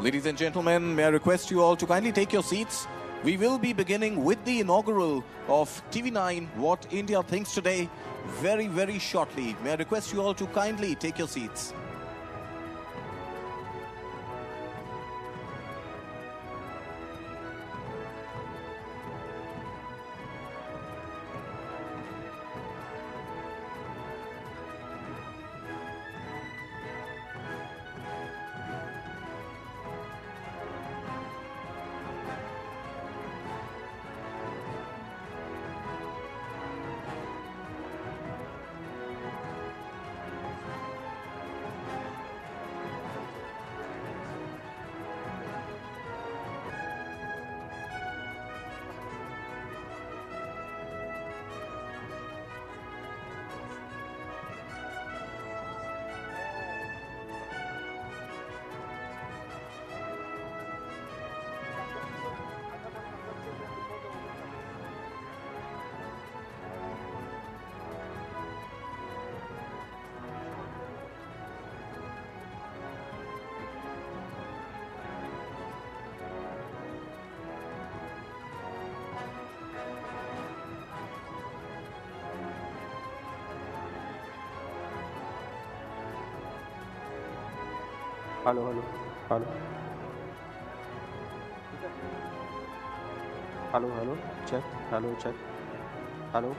Ladies and gentlemen, may I request you all to kindly take your seats. We will be beginning with the inaugural of TV9 What India Thinks Today very, very shortly. May I request you all to kindly take your seats. Hello, hello, hello. Hello, hello, check, hello, check, hello.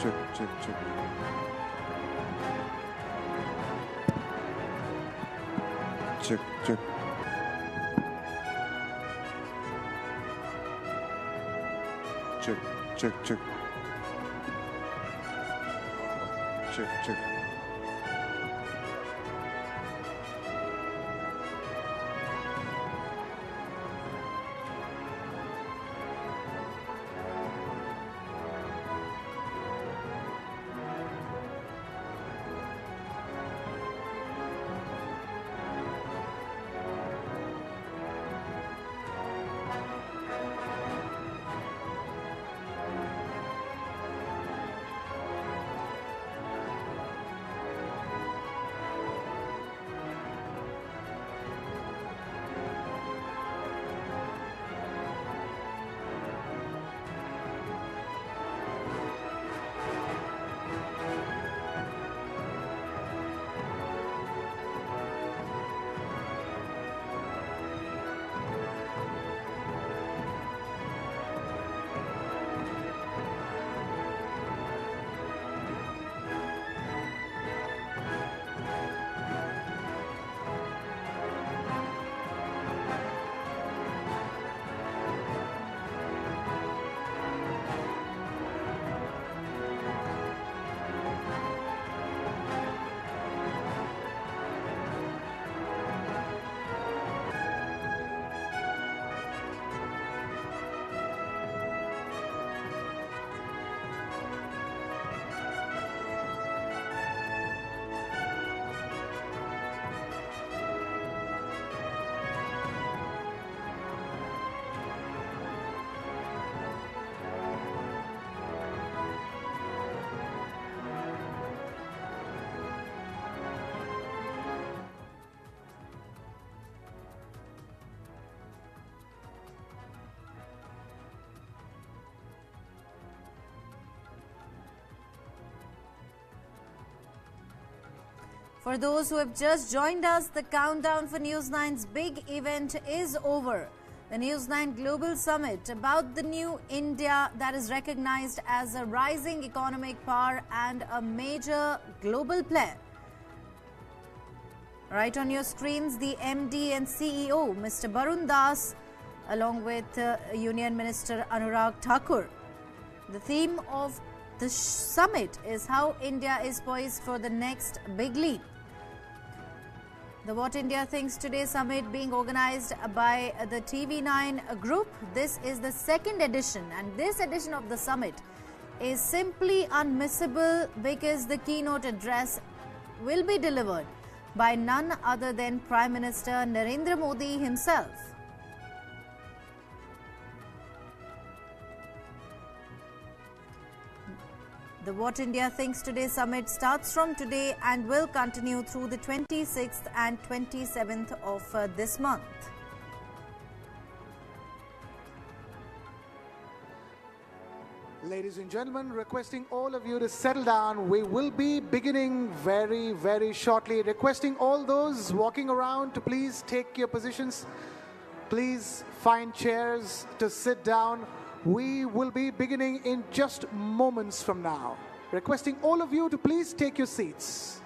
Check, check, check. Check, check. Check, check, check. Check, check. For those who have just joined us, the countdown for News9's big event is over. The News9 Global Summit about the new India that is recognized as a rising economic power and a major global player. Right on your screens, the MD and CEO, Mr. Barun Das, along with Union Minister Anurag Thakur. The theme of the summit is how India is poised for the next big leap. The What India Thinks Today Summit being organized by the TV9 group. This is the second edition, and this edition of the summit is simply unmissable because the keynote address will be delivered by none other than Prime Minister Narendra Modi himself. The What India Thinks Today Summit starts from today and will continue through the 26th and 27th of this month. Ladies and gentlemen, requesting all of you to settle down. We will be beginning very shortly. Requesting all those walking around to please take your positions. Please find chairs to sit down. We will be beginning in just moments from now. Requesting all of you to please take your seats.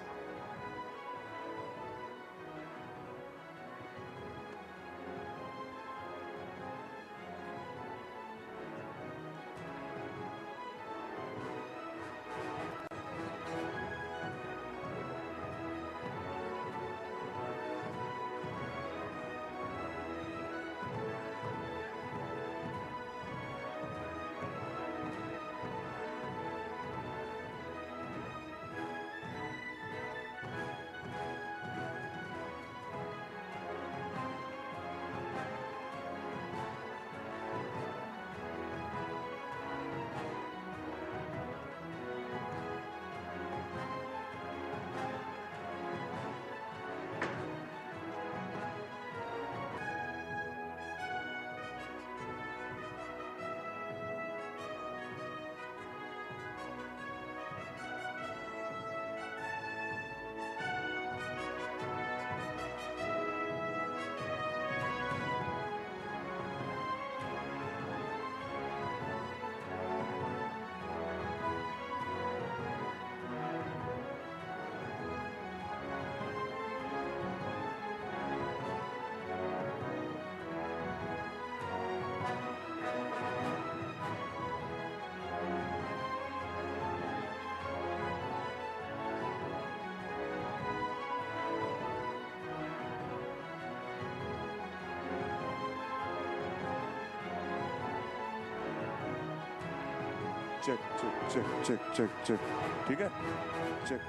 Check check check check check check ठीक है check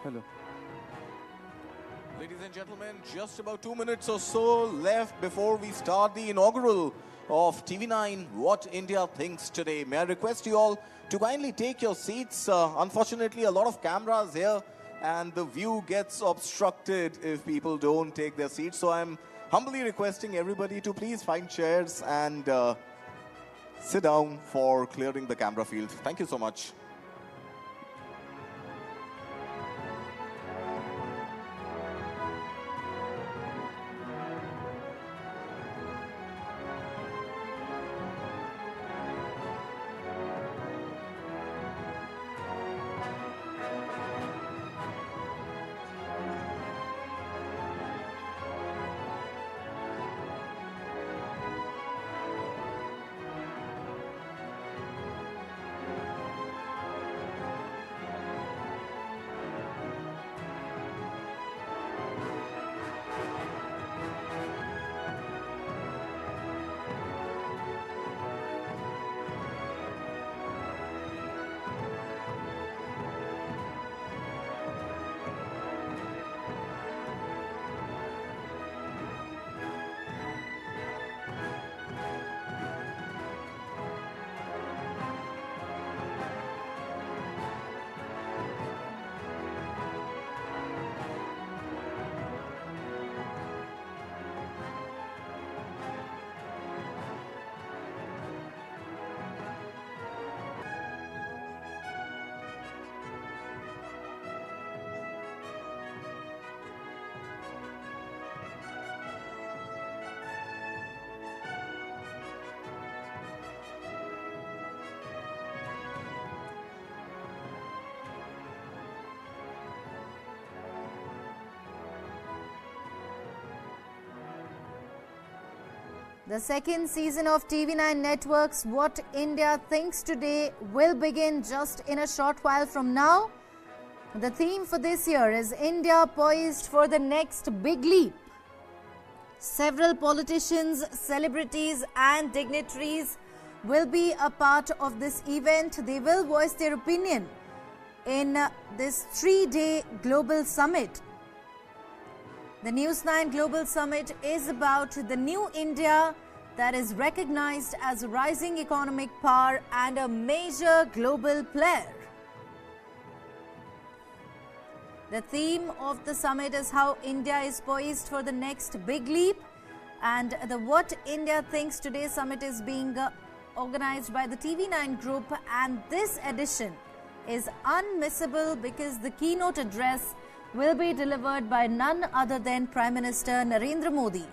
hello Ladies and gentlemen, just about 2 minutes or so left before we start the inaugural of TV9 What India Thinks Today. May I request you all to kindly take your seats. Unfortunately, a lot of cameras here and the view gets obstructed if people don't take their seats. So I'm humbly requesting everybody to please find chairs and sit down for clearing the camera field. Thank you so much. The second season of TV9 Network's What India Thinks Today will begin just in a short while from now. The theme for this year is India poised for the next big leap. Several politicians, celebrities and dignitaries will be a part of this event. They will voice their opinion in this 3-day global summit. The News9 Global Summit is about the new India that is recognized as a rising economic power and a major global player. The theme of the summit is how India is poised for the next big leap, and the What India Thinks Today summit is being organized by the TV9 group, and this edition is unmissable because the keynote address will be delivered by none other than Prime Minister Narendra Modi.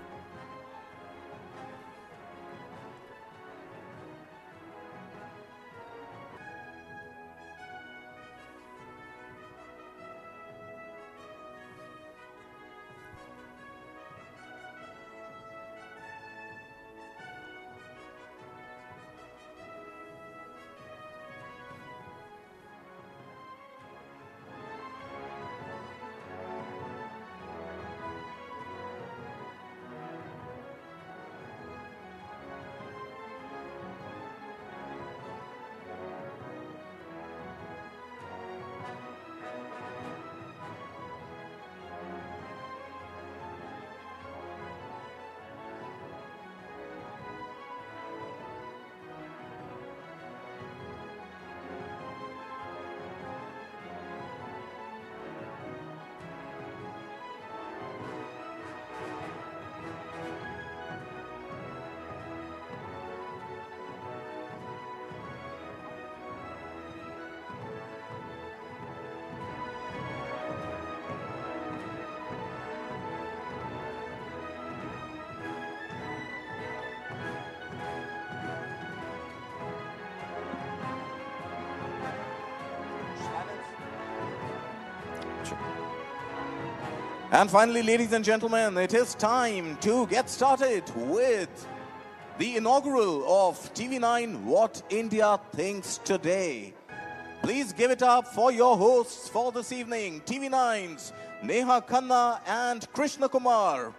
And finally, ladies and gentlemen, it is time to get started with the inaugural of TV9 What India Thinks Today. Please give it up for your hosts for this evening, TV9's Neha Khanna and Krishna Kumar.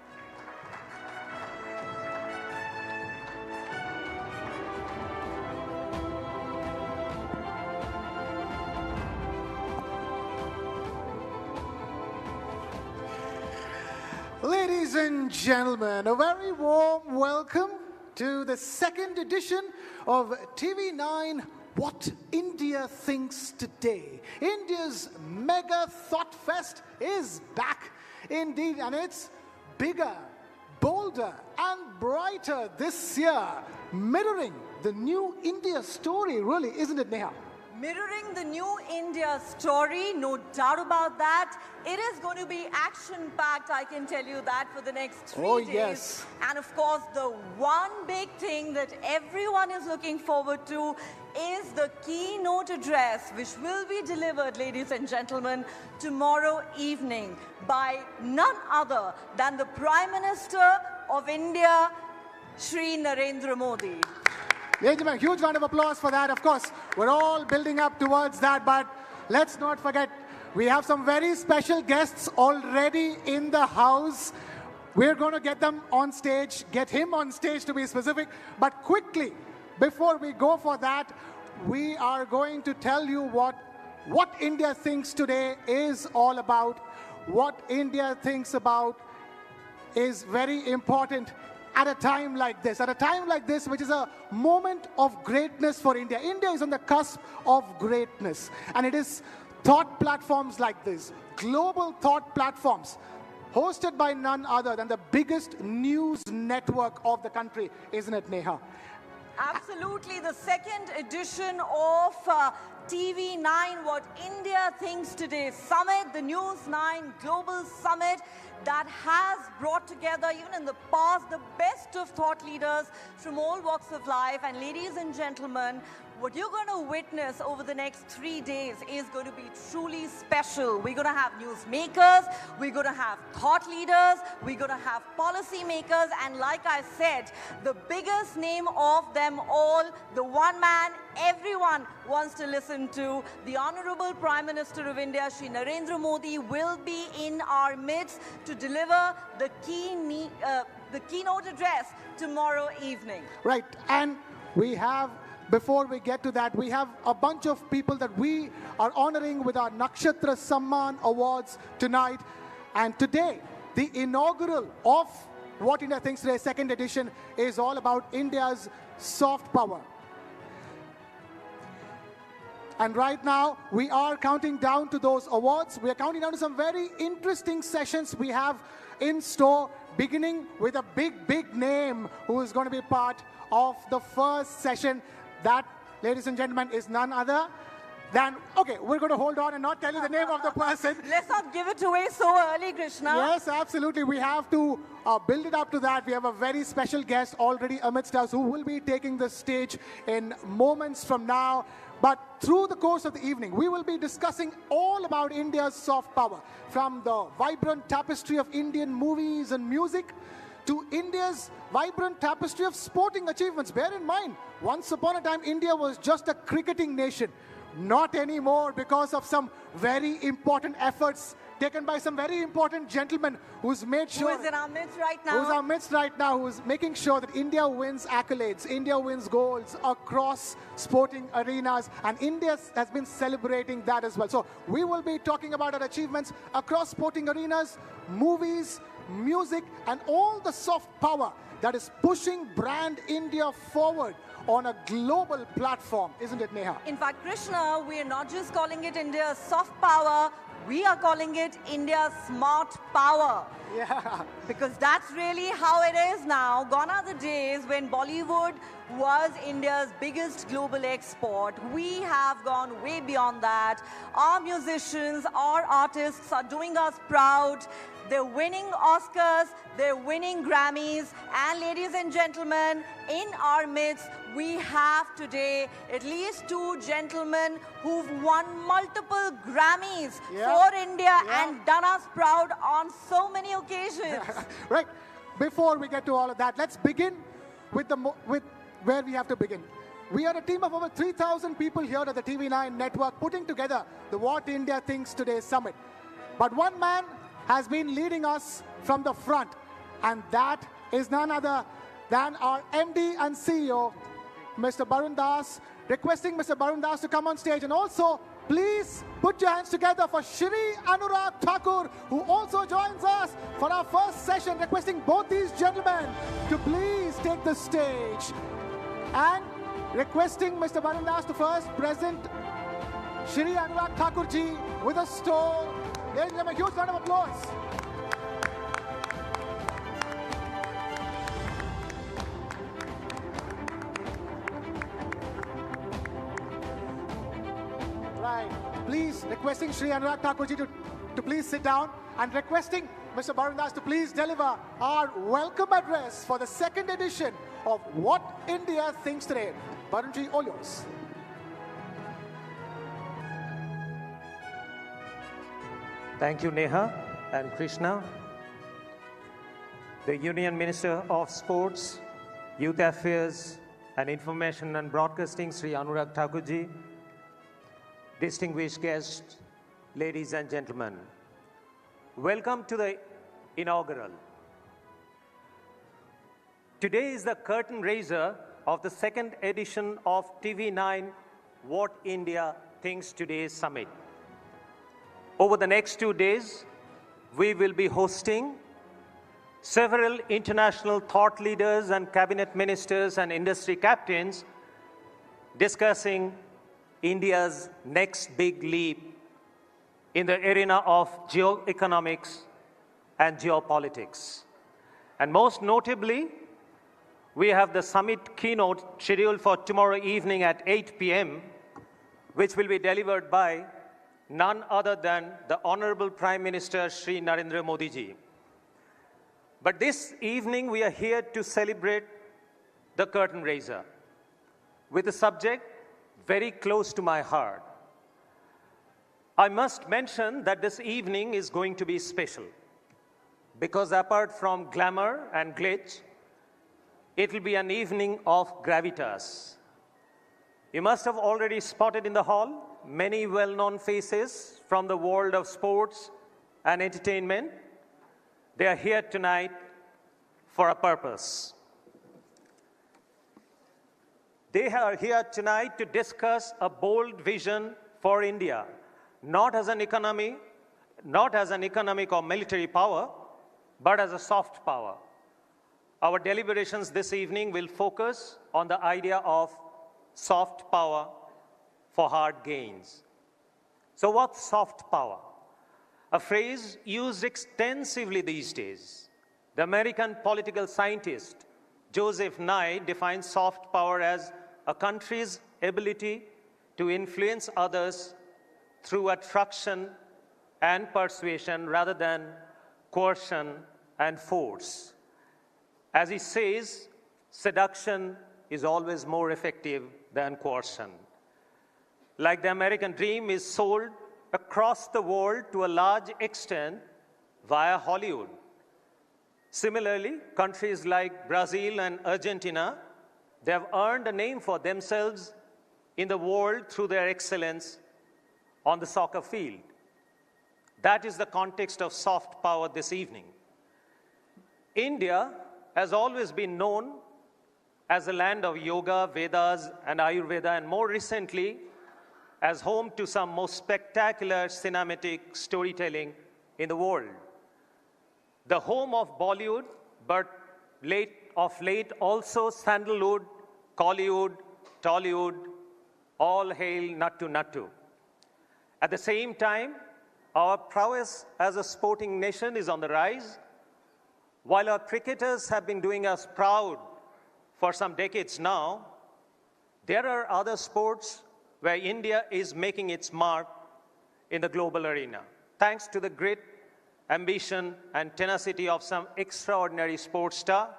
Ladies and gentlemen, a very warm welcome to the second edition of TV9 What India Thinks Today. India's mega thought fest is back indeed, and it's bigger, bolder and brighter this year, mirroring the new India story, really, isn't it, Neha? Mirroring the new India story, no doubt about that. It is going to be action-packed, I can tell you that, for the next 3 days. Yes. And of course, the one big thing that everyone is looking forward to is the keynote address, which will be delivered, ladies and gentlemen, tomorrow evening by none other than the Prime Minister of India, Shri Narendra Modi. Ladies and gentlemen, huge round of applause for that. Of course, we're all building up towards that, but let's not forget, we have some very special guests already in the house. We're going to get them on stage, get him on stage to be specific. But quickly, before we go for that, we are going to tell you what India Thinks Today is all about. What India thinks about is very important at a time like this, which is a moment of greatness for India. India is on the cusp of greatness, and it is thought platforms like this, global thought platforms, hosted by none other than the biggest news network of the country, isn't it, Neha? Absolutely, the second edition of TV9 What India Thinks Today Summit, the News9 Global Summit. that has brought together, even in the past, the best of thought leaders from all walks of life. And ladies and gentlemen, what you're going to witness over the next 3 days is going to be truly special. We're going to have newsmakers, we're going to have thought leaders, we're going to have policy makers, and like I said, the biggest name of them all, the one man everyone wants to listen to, the Honorable Prime Minister of India, Shri Narendra Modi, will be in our midst to deliver the keynote address tomorrow evening. Right, and we have, before we get to that, we have a bunch of people that we are honoring with our Nakshatra Samman Awards tonight. And today, the inaugural of What India Thinks Today, second edition, is all about India's soft power. And right now, we are counting down to those awards. We are counting down to some very interesting sessions we have in store, beginning with a big name who is going to be part of the first session. That, ladies and gentlemen, is none other than, okay, we're going to hold on and not tell you the name of the person. Let's not give it away so early, Krishna. Yes, absolutely. We have to build it up to that. We have a very special guest already amidst us who will be taking the stage in moments from now. But through the course of the evening, we will be discussing all about India's soft power, from the vibrant tapestry of Indian movies and music to India's vibrant tapestry of sporting achievements. Bear in mind, once upon a time, India was just a cricketing nation. Not anymore, because of some very important efforts taken by some very important gentlemen who's made sure... Who is in our midst right now. Who's our midst right now, who's making sure that India wins accolades, India wins goals across sporting arenas, and India has been celebrating that as well. So we will be talking about our achievements across sporting arenas, movies, music, and all the soft power that is pushing brand India forward on a global platform, isn't it, Neha? In fact, Krishna, we are not just calling it India's soft power, we are calling it India's smart power. Yeah. Because that's really how it is now. Gone are the days when Bollywood was India's biggest global export. We have gone way beyond that. Our musicians, our artists are doing us proud. They're winning Oscars, they're winning Grammys, and ladies and gentlemen, in our midst, we have today at least two gentlemen who've won multiple Grammys for India and done us proud on so many occasions. Right. Before we get to all of that, let's begin with where we have to begin. We are a team of over 3,000 people here at the TV9 Network putting together the What India Thinks Today Summit. But one man has been leading us from the front, and that is none other than our MD and CEO, Mr. Barun Das. Requesting Mr. Barun Das to come on stage, and also please put your hands together for Shri Anurag Thakur, who also joins us for our first session. Requesting both these gentlemen to please take the stage, and requesting Mr. Barun Das to first present Shri Anurag Thakur ji with a stole. Ladies and gentlemen, a huge round of applause. Right. Please, requesting Shri Anurag Thakur ji to please sit down, and requesting Mr. Barun Das to please deliver our welcome address for the second edition of What India Thinks Today. Barun ji, all yours. Thank you, Neha and Krishna. The Union Minister of Sports, Youth Affairs and Information and Broadcasting, Sri Anurag Thakur ji, distinguished guests, ladies and gentlemen, welcome to the inaugural. Today is the curtain raiser of the second edition of TV9 What India Thinks Today Summit. Over the next 2 days, we will be hosting several international thought leaders and cabinet ministers and industry captains discussing India's next big leap in the arena of geoeconomics and geopolitics. And most notably, we have the summit keynote scheduled for tomorrow evening at 8 p.m., which will be delivered by none other than the Honorable Prime Minister Shri Narendra Modi ji. But this evening, we are here to celebrate the curtain raiser with a subject very close to my heart. I must mention that this evening is going to be special because apart from glamour and glitz, it will be an evening of gravitas. You must have already spotted in the hall many well-known faces from the world of sports and entertainment. They are here tonight for a purpose. They are here tonight to discuss a bold vision for India, not as an economic or military power, but as a soft power. Our deliberations this evening will focus on the idea of soft power for hard gains. So what's soft power? A phrase used extensively these days. The American political scientist Joseph Nye defines soft power as a country's ability to influence others through attraction and persuasion rather than coercion and force. As he says, seduction is always more effective than coercion. Like the American dream is sold across the world to a large extent via Hollywood. Similarly, countries like Brazil and Argentina, they have earned a name for themselves in the world through their excellence on the soccer field. That is the context of soft power this evening. India has always been known as a land of yoga, Vedas, and Ayurveda, and more recently, as home to some most spectacular cinematic storytelling in the world. The home of Bollywood, but of late also Sandalwood, Collywood, Tollywood, all hail Nattu Nattu. At the same time, our prowess as a sporting nation is on the rise. While our cricketers have been doing us proud for some decades now, there are other sports where India is making its mark in the global arena, thanks to the grit, ambition, and tenacity of some extraordinary sports star,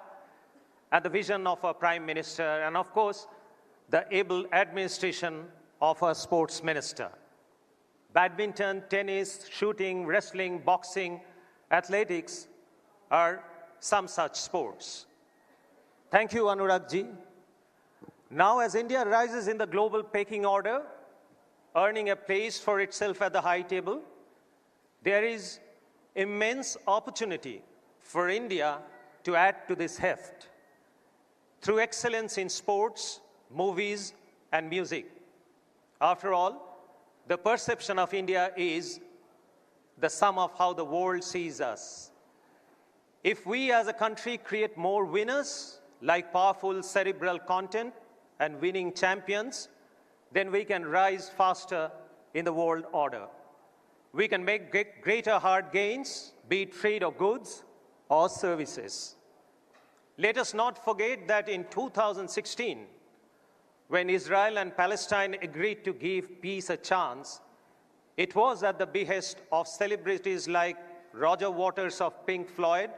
and the vision of our Prime Minister, and of course, the able administration of our Sports Minister. Badminton, tennis, shooting, wrestling, boxing, athletics are some such sports. Thank you, Anurag ji. Now, as India rises in the global pecking order, earning a place for itself at the high table, there is immense opportunity for India to add to this heft through excellence in sports, movies, and music. After all, the perception of India is the sum of how the world sees us. If we as a country create more winners, like powerful cerebral content and winning champions, then we can rise faster in the world order. We can make greater hard gains, be it trade of goods or services. Let us not forget that in 2016, when Israel and Palestine agreed to give peace a chance, it was at the behest of celebrities like Roger Waters of Pink Floyd,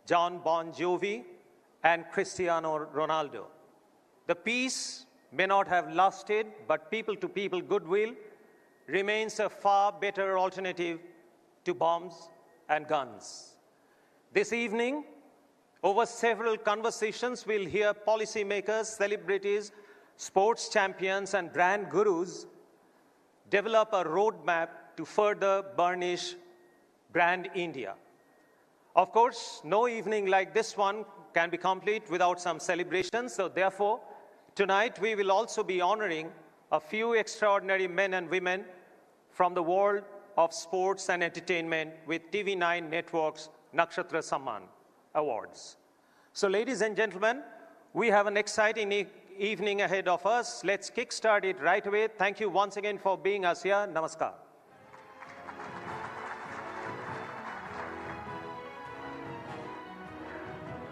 John Bon Jovi, and Cristiano Ronaldo. The peace may not have lasted, but people-to-people goodwill remains a far better alternative to bombs and guns. This evening, over several conversations, we'll hear policymakers, celebrities, sports champions, and brand gurus develop a roadmap to further burnish brand India. Of course, no evening like this one can be complete without some celebrations. So therefore, tonight we will also be honoring a few extraordinary men and women from the world of sports and entertainment with TV9 Network's Nakshatra Samman Awards. So ladies and gentlemen, we have an exciting evening ahead of us. Let's kickstart it right away. Thank you once again for being us here. Namaskar.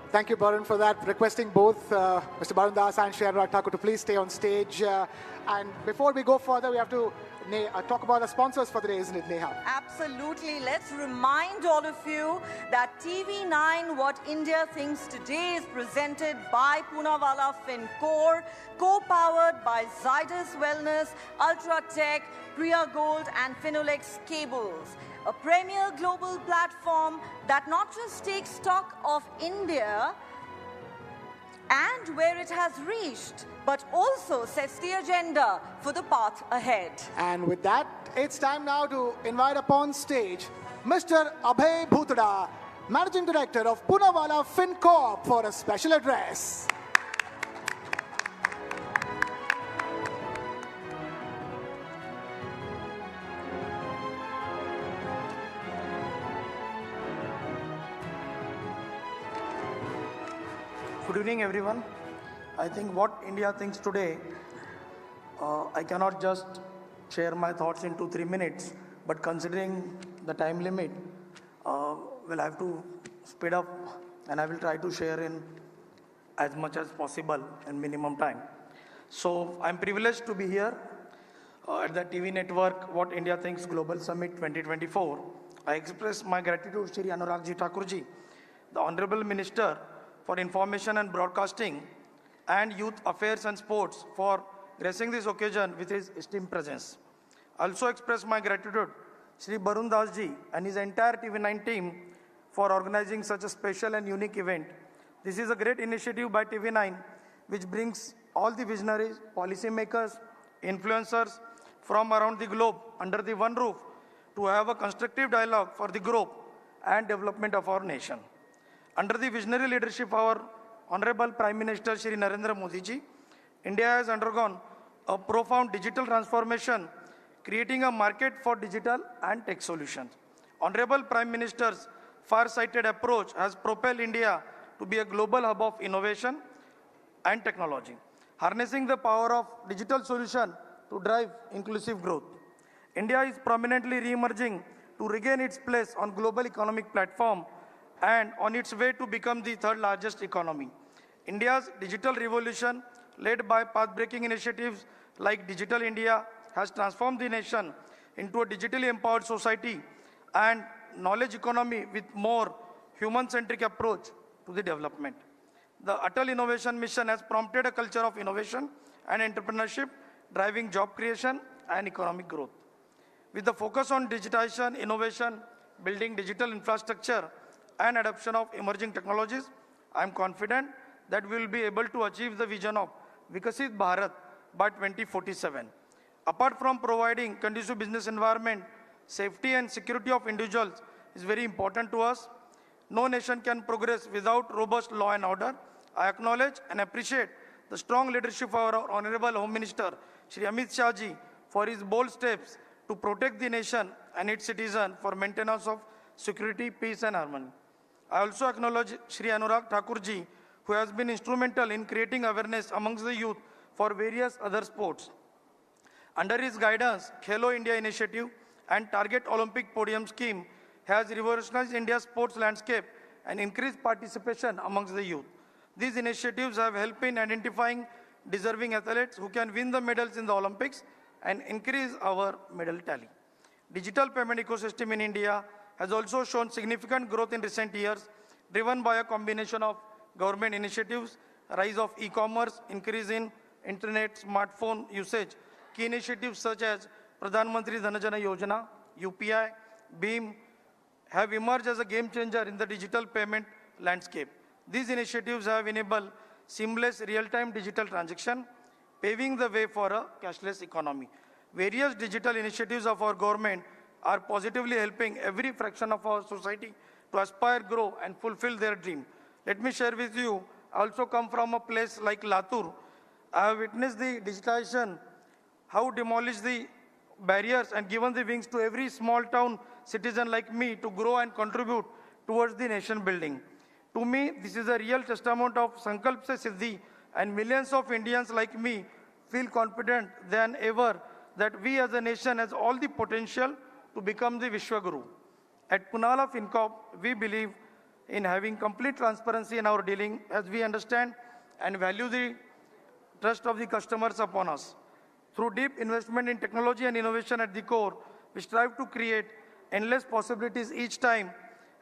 Thank you, Barun, for that. Requesting both Mr. Barun Das and Shri Anurag Thakur to please stay on stage. And before we go further, we have to talk about the sponsors for the day, isn't it, Neha? Absolutely. Let's remind all of you that TV9 What India Thinks Today is presented by Poonawalla FinCorp, co-powered by Zydus Wellness, Ultratech, Priya Gold and Finolex Cables. A premier global platform that not just takes stock of India and where it has reached, but also sets the agenda for the path ahead. And with that, it's time now to invite upon stage Mr. Abhay Bhutada, Managing Director of Poonawalla FinCorp, for a special address. Good evening, everyone. I think what India thinks today, I cannot just share my thoughts into 3 minutes, but considering the time limit, we'll have to speed up, and I will try to share in as much as possible in minimum time. So I'm privileged to be here at the TV Network What India Thinks Global Summit 2024. I express my gratitude to Shri Anurag Thakurji, the Honorable Minister for Information and Broadcasting and Youth Affairs and Sports, for gracing this occasion with his esteemed presence. I also express my gratitude to Shri Barun Das ji and his entire TV9 team for organizing such a special and unique event. This is a great initiative by TV9 which brings all the visionaries, policymakers, influencers from around the globe under the one roof to have a constructive dialogue for the growth and development of our nation. Under the visionary leadership of our Honorable Prime Minister Shri Narendra Modi ji, India has undergone a profound digital transformation, creating a market for digital and tech solutions. Honorable Prime Minister's far-sighted approach has propelled India to be a global hub of innovation and technology, harnessing the power of digital solution to drive inclusive growth. India is prominently re-emerging to regain its place on global economic platform and on its way to become the third largest economy. India's digital revolution, led by path-breaking initiatives like Digital India, has transformed the nation into a digitally empowered society and knowledge economy with more human-centric approach to the development. The Atal Innovation Mission has prompted a culture of innovation and entrepreneurship, driving job creation and economic growth. With the focus on digitization, innovation, building digital infrastructure, and adoption of emerging technologies, I am confident that we will be able to achieve the vision of Vikasit Bharat by 2047. Apart from providing conducive business environment, safety and security of individuals is very important to us. No nation can progress without robust law and order. I acknowledge and appreciate the strong leadership of our Honorable Home Minister, Shri Amit Shah ji, for his bold steps to protect the nation and its citizens for maintenance of security, peace and harmony. I also acknowledge Shri Anurag Thakur ji, who has been instrumental in creating awareness amongst the youth for various other sports. Under his guidance, Khelo India initiative and Target Olympic Podium scheme has revolutionized India's sports landscape and increased participation amongst the youth. These initiatives have helped in identifying deserving athletes who can win the medals in the Olympics and increase our medal tally. Digital payment ecosystem in India has also shown significant growth in recent years, driven by a combination of government initiatives, rise of e-commerce, increase in internet, smartphone usage. Key initiatives such as Pradhan Mantri Dhan Jana Yojana, UPI, BHIM have emerged as a game changer in the digital payment landscape. These initiatives have enabled seamless real-time digital transaction, paving the way for a cashless economy. Various digital initiatives of our government are positively helping every fraction of our society to aspire, grow, and fulfill their dream. Let me share with you, I also come from a place like Latur. I have witnessed the digitization, how demolished the barriers and given the wings to every small town citizen like me to grow and contribute towards the nation building. To me, this is a real testament of Sankalp Se Siddhi, and millions of Indians like me feel confident than ever that we as a nation has all the potential to become the Vishwaguru. At Poonawalla FinCorp, we believe in having complete transparency in our dealing, as we understand and value the trust of the customers upon us. Through deep investment in technology and innovation at the core, we strive to create endless possibilities each time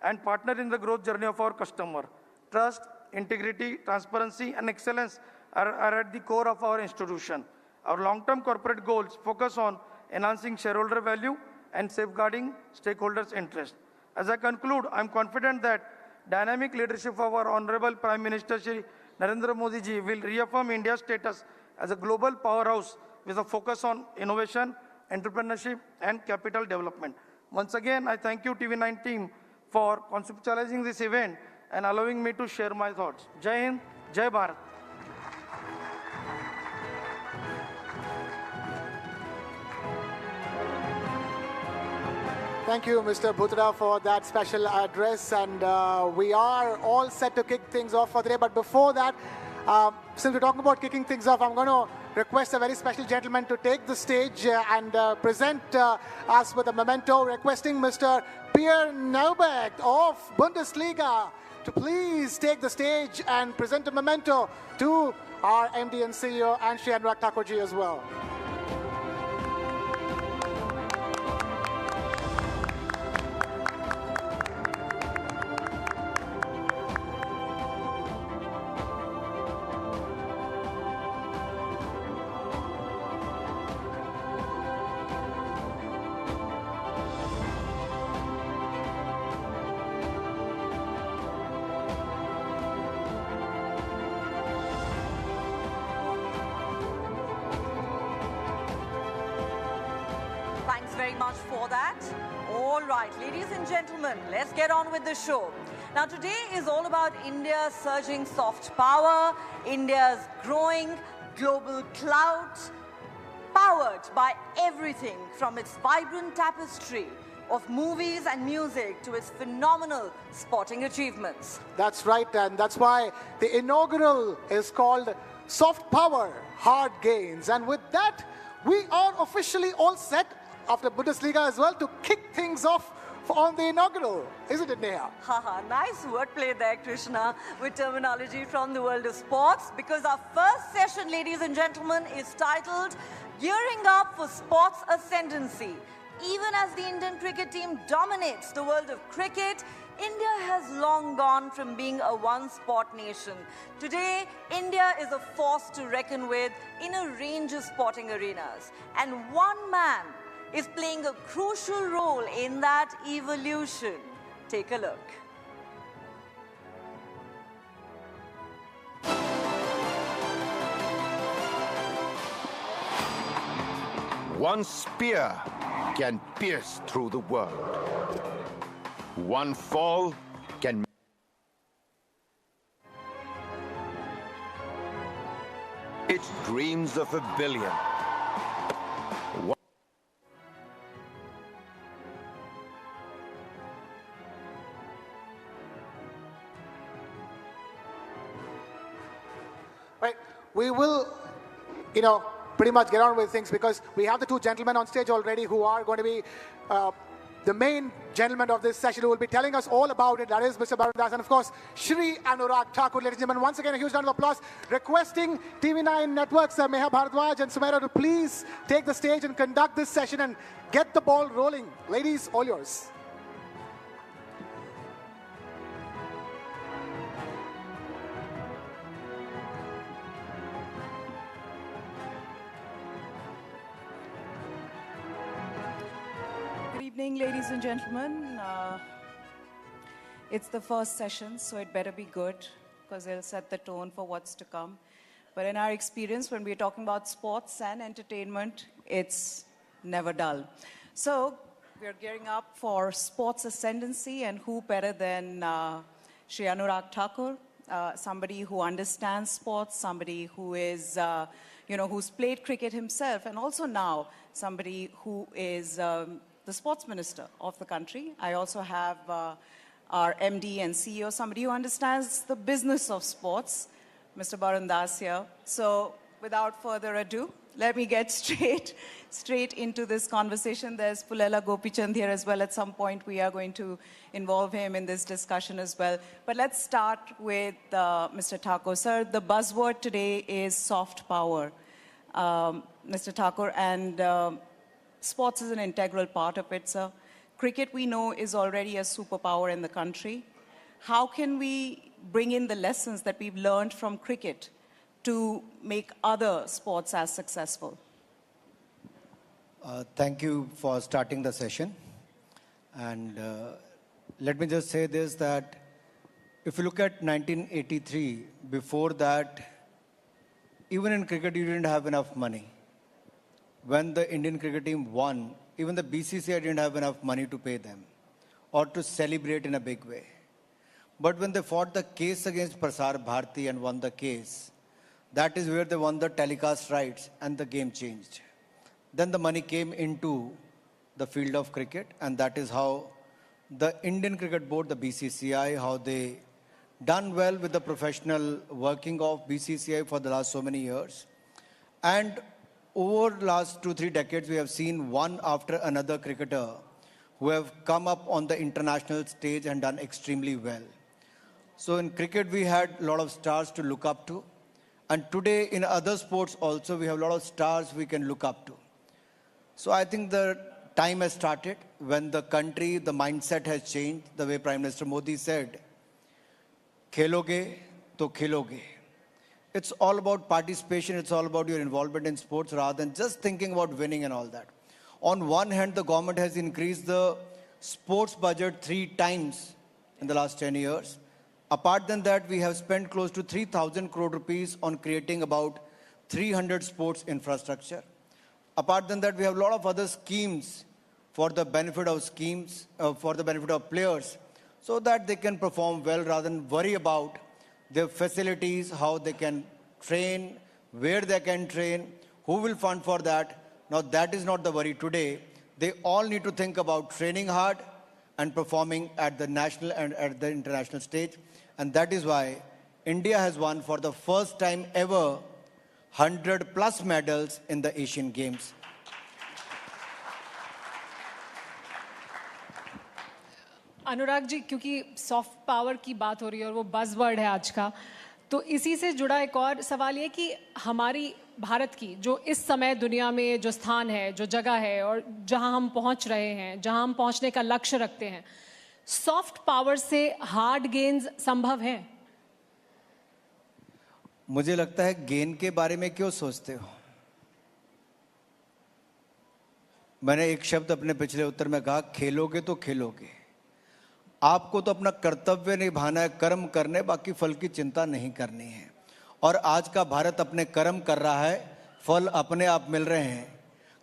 and partner in the growth journey of our customer. Trust, integrity, transparency, and excellence are at the core of our institution. Our long-term corporate goals focus on enhancing shareholder value and safeguarding stakeholders' interests. As I conclude, I am confident that dynamic leadership of our Honorable Prime Minister Shri Narendra Modi ji will reaffirm India's status as a global powerhouse with a focus on innovation, entrepreneurship, and capital development. Once again, I thank you TV9 team for conceptualizing this event and allowing me to share my thoughts. Jai Hind, Jai Bharat. Thank you, Mr. Bhutra, for that special address. And we are all set to kick things off for today. But before that, since we're talking about kicking things off, I'm going to request a very special gentleman to take the stage and present us with a memento, requesting Mr. Pvt Ltd of Bundesliga to please take the stage and present a memento to our MD and CEO and Shri Anurag Thakur ji as well. Very much for that. All right, ladies and gentlemen, let's get on with the show. Now, today is all about India's surging soft power, India's growing global clout, powered by everything from its vibrant tapestry of movies and music to its phenomenal sporting achievements. That's right, and that's why the inaugural is called Soft Power, Hard Gains. And with that, we are officially all set after Bundesliga as well to kick things off on the inaugural. Isn't it, Neha? Haha, nice wordplay there, Krishna, with terminology from the world of sports, because our first session, ladies and gentlemen, is titled Gearing Up for Sports Ascendancy. Even as the Indian cricket team dominates the world of cricket, India has long gone from being a one-sport nation. Today, India is a force to reckon with in a range of sporting arenas. And one man is playing a crucial role in that evolution. Take a look. One spear can pierce through the world. One fall can... It dreams of 1 billion. Right, we will, pretty much get on with things because we have the two gentlemen on stage already who are going to be the main gentleman of this session who will be telling us all about it. That is Mr. Barun Das and, of course, Shri Anurag Thakur. Ladies and gentlemen, once again, a huge round of applause. Requesting TV9 Network's Meha Bharadwaj and Sumaira to please take the stage and conduct this session and get the ball rolling. Ladies, all yours. Good evening, ladies and gentlemen. It's the first session, so it better be good because it'll set the tone for what's to come. But in our experience, when we're talking about sports and entertainment, it's never dull. So we're gearing up for sports ascendancy, and who better than Shri Anurag Thakur, somebody who understands sports, somebody who is, who's played cricket himself, and also now somebody who is the sports minister of the country. I also have our MD and CEO, somebody who understands the business of sports, Mr. Barun Das here. So without further ado, let me get straight into this conversation. There's Pullela Gopichand here as well. At some point, we are going to involve him in this discussion as well. But let's start with Mr. Thakur. Sir, the buzzword today is soft power. Mr. Thakur, and sports is an integral part of it, sir. Cricket, we know, is already a superpower in the country. How can we bring in the lessons that we've learned from cricket to make other sports as successful? Thank you for starting the session. And let me just say this, that if you look at 1983, before that, even in cricket, you didn't have enough money. When the Indian cricket team won, even the BCCI didn't have enough money to pay them or to celebrate in a big way. But when they fought the case against Prasar Bharati and won the case, that is where they won the telecast rights and the game changed. Then the money came into the field of cricket, and that is how the Indian Cricket Board, the BCCI, how they done well with the professional working of BCCI for the last so many years. And over the last 2-3 decades, we have seen one after another cricketer who have come up on the international stage and done extremely well. So in cricket, we had a lot of stars to look up to. And today in other sports also, we have a lot of stars we can look up to. So I think the time has started when the country, the mindset has changed, the way Prime Minister Modi said, "Kheloge to khiloge." It's all about participation, it's all about your involvement in sports rather than just thinking about winning and all that. On one hand, the government has increased the sports budget 3 times in the last 10 years. Apart than that, we have spent close to 3,000 crore rupees on creating about 300 sports infrastructure. Apart than that, we have a lot of other schemes for the benefit of players, so that they can perform well rather than worry about their facilities, how they can train, where they can train, who will fund for that. Now that is not the worry today. They all need to think about training hard and performing at the national and at the international stage. And that is why India has won for the first time ever 100+ medals in the Asian Games. Anurag ji, क्योंकि soft power की बात हो रही है और वो buzzword है आज का, तो इसी से जुड़ा एक और सवाल ये कि हमारी भारत की जो इस समय दुनिया में जो स्थान है, जो जगह है और जहां हम पहुंच रहे हैं, जहां हम पहुंचने का लक्ष्य रखते हैं, सॉफ्ट पावर से हार्ड गेन्स संभव हैं? मुझे लगता है गेन के बारे में क्यों सोचते हो? मैंने एक शब्द अपने पिछले उत्तर में कहा, खेलोगे तो खेलोगे। आपको तो अपना कर्तव्य निभाना है, कर्म करने, बाकी फल की चिंता नहीं करनी है। और आज का भारत अपने कर्म कर रहा है, फल अपने आप मिल रहे हैं।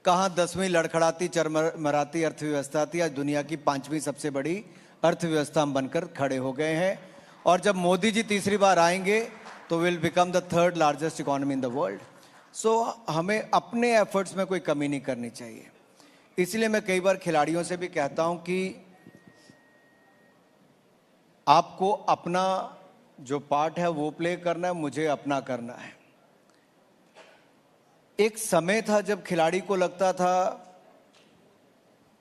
कहाँ 10वीं लड़खड़ाती चरमराती अर्थव्यवस्था थी, आज दुनिया की 5वीं सबसे बड़ी अर्थव्यवस्था हम बनकर खड़े हो गए हैं। और जब मोदी जी तीसरी बार आएंगे तो will become the 3rd largest economy in the world. So हमें अपने एफर्ट्स में कोई कमी नहीं करनी चाहिए। इसलिए मैं कई बार खिलाड़ियों से भी कहता हूं कि आपको अपना जो पार्ट है वो प्ले करना है, मुझे अपना करना है। एक समय था जब खिलाड़ी को लगता था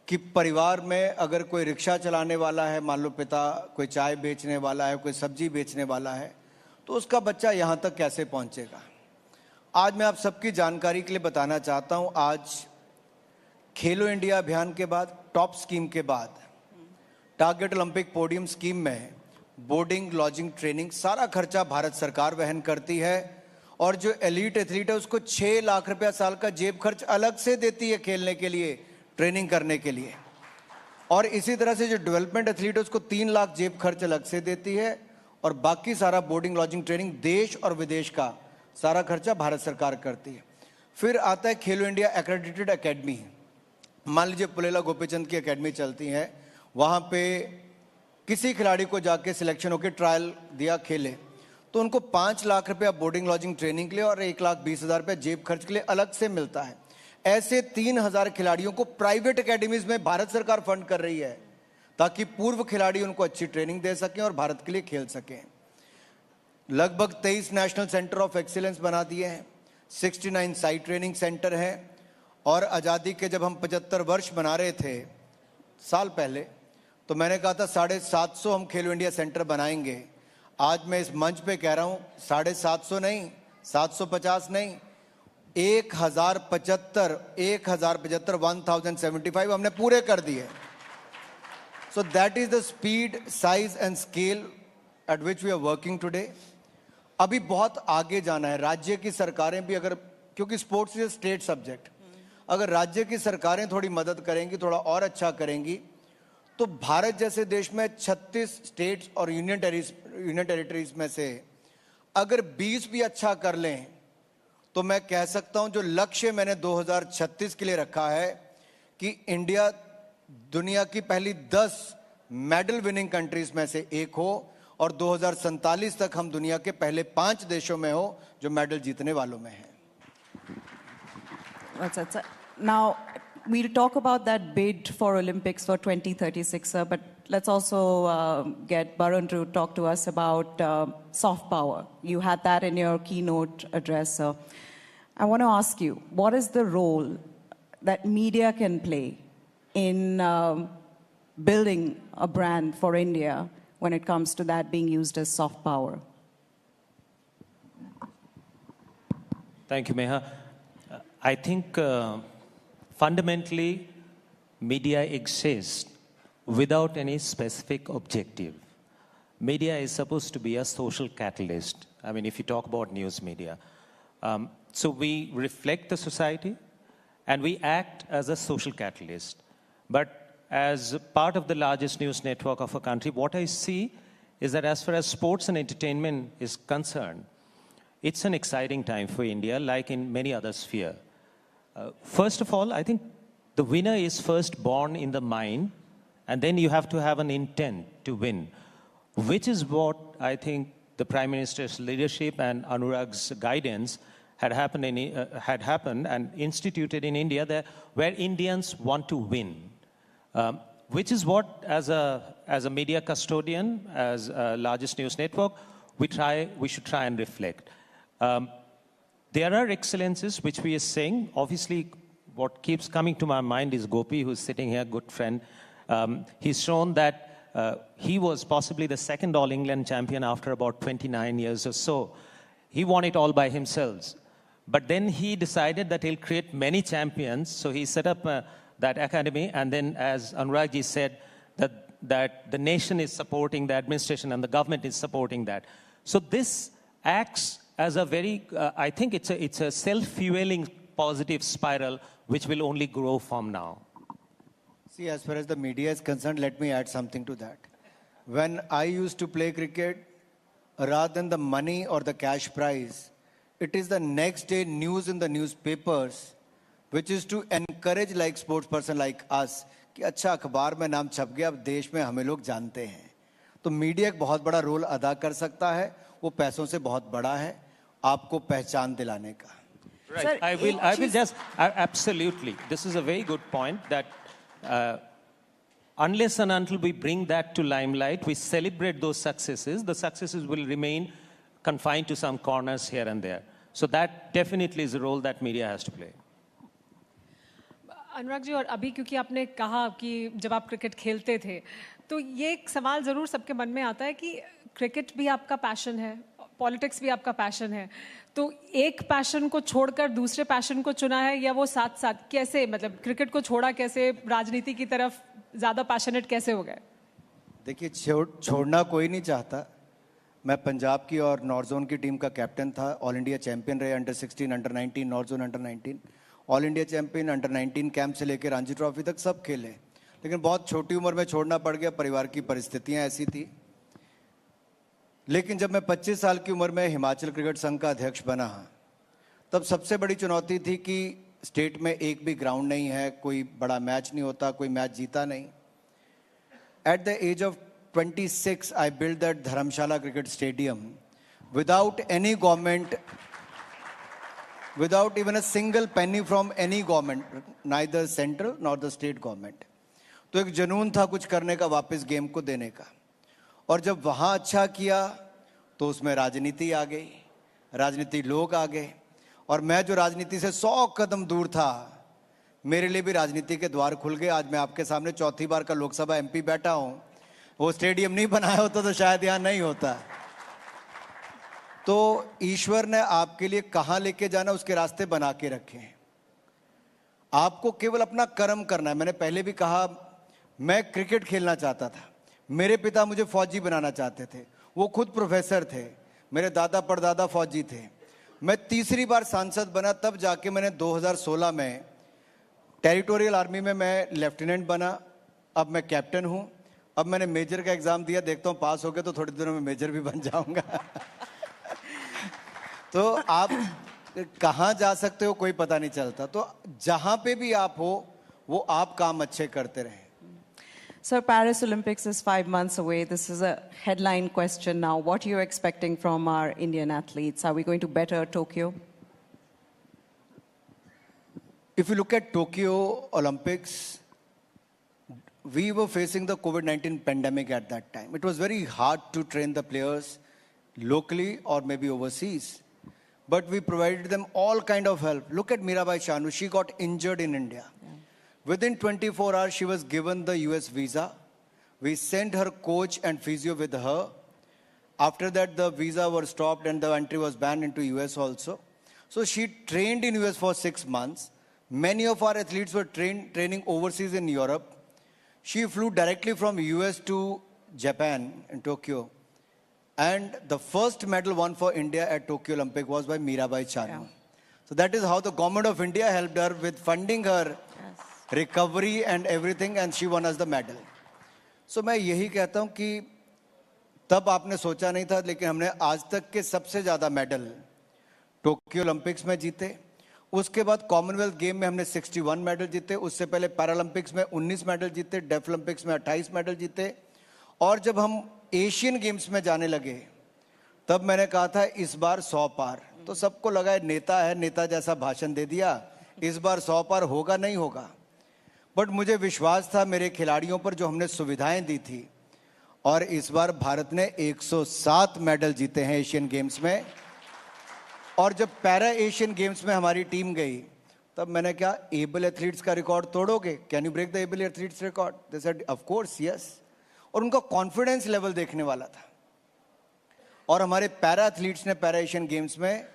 कि परिवार में अगर कोई रिक्शा चलाने वाला है, मान लो पिता कोई चाय बेचने वाला है, कोई सब्जी बेचने वाला है, तो उसका बच्चा यहाँ तक कैसे पहुँचेगा। आज मैं आप सबकी जानकारी के लिए बताना चाहता हूँ, आज खेलो इंडिया अभियान के बाद, टॉप स्कीम के बाद, टारगेट ओलंपिक पोडियम स्कीम में बोर्डिंग, लॉजिंग, ट्रेनिंग सारा खर्चा भारत सरकार वहन करती है। और जो एलीट एथलीट है उसको 6 लाख रुपया साल का जेब खर्च अलग से देती है खेलने के लिए, ट्रेनिंग करने के लिए। और इसी तरह से जो डेवलपमेंट एथलीट है उसको 3 लाख जेब खर्च अलग से देती है। और बाकी सारा बोर्डिंग, लॉजिंग, ट्रेनिंग देश और विदेश का सारा खर्चा भारत सरकार करती है। फिर आता है खेलो इंडिया एक्रेडिटेड एकेडमी। मान लीजिए पुलेला गोपीचंद की एकेडमी चलती है, वहाँ पे किसी खिलाड़ी को जाके सिलेक्शन होकर ट्रायल दिया, खेले, तो उनको 5 लाख रुपया बोर्डिंग, लॉजिंग, ट्रेनिंग के लिए और 1,20,000 रुपया जेब खर्च के लिए अलग से मिलता है। ऐसे 3,000 खिलाड़ियों को प्राइवेट एकेडमीज में भारत सरकार फंड कर रही है ताकि पूर्व खिलाड़ी उनको अच्छी ट्रेनिंग दे सकें और भारत के लिए खेल सकें। लगभग 23 नेशनल सेंटर ऑफ एक्सीलेंस बना दिए हैं। 69 साइट ट्रेनिंग सेंटर हैं और आज़ादी के जब हम 75 वर्ष मना रहे थे साल पहले, तो मैंने कहा था 750 हम खेलो इंडिया सेंटर बनाएंगे। आज मैं इस मंच पे कह रहा हूँ 750 नहीं, 750 नहीं, 1075 1075 हमने पूरे कर दिए। So that is the speed, size and scale at which we are working today. अभी बहुत आगे जाना है। राज्य की सरकारें भी अगर, क्योंकि स्पोर्ट्स इज स्टेट सब्जेक्ट, अगर राज्य की सरकारें थोड़ी मदद करेंगी, थोड़ा और अच्छा करेंगी, तो भारत जैसे देश में 36 स्टेट्स और यूनियन टेरिटरीज में से अगर 20 भी अच्छा कर लें, तो मैं कह सकता हूं जो लक्ष्य मैंने 2036 के लिए रखा है कि इंडिया दुनिया की पहली 10 मेडल विनिंग कंट्रीज में से एक हो और 2047 तक हम दुनिया के पहले 5 देशों में हो जो मेडल जीतने वालों में हैं। Now, we'll talk about that bid for Olympics for 2036, sir, but let's also get Barun to talk to us about soft power. You had that in your keynote address, sir. I want to ask you, what is the role that media can play in building a brand for India when it comes to that being used as soft power? Thank you, Meha. I think fundamentally, media exists without any specific objective. Media is supposed to be a social catalyst. I mean, if you talk about news media. So we reflect the society and we act as a social catalyst. But as part of the largest news network of a country, what I see is that as far as sports and entertainment is concerned, it's an exciting time for India, like in many other spheres. First of all, I think the winner is first born in the mind, and then you have to have an intent to win, which is what I think the Prime Minister's leadership and Anurag's guidance had happened and instituted in India, there, where Indians want to win, which is what, as a media custodian, as a largest news network, we should try and reflect. There are excellences which we are saying. Obviously, what keeps coming to my mind is Gopi, who's sitting here, good friend. He's shown that he was possibly the second All England champion after about 29 years or so. He won it all by himself. But then he decided that he'll create many champions. So he set up that academy. And then, as Anuragji said, that the nation is supporting the administration and the government is supporting that. So this acts as a very, I think it's a self-fueling positive spiral which will only grow from now. See, as far as the media is concerned, let me add something to that. When I used to play cricket, rather than the money or the cash prize, it is the next day news in the newspapers, which is to encourage like sports person like us, कि अच्छा अखबार में नाम छप गया, अब देश में हमें लोग जानते हैं. तो मीडिया एक बहुत बड़ा रोल अदा कर सकता है, वो पैसों से बहुत बड़ा है, आपको पहचान दिलाने का. Right. Sir, I will just, absolutely. This is a very good point that unless and until we bring that to limelight, we celebrate those successes, the successes will remain confined to some corners here and there. So that definitely is a role that media has to play. Anurag ji, और अभी क्योंकि आपने कहा कि जब आप cricket खेलते थे, तो ये एक सवाल ज़रूर सबके मन में आता है कि क्रिकेट भी आपका पैशन है, पॉलिटिक्स भी आपका पैशन है, तो एक पैशन को छोड़कर दूसरे पैशन को चुना है या वो साथ साथ कैसे, मतलब क्रिकेट को छोड़ा कैसे, राजनीति की तरफ ज़्यादा पैशनेट कैसे हो गए? देखिए, छोड़ना कोई नहीं चाहता. मैं पंजाब की और नॉर्थ जोन की टीम का कैप्टन था, ऑल इंडिया चैंपियन रहे, under 16, under 19, north zone under 19, all India champion, under 19 camp से लेकर रणजी ट्रॉफी तक सब खेले. लेकिन बहुत छोटी उम्र में छोड़ना पड़ गया, परिवार की परिस्थितियां ऐसी थी. लेकिन जब मैं 25 साल की उम्र में हिमाचल क्रिकेट संघ का अध्यक्ष बना, तब सबसे बड़ी चुनौती थी कि स्टेट में एक भी ग्राउंड नहीं है, कोई बड़ा मैच नहीं होता, कोई मैच जीता नहीं. At the age of 26, I built that Dharamshala Cricket Stadium without any government, without even a single penny from any government, neither central nor the state government. तो एक जुनून था कुछ करने का, वापस गेम को देने का. और जब वहाँ अच्छा किया तो उसमें राजनीति आ गई, राजनीति लोग आ गए. और मैं जो राजनीति से 100 कदम दूर था, मेरे लिए भी राजनीति के द्वार खुल गए। आज मैं आपके सामने चौथी बार का लोकसभा एमपी बैठा हूं। वो स्टेडियम नहीं बनाया होता तो शायद यहां नहीं होता। तो ईश्वर ने आपके लिए कहां लेके जाना उसके रास्ते बना के रखे हैं। आपको केवल अपना कर्म करना है। मैंने पहले भी कहा, मैं क्रिकेट खेलना चाहता था, मेरे पिता मुझे फौजी बनाना चाहते थे, वो खुद प्रोफेसर थे, मेरे दादा परदादा फौजी थे। मैं तीसरी बार सांसद बना, तब जाके मैंने 2016 में टेरिटोरियल आर्मी में मैं लेफ्टिनेंट बना। अब मैं कैप्टन हूं। अब मैंने मेजर का एग्जाम दिया, देखता हूं पास हो गया तो थोड़ी दिनों में मेजर भी बन जाऊंगा। तो आप कहां जा सकते हो कोई पता नहीं चलता। तो जहां पे भी आप हो वो आप काम अच्छे करते रहें। Sir, Paris Olympics is 5 months away. This is a headline question now. What are you expecting from our Indian athletes? Are we going to better Tokyo? If you look at Tokyo Olympics, we were facing the COVID-19 pandemic at that time. It was very hard to train the players locally or maybe overseas. But we provided them all kind of help. Look at Mirabai Chanu. She got injured in India. Within 24 hours, she was given the US visa. We sent her coach and physio with her. After that, the visa was stopped and the entry was banned into US also. So she trained in US for 6 months. Many of our athletes were training overseas in Europe. She flew directly from US to Japan in Tokyo. And the first medal won for India at Tokyo Olympic was by Mirabai Chanu. So that is how the government of India helped her with funding her recovery and everything, and she won us the medal. So मैं यही कहता हूँ कि तब आपने सोचा नहीं था, लेकिन हमने आज तक के सबसे ज़्यादा मेडल टोक्यो ओलंपिक्स में जीते। उसके बाद कॉमनवेल्थ गेम में हमने 61 मेडल जीते। उससे पहले पैरालंपिक्स में 19 मेडल जीते, डेफ ओलंपिक्स में 28 मेडल जीते। और जब हम एशियन गेम्स में जाने लगे तब मैंने कहा था इस बार 100 पार। तो सबको लगा नेता है, नेता जैसा भाषण दे दिया, इस बार 100 पार होगा नहीं होगा। बट मुझे विश्वास था मेरे खिलाड़ियों पर, जो हमने सुविधाएं दी थी। और इस बार भारत ने 107 मेडल जीते हैं एशियन गेम्स में। और जब पैरा एशियन गेम्स में हमारी टीम गई तब मैंने कहा एबल एथलीट्स का रिकॉर्ड तोड़ोगे, can you break the able athletes record? They said of course yes. और उनका कॉन्फिडेंस लेवल देखने वाला था। और हमारे पैरा एथलीट्स ने पैरा एशियन गेम्स में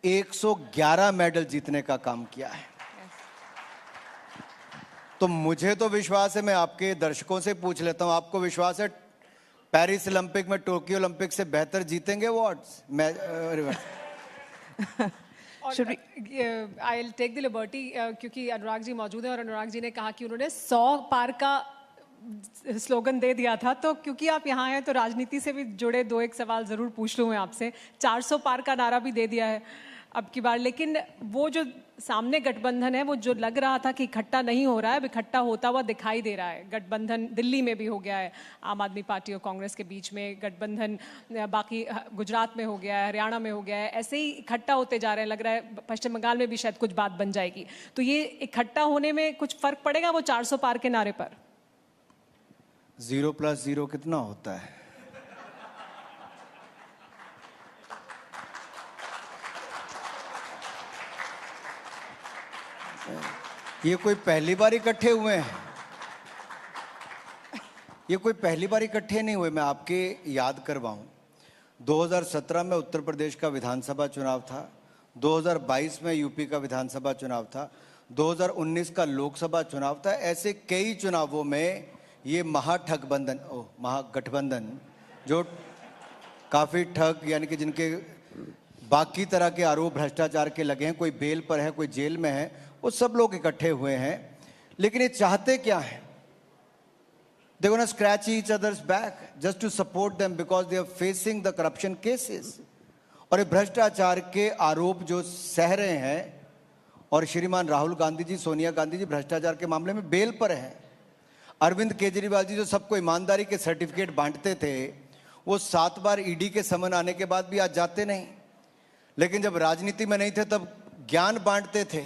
111 मेडल जीतने का काम किया है। तो मुझे तो विश्वास है, मैं आपके दर्शकों से पूछ लेता हूं, आपको विश्वास है पेरिस ओलंपिक में टोक्यो ओलंपिक से बेहतर जीतेंगे awards? I will take the liberty, क्योंकि अनुराग जी मौजूद हैं और अनुराग जी ने कहा कि उन्होंने 100 पार का स्लोगन दे दिया था। तो क्योंकि आप यहाँ हैं तो राजनीति से भी जुड़े 2-1 सवाल ज़रूर पूछ लूँ मैं आपसे। 400 पार का नारा भी दे दिया है अब की बार, लेकिन वो जो सामने गठबंधन है वो जो लग रहा था कि इकट्ठा नहीं हो रहा है, अब इकट्ठा होता हुआ दिखाई दे रहा है। गठबंधन दिल्ली में भी हो गया है, आम आदमी पार्टी और कांग्रेस के बीच में गठबंधन, बाकी गुजरात में हो गया है, हरियाणा में हो गया है, ऐसे ही इकट्ठा होते जा रहे हैं। लग रहा है पश्चिम बंगाल में भी शायद कुछ बात बन जाएगी। तो ये इकट्ठा होने में कुछ फर्क पड़ेगा वो 400 पार के नारे पर? 0 + 0 कितना होता है? ये कोई पहली बार इकट्ठे हुए हैं? ये कोई पहली बार इकट्ठे नहीं हुए। मैं आपके याद करवाऊं, 2017 में उत्तर प्रदेश का विधानसभा चुनाव था, 2022 में यूपी का विधानसभा चुनाव था, 2019 का लोकसभा चुनाव था। ऐसे कई चुनावों में ये महागठबंधन जो काफ़ी ठग, यानी कि जिनके बाकी तरह के आरोप भ्रष्टाचार के लगे हैं, कोई बेल पर है, कोई जेल में है, वो सब लोग इकट्ठे हुए हैं। लेकिन ये चाहते क्या हैं? They're going to scratch each other's back just to support them because they are facing the corruption cases. और ये भ्रष्टाचार के आरोप जो सह रहे हैं, और श्रीमान राहुल गांधी जी, सोनिया गांधी जी भ्रष्टाचार के मामले में बेल पर हैं। अरविंद केजरीवाल जी जो सबको ईमानदारी के सर्टिफिकेट बांटते थे, वो 7 बार ईडी के समन आने के बाद भी आज जाते नहीं। लेकिन जब राजनीति में नहीं थे तब ज्ञान बांटते थे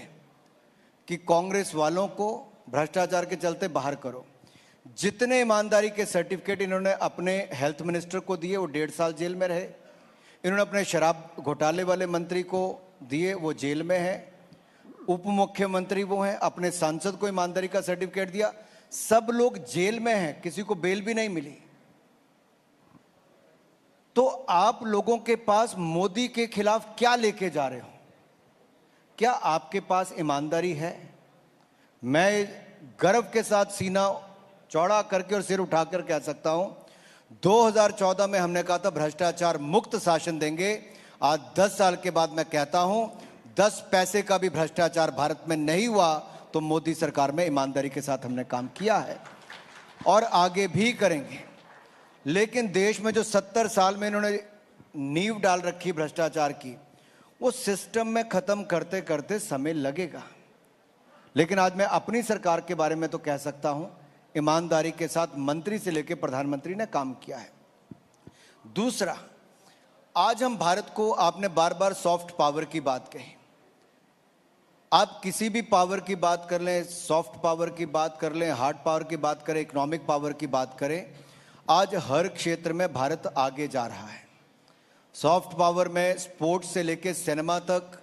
कि कांग्रेस वालों को भ्रष्टाचार के चलते बाहर करो। जितने ईमानदारी के सर्टिफिकेट इन्होंने अपने हेल्थ मिनिस्टर को दिए, वो 1.5 साल जेल में रहे। इन्होंने अपने शराब घोटाले वाले मंत्री को दिए वो जेल में है, उप मुख्यमंत्री वो हैं, अपने सांसद को ईमानदारी का सर्टिफिकेट दिया, सब लोग जेल में हैं, किसी को बेल भी नहीं मिली। तो आप लोगों के पास मोदी के खिलाफ क्या लेके जा रहे हो? क्या आपके पास ईमानदारी है? मैं गर्व के साथ सीना चौड़ा करके और सिर उठाकर कह सकता हूं, 2014 में हमने कहा था भ्रष्टाचार मुक्त शासन देंगे। आज 10 साल के बाद मैं कहता हूं 10 पैसे का भी भ्रष्टाचार भारत में नहीं हुआ, तो मोदी सरकार में ईमानदारी के साथ हमने काम किया है और आगे भी करेंगे। लेकिन देश में जो 70 साल में इन्होंने नींव डाल रखी भ्रष्टाचार की, वो सिस्टम में खत्म करते करते समय लगेगा। लेकिन आज मैं अपनी सरकार के बारे में तो कह सकता हूं, ईमानदारी के साथ मंत्री से लेकर प्रधानमंत्री ने काम किया है। दूसरा, आज हम भारत को, आपने बार बार सॉफ्ट पावर की बात कही, आप किसी भी पावर की बात कर लें, सॉफ्ट पावर की बात कर लें, हार्ड पावर की बात करें, इकोनॉमिक पावर की बात करें, आज हर क्षेत्र में भारत आगे जा रहा है। सॉफ्ट पावर में स्पोर्ट्स से लेके सिनेमा तक,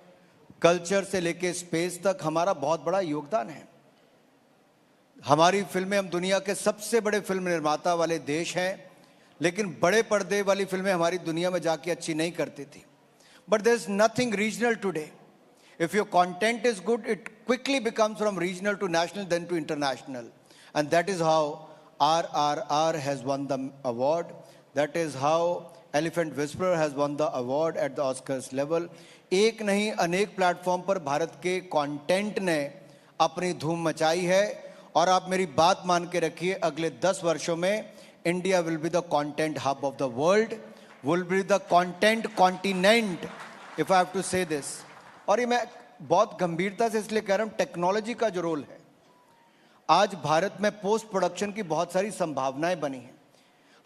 कल्चर से लेके स्पेस तक हमारा बहुत बड़ा योगदान है। हमारी फिल्में, हम दुनिया के सबसे बड़े फिल्म निर्माता वाले देश हैं, लेकिन बड़े पर्दे वाली फिल्में हमारी दुनिया में जाके अच्छी नहीं करती थी। But there is nothing regional today. If your content is good, it quickly becomes from regional to national, then to international. And that is how RRR has won the award. That is how Elephant Whisperer has won the award at the Oscars level. एक नहीं अनेक platform पर भारत के content ने अपनी धूम मचाई है। और आप मेरी बात मान के रखिए, अगले 10 वर्षों में India will be the content hub of the world, will be the content continent, if I have to say this. और ये मैं बहुत गंभीरता से इसलिए कह रहा हूं, टेक्नोलॉजी का जो रोल है, आज भारत में पोस्ट प्रोडक्शन की बहुत सारी संभावनाएं बनी हैं।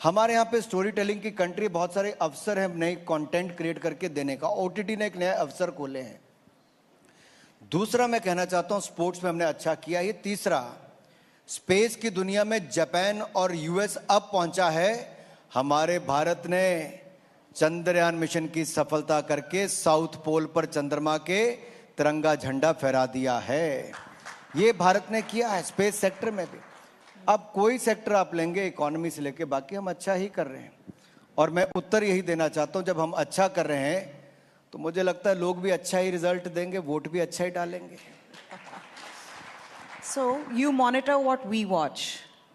हमारे यहाँ पे स्टोरी टेलिंग की कंट्री, बहुत सारे अवसर हैं नए कंटेंट क्रिएट करके देने का। ओटीटी ने एक नया अवसर खोले हैं। दूसरा मैं कहना चाहता हूं, स्पोर्ट्स में हमने अच्छा किया। ये तीसरा, स्पेस की दुनिया में जापान और यूएस अब पहुंचा है। हमारे भारत ने चंद्रयान मिशन की सफलता करके साउथ पोल पर चंद्रमा के तिरंगा झंडा फहरा दिया है। ये भारत ने किया है स्पेस सेक्टर में भी। अब कोई सेक्टर आप लेंगे इकोनॉमी से लेके, बाकी हम अच्छा ही कर रहे हैं। और मैं उत्तर यही देना चाहता हूं, जब हम अच्छा कर रहे हैं तो मुझे लगता है लोग भी अच्छा ही रिजल्ट देंगे, वोट भी अच्छा ही डालेंगे। So you monitor what we watch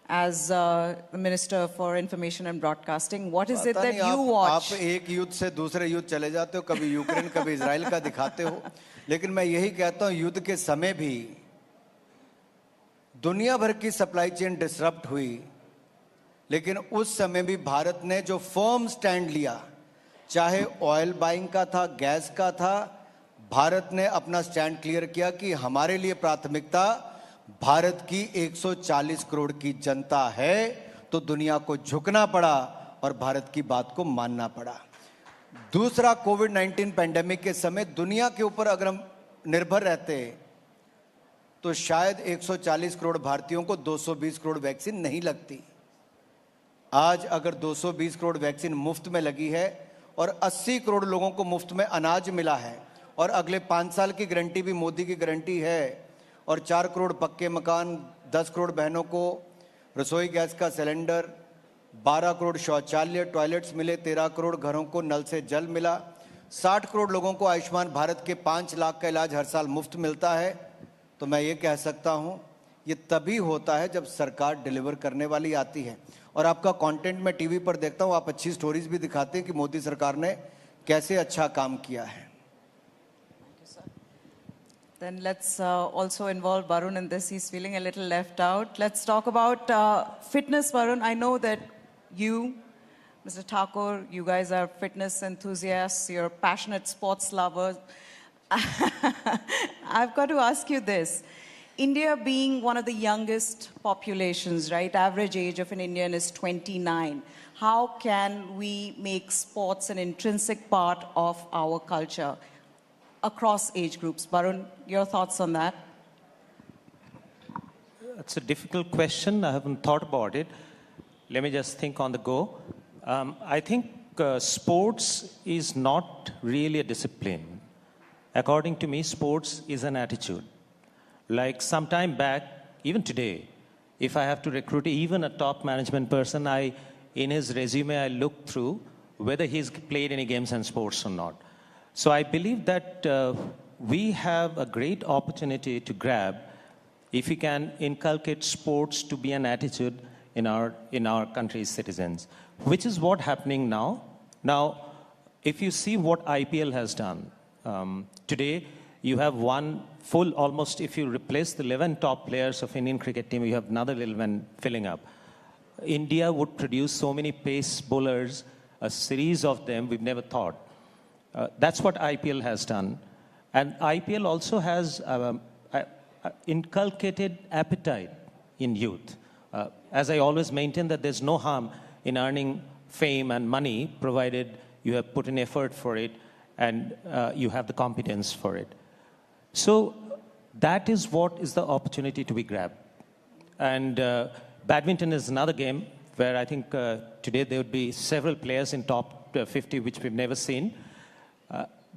as the Minister for Information and Broadcasting. What is it that you watch? आप एक युद्ध से दूसरे युद्ध चले जाते हो, कभी यूक्रेन कभी इजराइल का दिखाते हो। लेकिन मैं यही कहता हूं, युद्ध के समय भी दुनिया भर की सप्लाई चेन डिसरप्ट हुई, लेकिन उस समय भी भारत ने जो फर्म स्टैंड लिया, चाहे ऑयल बाइंग का था, गैस का था, भारत ने अपना स्टैंड क्लियर किया कि हमारे लिए प्राथमिकता भारत की 140 करोड़ की जनता है। तो दुनिया को झुकना पड़ा और भारत की बात को मानना पड़ा। दूसरा, कोविड-19 पैंडेमिक के समय दुनिया के ऊपर अगर हम निर्भर रहते तो शायद 140 करोड़ भारतीयों को 220 करोड़ वैक्सीन नहीं लगती। आज अगर 220 करोड़ वैक्सीन मुफ्त में लगी है और 80 करोड़ लोगों को मुफ्त में अनाज मिला है, और अगले 5 साल की गारंटी भी मोदी की गारंटी है, और 4 करोड़ पक्के मकान, 10 करोड़ बहनों को रसोई गैस का सिलेंडर, 12 करोड़ शौचालय टॉयलेट्स मिले, 13 करोड़ घरों को नल से जल मिला, 60 करोड़ लोगों को आयुष्मान भारत के 5 लाख का इलाज हर साल मुफ्त मिलता है। तो मैं ये कह सकता हूँ, ये तभी होता है जब सरकार डिलीवर करने वाली आती है। और आपका कंटेंट मैं टीवी पर देखता हूँ, आप अच्छी स्टोरीज भी दिखाते हैं कि मोदी सरकार ने कैसे अच्छा काम किया है। Then let's also involve Varun in this. He's feeling a little left out. Let's talk about fitness, Varun. I know that you, Mr. Thakur, you guys are fitness enthusiasts. You're passionate sports lovers. I've got to ask you this. India being one of the youngest populations, right? Average age of an Indian is 29. How can we make sports an intrinsic part of our culture across age groups? Varun, your thoughts on that? It's a difficult question. I haven't thought about it. Let me just think on the go. I think sports is not really a discipline. according to me, sports is an attitude. Like some time back, even today, if I have to recruit even a top management person, in his resume, I look through whether he's played any games and sports or not. So I believe that we have a great opportunity to grab if we can inculcate sports to be an attitude in our country's citizens, which is what's happening now. Now, if you see what IPL has done, today you have one full, almost if you replace the 11 top players of Indian cricket team, you have another 11 filling up. India would produce so many pace bowlers, a series of them we've never thought. That's what IPL has done. And IPL also has inculcated appetite in youth. As I always maintain that there's no harm in earning fame and money, provided you have put in effort for it and you have the competence for it. So that is what is the opportunity to be grabbed. And badminton is another game where I think today there would be several players in top 50 which we've never seen.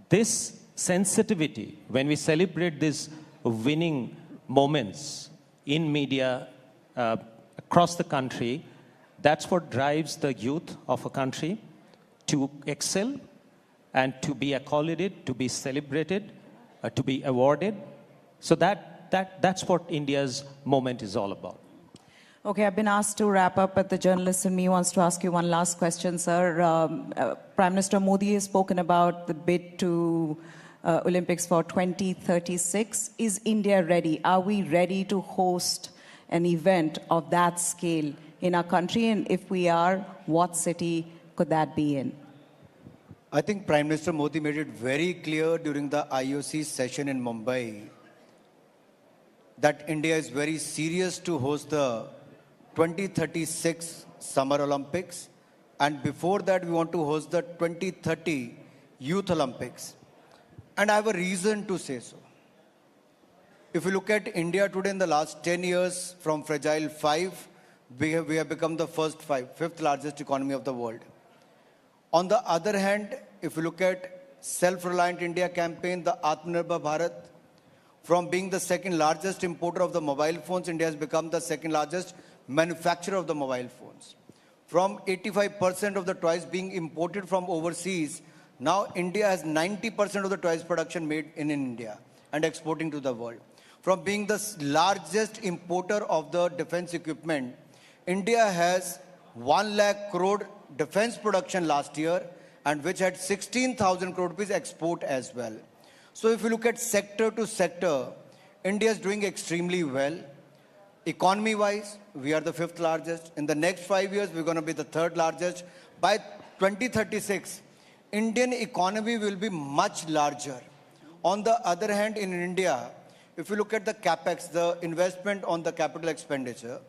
This sensitivity, when we celebrate these winning moments in media across the country, that's what drives the youth of a country to excel and to be accolated, to be celebrated, to be awarded. So that's what India's moment is all about. Okay, I've been asked to wrap up, but the journalist in me wants to ask you one last question, sir. Prime Minister Modi has spoken about the bid to Olympics for 2036. Is India ready? Are we ready to host an event of that scale in our country? And if we are, what city could that be in? I think Prime Minister Modi made it very clear during the IOC session in Mumbai that India is very serious to host the 2036 Summer Olympics, and before that we want to host the 2030 Youth Olympics. And I have a reason to say so. If you look at India today, in the last 10 years, from fragile 5, we have become the fifth largest economy of the world. On the other hand, if you look at Self-Reliant India campaign, the Atmanirbhar Bharat, from being the second largest importer of the mobile phones, India has become the second largest manufacturer of the mobile phones. From 85% of the toys being imported from overseas, now India has 90% of the toys production made in India and exporting to the world. From being the largest importer of the defense equipment, India has 1 lakh crore defense production last year, and which had 16,000 crore rupees export as well. So if you look at sector to sector, India is doing extremely well. Economy-wise, we are the 5th largest. In the next 5 years, we're going to be the 3rd largest. By 2036, Indian economy will be much larger. On the other hand, in India, if you look at the capex, the investment on the capital expenditure,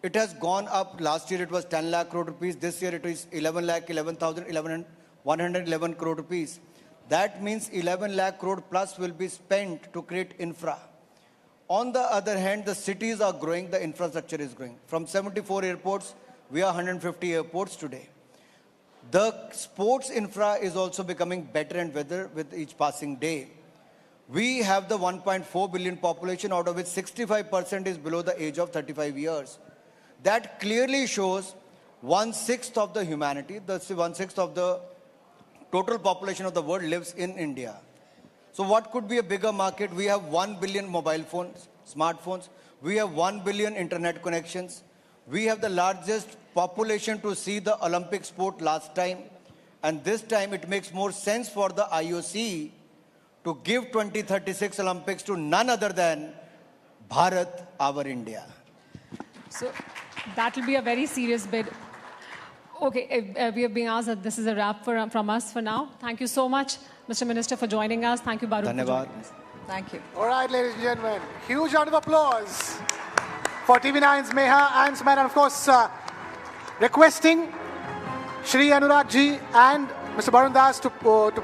it has gone up. Last year it was 10 lakh crore rupees. This year it is 111 crore rupees. That means 11 lakh crore plus will be spent to create infra. On the other hand, the cities are growing, the infrastructure is growing. From 74 airports, we are 150 airports today. The sports infra is also becoming better and better with each passing day. We have the 1.4 billion population, out of which 65% is below the age of 35 years. That clearly shows 1/6 of the humanity, the 1/6 of the total population of the world lives in India. So what could be a bigger market? We have 1 billion mobile phones, smartphones. We have 1 billion internet connections. We have the largest population to see the Olympic sport last time. And this time it makes more sense for the IOC to give 2036 Olympics to none other than Bharat, our India. So that will be a very serious bid. Okay, we have been asked that this is a wrap from us for now. Thank you so much, Mr. Minister, for joining us. Thank you, Baruch, for joining us. Thank you. All right, ladies and gentlemen, huge round of applause for TV9's Meha and Smaina, and of course, requesting Shri Anurag ji and Mr. Barun Das to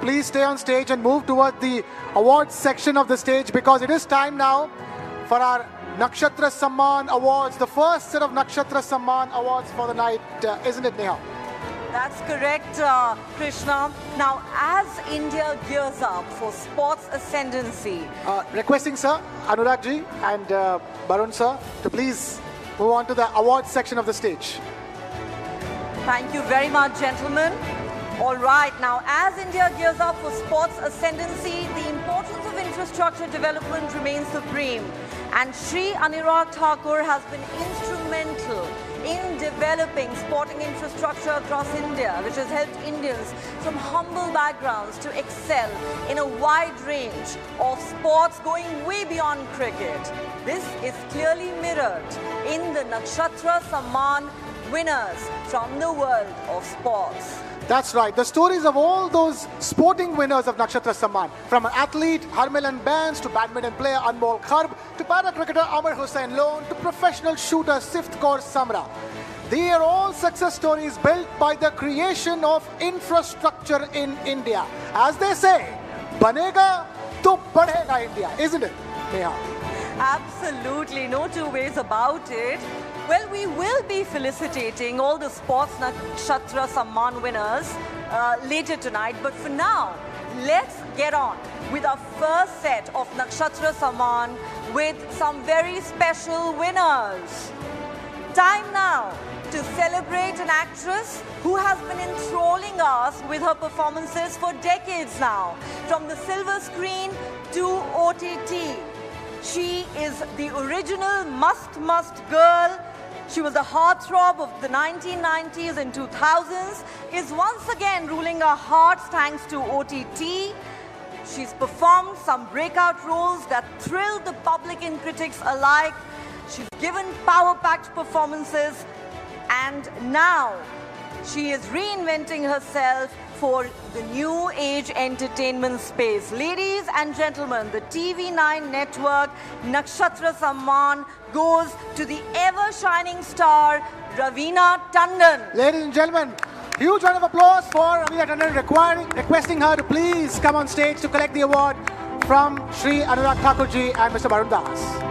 please stay on stage and move toward the awards section of the stage, because it is time now for our Nakshatra Samman Awards, the first set of Nakshatra Samman Awards for the night, isn't it, Neha? That's correct, Krishna. Now, as India gears up for sports ascendancy. Requesting, sir, Anurag ji and Barun, sir, to please move on to the awards section of the stage. Thank you very much, gentlemen. All right, now, as India gears up for sports ascendancy, the importance of infrastructure development remains supreme. And Shri Anurag Thakur has been instrumental in developing sporting infrastructure across India, which has helped Indians from humble backgrounds to excel in a wide range of sports going way beyond cricket. This is clearly mirrored in the Nakshatra Samman winners from the world of sports. That's right. The stories of all those sporting winners of Nakshatra Samman, from an athlete, Harmilan Bands, to badminton player Anmol Kharb, to para-cricketer Amar Hussain Lone, to professional shooter Sift Kaur Samra. They are all success stories built by the creation of infrastructure in India. As they say, banega to badhega India, isn't it, Neha? Absolutely, no two ways about it. Well, we will be felicitating all the sports Nakshatra Samman winners later tonight. But for now, let's get on with our first set of Nakshatra Samman with some very special winners. Time now to celebrate an actress who has been enthralling us with her performances for decades now. From the silver screen to OTT. She is the original must girl. She was the heartthrob of the 1990s and 2000s, is once again ruling our hearts thanks to OTT. She's performed some breakout roles that thrilled the public and critics alike. She's given power-packed performances, and now she is reinventing herself for the new age entertainment space. Ladies and gentlemen, the TV9 Network Nakshatra Samman goes to the ever-shining star, Raveena Tandon. Ladies and gentlemen, huge round of applause for Raveena Tandon, requesting her to please come on stage to collect the award from Shri Anurag Thakurji and Mr. Barun Das.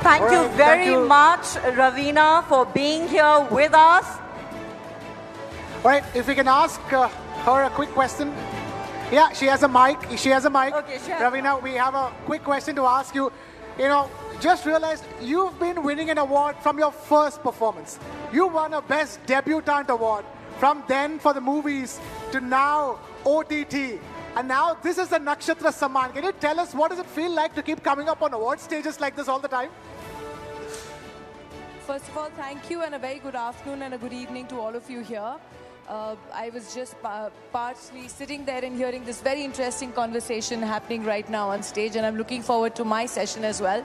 Thank you very much, Raveena, for being here with us. All right, if we can ask her a quick question. Yeah, she has a mic. She has a mic. Okay, she has Raveena, we have a quick question to ask you. You know, just realized you've been winning an award from your first performance. You won a Best Debutante award. From then for the movies to now OTT. And now this is the Nakshatra Samman. Can you tell us what does it feel like to keep coming up on award stages like this all the time? First of all, thank you and a very good afternoon and a good evening to all of you here. I was just partially sitting there and hearing this very interesting conversation happening right now on stage, and I'm looking forward to my session as well.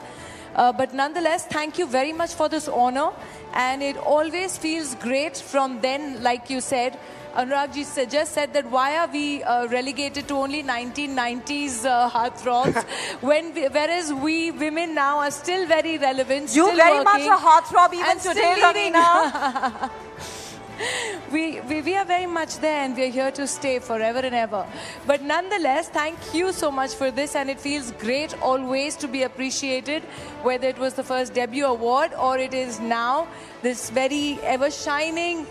But nonetheless, thank you very much for this honor, and it always feels great from then, like you said. Anuragji just said that why are we relegated to only 1990s heartthrobs whereas we women now are still very relevant, You still very working, much a heartthrob even and today, still leading. Raveena. We are very much there and we are here to stay forever and ever. But nonetheless, thank you so much for this, and it feels great always to be appreciated, whether it was the first debut award or it is now this very ever-shining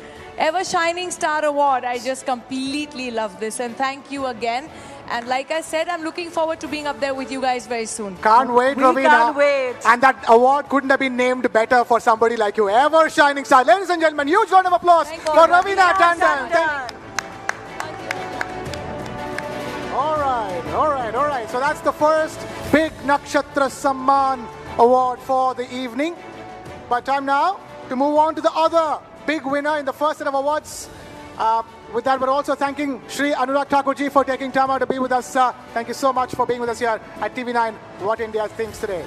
star award. I just completely love this, and thank you again. And like I said, I'm looking forward to being up there with you guys very soon. Can't wait, Ravina. We can't wait. And that award couldn't have been named better for somebody like you. Ever shining star. Ladies and gentlemen, huge round of applause for Ravina Tandon. All right. So that's the first big Nakshatra Samman award for the evening. But time now to move on to the other big winner in the first set of awards. With that, we're also thanking Shri Anurag Thakurji for taking time out to be with us. Thank you so much for being with us here at TV9 What India Thinks Today.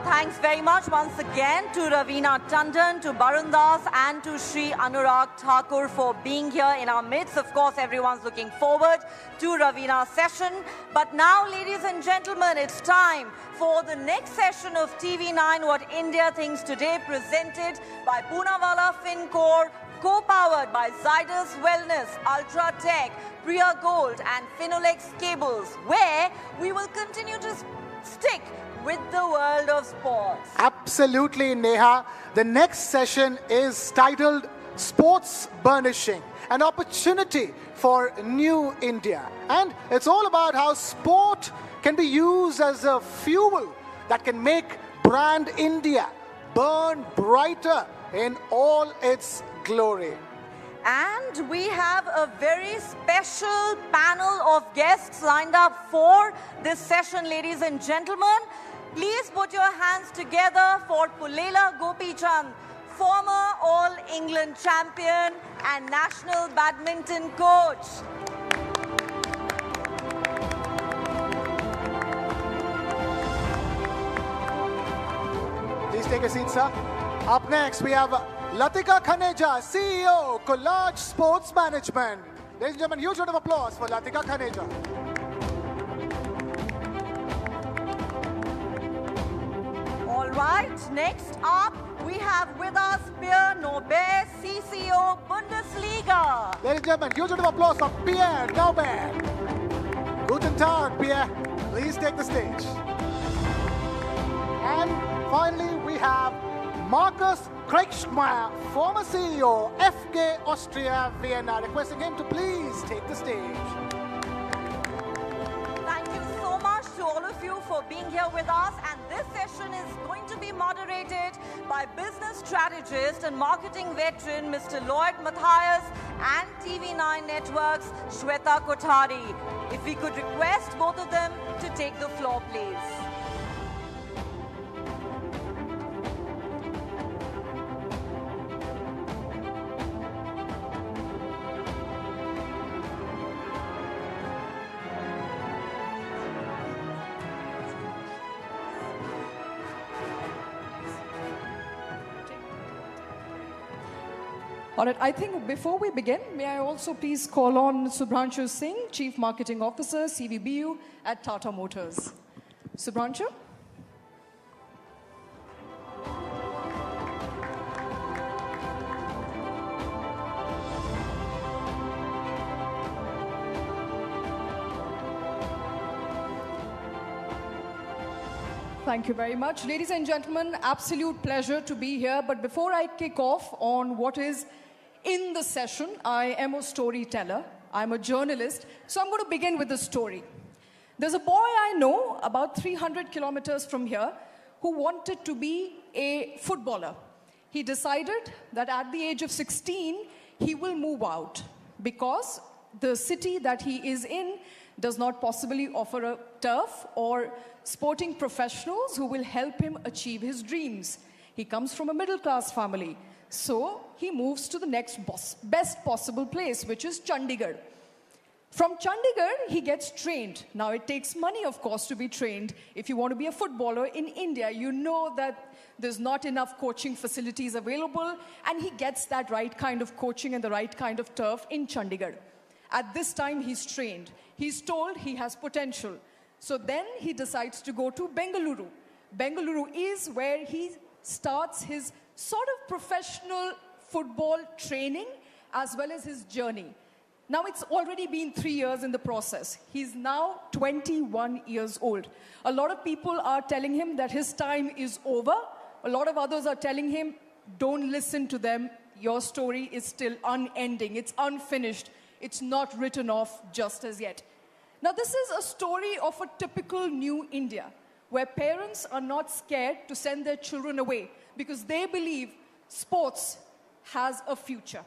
Thanks very much once again to Ravina Tandon, to Barun Das and to Shri Anurag Thakur for being here in our midst. Of course, everyone's looking forward to Ravina's session. But now, ladies and gentlemen, it's time for the next session of TV9 What India Thinks Today, presented by Poonawalla FinCorp, co-powered by Zydus Wellness, Ultra Tech, Priya Gold and Finolex Cables, where we will continue to stick with the world of sports. Absolutely, Neha. The next session is titled Sports Burnishing, an opportunity for new India. And it's all about how sport can be used as a fuel that can make brand India burn brighter in all its glory. And we have a very special panel of guests lined up for this session, ladies and gentlemen. Please put your hands together for Pulela Gopichand, former All-England champion and national badminton coach. Please take a seat, sir. Up next, we have Latika Khaneja, CEO, Collage Sports Management. Ladies and gentlemen, huge round of applause for Latika Khaneja. All right, next up, we have with us Pierre Norbert, CCO, Bundesliga. Ladies and gentlemen, huge round of applause for Pierre Norbert. Guten Tag, Pierre. Please take the stage. And finally, we have Markus Kreischmeyer, former CEO, FK Austria Vienna, requesting him to please take the stage. Thank you so much to all of you for being here with us, and this session is going to be moderated by business strategist and marketing veteran Mr. Lloyd Matthias and TV9 Network's Shweta Kothari. If we could request both of them to take the floor, please. All right, I think before we begin, may I also please call on Subhranshu Singh, Chief Marketing Officer, CVBU at Tata Motors. Subhranshu? Thank you very much. Ladies and gentlemen, absolute pleasure to be here. But before I kick off on what is in the session, I am a storyteller. I'm a journalist. So I'm going to begin with a story. There's a boy I know about 300 kilometers from here who wanted to be a footballer. He decided that at the age of 16, he will move out because the city that he is in does not possibly offer a turf or sporting professionals who will help him achieve his dreams. He comes from a middle-class family. So he moves to the next best possible place, which is Chandigarh. From Chandigarh, he gets trained. Now, it takes money, of course, to be trained. If you want to be a footballer in India, you know that there's not enough coaching facilities available, and he gets that right kind of coaching and the right kind of turf in Chandigarh. At this time, he's trained. He's told he has potential. So then he decides to go to Bengaluru. Bengaluru is where he starts his sort of professional football training as well as his journey. Now, it's already been 3 years in the process. He's now 21 years old. A lot of people are telling him that his time is over. A lot of others are telling him, don't listen to them. Your story is still unending. It's unfinished. It's not written off just as yet. Now, this is a story of a typical new India, where parents are not scared to send their children away because they believe sports has a future.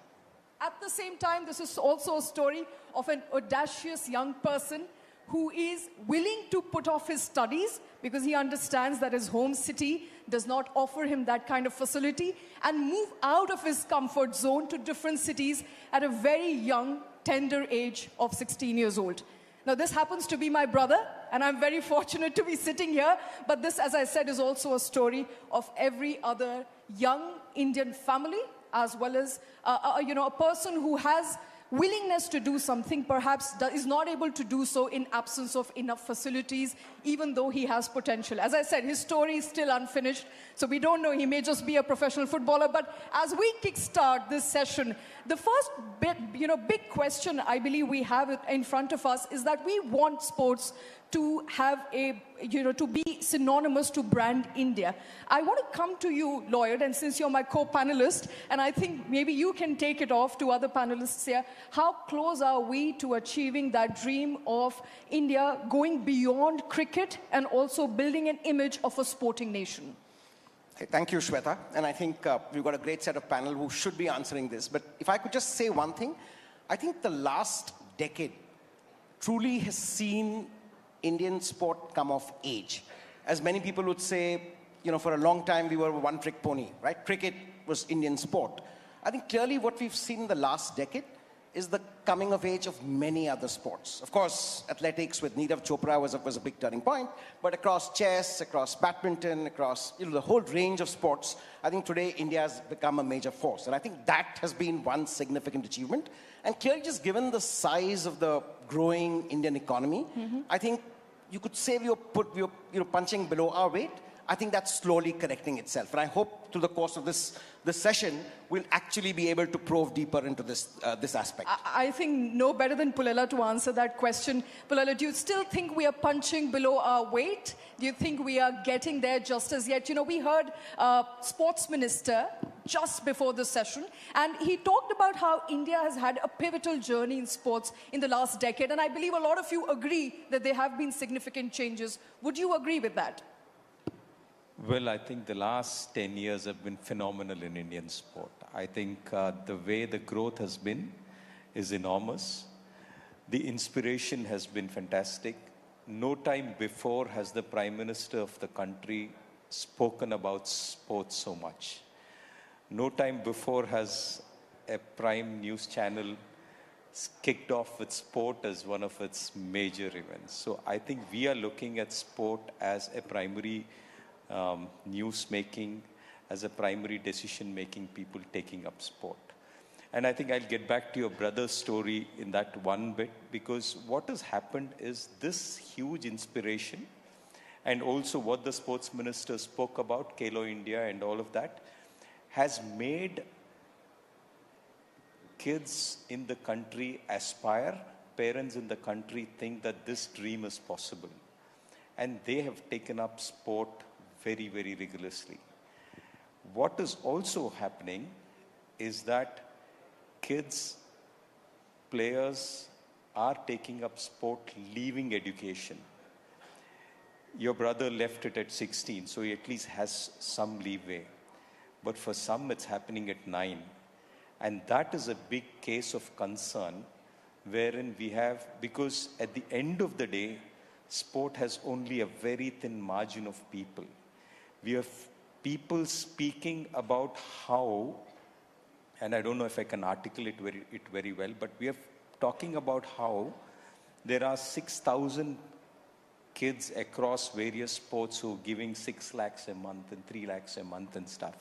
At the same time, this is also a story of an audacious young person who is willing to put off his studies because he understands that his home city does not offer him that kind of facility, and move out of his comfort zone to different cities at a very young, tender age of 16 years old. Now, this happens to be my brother, and I'm very fortunate to be sitting here. But this, as I said, is also a story of every other young Indian family, as well as a person who has willingness to do something, perhaps is not able to do so in absence of enough facilities, even though he has potential. As I said, his story is still unfinished, so we don't know. He may just be a professional footballer. But as we kickstart this session, the first big question I believe we have in front of us is that we want sports to have to be synonymous to brand India. I want to come to you, Lloyd, and since you're my co-panelist, and I think maybe you can take it off to other panelists here, how close are we to achieving that dream of India going beyond cricket and also building an image of a sporting nation? Okay, thank you, Shweta. And I think we've got a great set of panel who should be answering this. But if I could just say one thing, I think the last decade truly has seen Indian sport come of age. As many people would say, for a long time we were a one-trick pony, right? Cricket was Indian sport. I think clearly what we've seen in the last decade is the coming of age of many other sports. Of course, athletics with Neerav Chopra was a big turning point, but across chess, across badminton, across the whole range of sports, I think today India has become a major force. And I think that has been one significant achievement. And clearly, just given the size of the growing Indian economy, I think you could say we're punching below our weight. I think that's slowly correcting itself. And I hope through the course of this session, we'll actually be able to probe deeper into this aspect. I think no better than Pullela to answer that question. Pullela, do you still think we are punching below our weight? Do you think we are getting there just as yet? We heard Sports Minister just before the session, and he talked about how India has had a pivotal journey in sports in the last decade. And I believe a lot of you agree that there have been significant changes. Would you agree with that? Well, I think the last 10 years have been phenomenal in Indian sport. I think the way the growth has been is enormous. The inspiration has been fantastic. No time before has the Prime Minister of the country spoken about sports so much. No time before has a prime news channel kicked off with sport as one of its major events. So I think we are looking at sport as a primary news making, as a primary decision making, people taking up sport. And I think I'll get back to your brother's story in that one bit, because what has happened is this huge inspiration, and also what the sports minister spoke about, Khelo India and all of that, has made kids in the country aspire, parents in the country think that this dream is possible. And they have taken up sport very, very rigorously. What is also happening is that kids, players are taking up sport, leaving education. Your brother left it at 16, so he at least has some leeway. But for some, it's happening at 9. And that is a big case of concern, wherein we have, because at the end of the day, sport has only a very thin margin of people. We have people speaking about how, and I don't know if I can articulate it very well, but we are talking about how there are 6,000 kids across various sports who are giving 6 lakhs a month and 3 lakhs a month and stuff.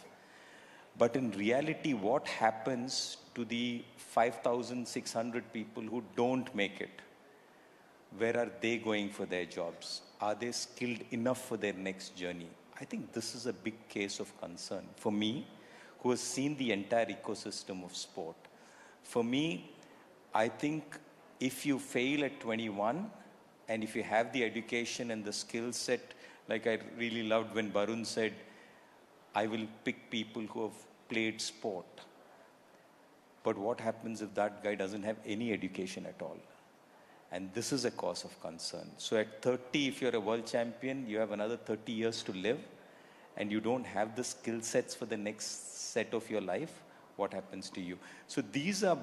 But in reality, what happens to the 5,600 people who don't make it? Where are they going for their jobs? Are they skilled enough for their next journey? I think this is a big case of concern for me, who has seen the entire ecosystem of sport. For me, I think if you fail at 21, and if you have the education and the skill set, like I really loved when Barun said, I will pick people who have played sport. But what happens if that guy doesn't have any education at all? And this is a cause of concern. So at 30, if you're a world champion, you have another 30 years to live, and you don't have the skill sets for the next set of your life, what happens to you? So these are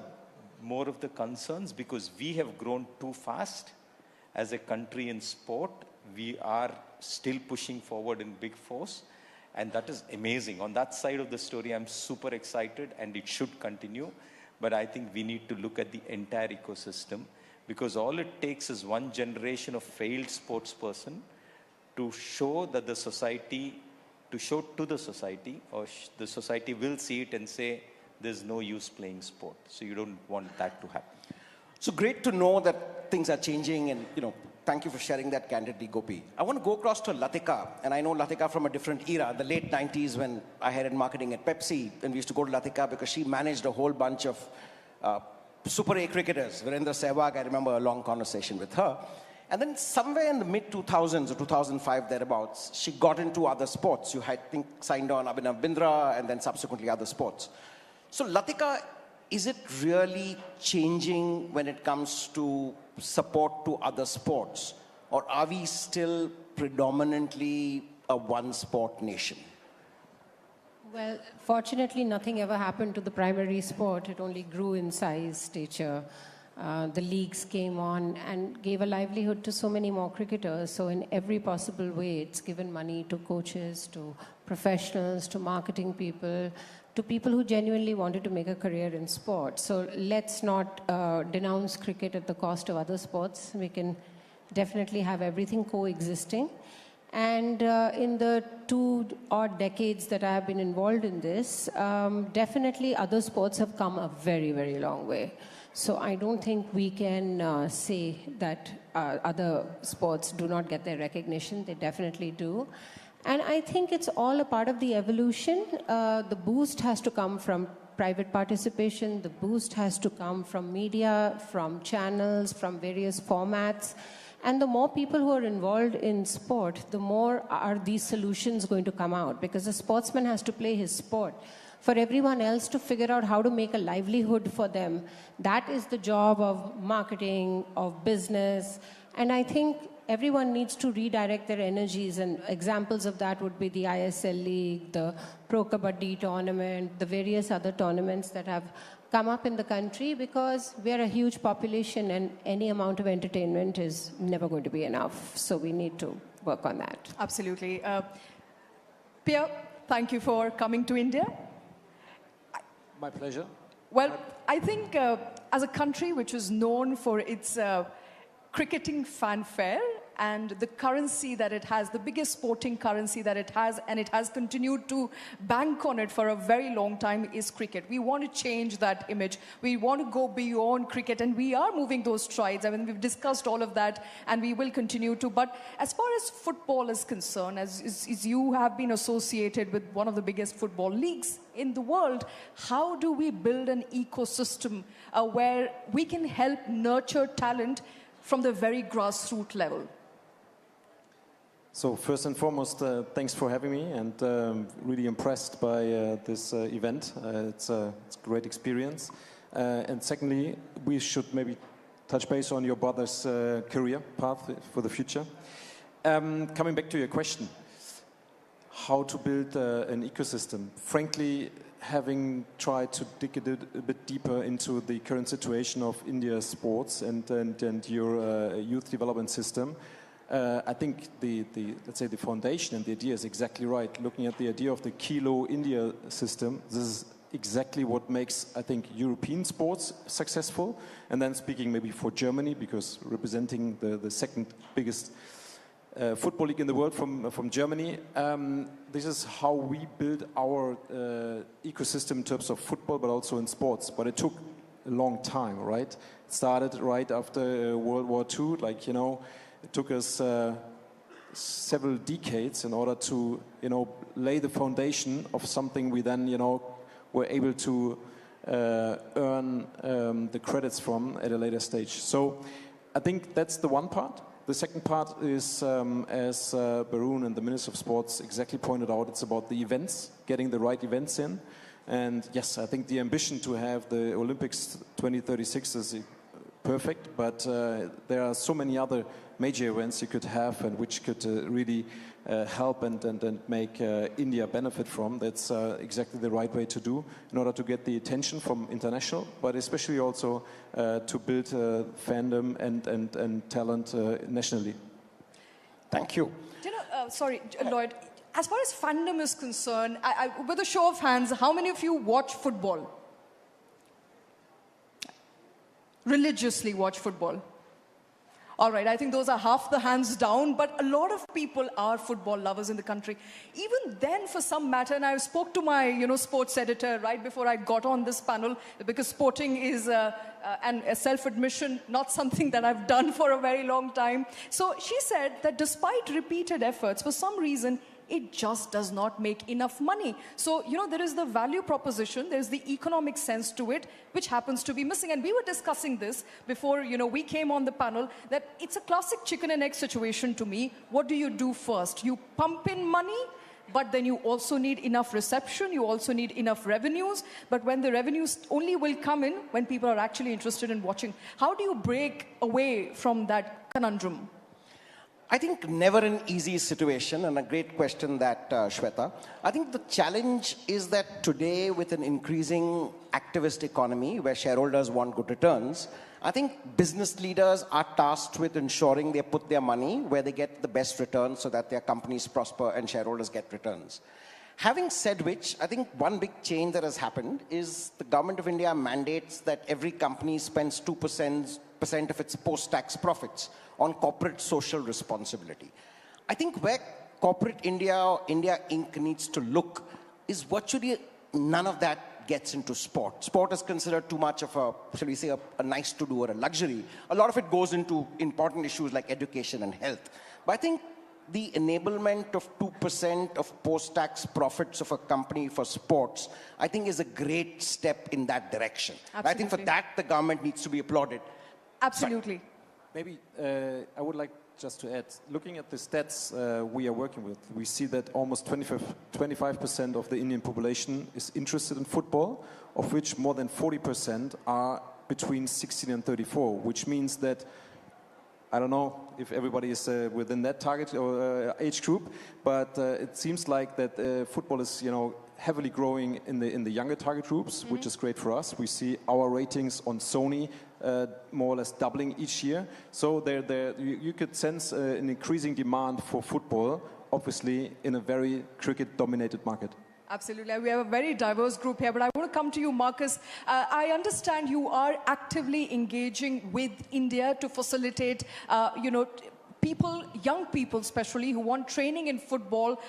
more of the concerns, because we have grown too fast as a country in sport. We are still pushing forward in big force, and that is amazing. On that side of the story, I'm super excited, and it should continue. But I think we need to look at the entire ecosystem, because all it takes is one generation of failed sports person to show that the society, to show to the society, or the society will see it and say, there's no use playing sport. So you don't want that to happen. So great to know that things are changing, and thank you for sharing that candidly, Gopi. I want to go across to Latika, and I know Latika from a different era, the late 90s, when I headed marketing at Pepsi, and we used to go to Latika because she managed a whole bunch of Super A cricketers. Virendra Sehwag, I remember a long conversation with her. And then somewhere in the mid-2000s or 2005 thereabouts, she got into other sports. You, I think, signed on Abhinav Bindra and then subsequently other sports. So Latika, is it really changing when it comes to support to other sports? Or are we still predominantly a one-sport nation? Well, fortunately, nothing ever happened to the primary sport. It only grew in size, stature. The leagues came on and gave a livelihood to so many more cricketers. So in every possible way, it's given money to coaches, to professionals, to marketing people, to people who genuinely wanted to make a career in sport. So let's not denounce cricket at the cost of other sports. We can definitely have everything coexisting. And in the 2 odd decades that I have been involved in this, definitely other sports have come a very, very long way. So I don't think we can say that other sports do not get their recognition. They definitely do. And I think it's all a part of the evolution. The boost has to come from private participation. The boost has to come from media, from channels, from various formats. And the more people who are involved in sport, the more are these solutions going to come out, because the sportsman has to play his sport. For everyone else to figure out how to make a livelihood for them, that is the job of marketing, of business. And I think everyone needs to redirect their energies, and examples of that would be the ISL League, the Pro Kabaddi tournament, the various other tournaments that have come up in the country, because we are a huge population and any amount of entertainment is never going to be enough. So we need to work on that. Absolutely. Pia, thank you for coming to India. My pleasure. Well, I think as a country which is known for its cricketing fanfare and the currency that it has, the biggest sporting currency that it has, and it has continued to bank on it for a very long time, is cricket. We want to change that image. We want to go beyond cricket, and we are moving those strides. I mean, we've discussed all of that, and we will continue to. But as far as football is concerned, as you have been associated with one of the biggest football leagues in the world, how do we build an ecosystem where we can help nurture talent from the very grassroots level? So first and foremost, thanks for having me, and really impressed by this event. It's a great experience. And secondly, we should maybe touch base on your brother's career path for the future. Coming back to your question, how to build an ecosystem. Frankly, having tried to dig a bit deeper into the current situation of India's sports and your youth development system, I think let's say the foundation and the idea is exactly right. Looking at the idea of the Kilo India system, this is exactly what makes, I think, European sports successful. And then speaking maybe for Germany, because representing the second biggest football league in the world from Germany, this is how we build our ecosystem in terms of football, but also in sports. But it took a long time, right? It started right after World War II, like, it took us several decades in order to, lay the foundation of something we then, were able to earn the credits from at a later stage. So I think that's the one part. The second part is, as Barun and the Minister of Sports exactly pointed out, it's about the events, getting the right events in. And yes, I think the ambition to have the Olympics 2036 is perfect, but there are so many other major events you could have and which could really help and make India benefit from. That's exactly the right way to do in order to get the attention from international, but especially also to build fandom and talent nationally. Thank you. Sorry, Lloyd. As far as fandom is concerned, with a show of hands, how many of you watch football? Religiously watch football? All right, I think those are half the hands down, but a lot of people are football lovers in the country. Even then, for some matter, and I spoke to my, sports editor right before I got on this panel, because sporting is, and a self-admission, not something that I've done for a very long time. So she said that despite repeated efforts, for some reason, it just does not make enough money. So, there is the value proposition, there's the economic sense to it, which happens to be missing. And we were discussing this before, we came on the panel, that it's a classic chicken and egg situation to me. What do you do first? You pump in money, but then you also need enough reception, you also need enough revenues. But when the revenues only will come in when people are actually interested in watching. How do you break away from that conundrum? I think never an easy situation, and a great question that, Shweta. I think the challenge is that today, with an increasing activist economy where shareholders want good returns, I think business leaders are tasked with ensuring they put their money where they get the best returns so that their companies prosper and shareholders get returns. Having said which, I think one big change that has happened is the government of India mandates that every company spends 2% of its post-tax profits on corporate social responsibility. I think where corporate India or India Inc. needs to look is virtually none of that gets into sport. Sport is considered too much of a, shall we say, a nice to do or a luxury. A lot of it goes into important issues like education and health. But I think the enablement of 2% of post-tax profits of a company for sports, I think is a great step in that direction. Absolutely. I think for that, the government needs to be applauded. Absolutely. Maybe I would like just to add, looking at the stats we are working with, we see that almost 25% of the Indian population is interested in football, of which more than 40% are between 16 and 34, which means that, I don't know if everybody is within that target or age group, but it seems like that football is, heavily growing in the younger target groups, which is great for us. We see our ratings on Sony more or less doubling each year. So you could sense an increasing demand for football, obviously in a very cricket-dominated market. Absolutely. We have a very diverse group here, but I want to come to you, Marcus. I understand you are actively engaging with India to facilitate, people, young people especially, who want training in football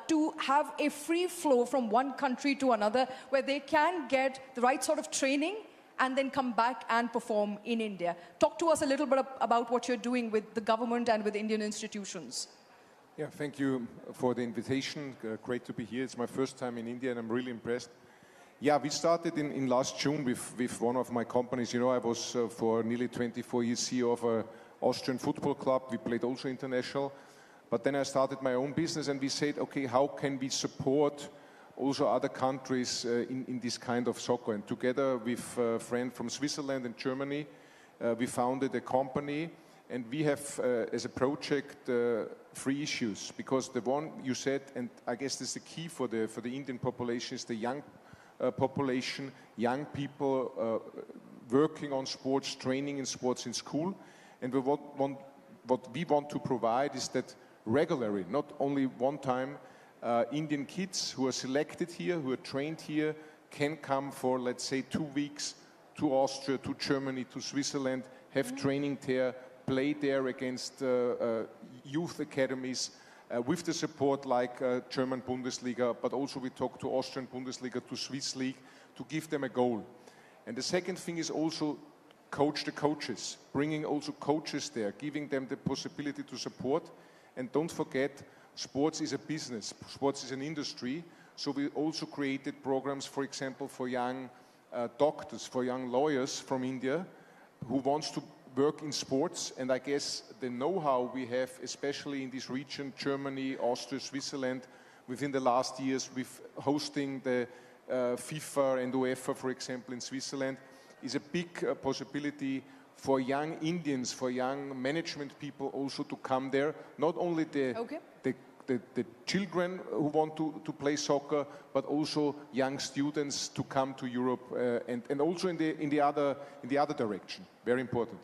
to have a free flow from one country to another where they can get the right sort of training and then come back and perform in India. Talk to us a little bit about what you're doing with the government and with Indian institutions. Yeah, thank you for the invitation. Great to be here. It's my first time in India and I'm really impressed. Yeah, we started in last June with one of my companies. I was for nearly 24 years CEO of an Austrian football club. We played also international. But then I started my own business and we said, okay, how can we support also other countries in this kind of soccer? And together with a friend from Switzerland and Germany, we founded a company. And we have, as a project, 3 issues. Because the one you said, and I guess this is the key for the Indian population, is the young population, young people working on sports, training in sports in school. And what we want to provide is that regularly, not only one time, Indian kids who are selected here, who are trained here, can come for, let's say, 2 weeks to Austria, to Germany, to Switzerland, have training there, play there against youth academies with the support like German Bundesliga, but also we talk to Austrian Bundesliga, to Swiss League, to give them a goal. And the second thing is also coach the coaches, bringing also coaches there, giving them the possibility to support. And don't forget, sports is a business, sports is an industry. So we also created programs, for example, for young doctors, for young lawyers from India who wants to work in sports. And I guess the know-how we have, especially in this region, Germany, Austria, Switzerland, within the last years with hosting the FIFA and UEFA, for example, in Switzerland, is a big possibility for young Indians, for young management people also to come there. Not only the children who want to play soccer, but also young students to come to Europe and also in the other direction. Very important.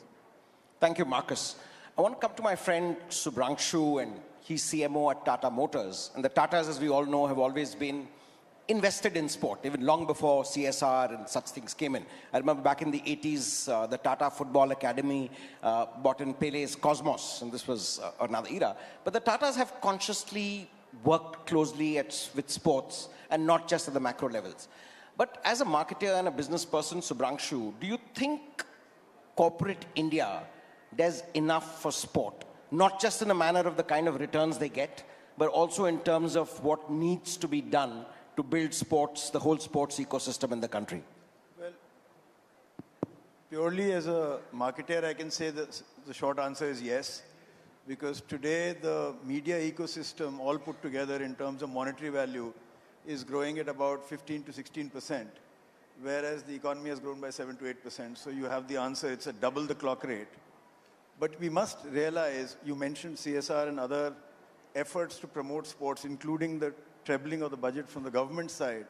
Thank you, Marcus. I want to come to my friend Subrangshu, and he's CMO at Tata Motors. And the Tatas, as we all know, have always been invested in sport, even long before CSR and such things came in. I remember back in the 80s, the Tata Football Academy bought in Pele's Cosmos, and this was another era. But the Tatas have consciously worked closely with sports, and not just at the macro levels. But as a marketer and a business person, Subrangshu, do you think corporate India does enough for sport? Not just in a manner of the kind of returns they get, but also in terms of what needs to be done to build sports, the whole sports ecosystem in the country? Well, purely as a marketer, I can say that the short answer is yes. Because today the media ecosystem all put together in terms of monetary value is growing at about 15 to 16%, whereas the economy has grown by 7 to 8%. So you have the answer, it's a double the clock rate. But we must realize, you mentioned CSR and other efforts to promote sports, including the trebling of the budget from the government side.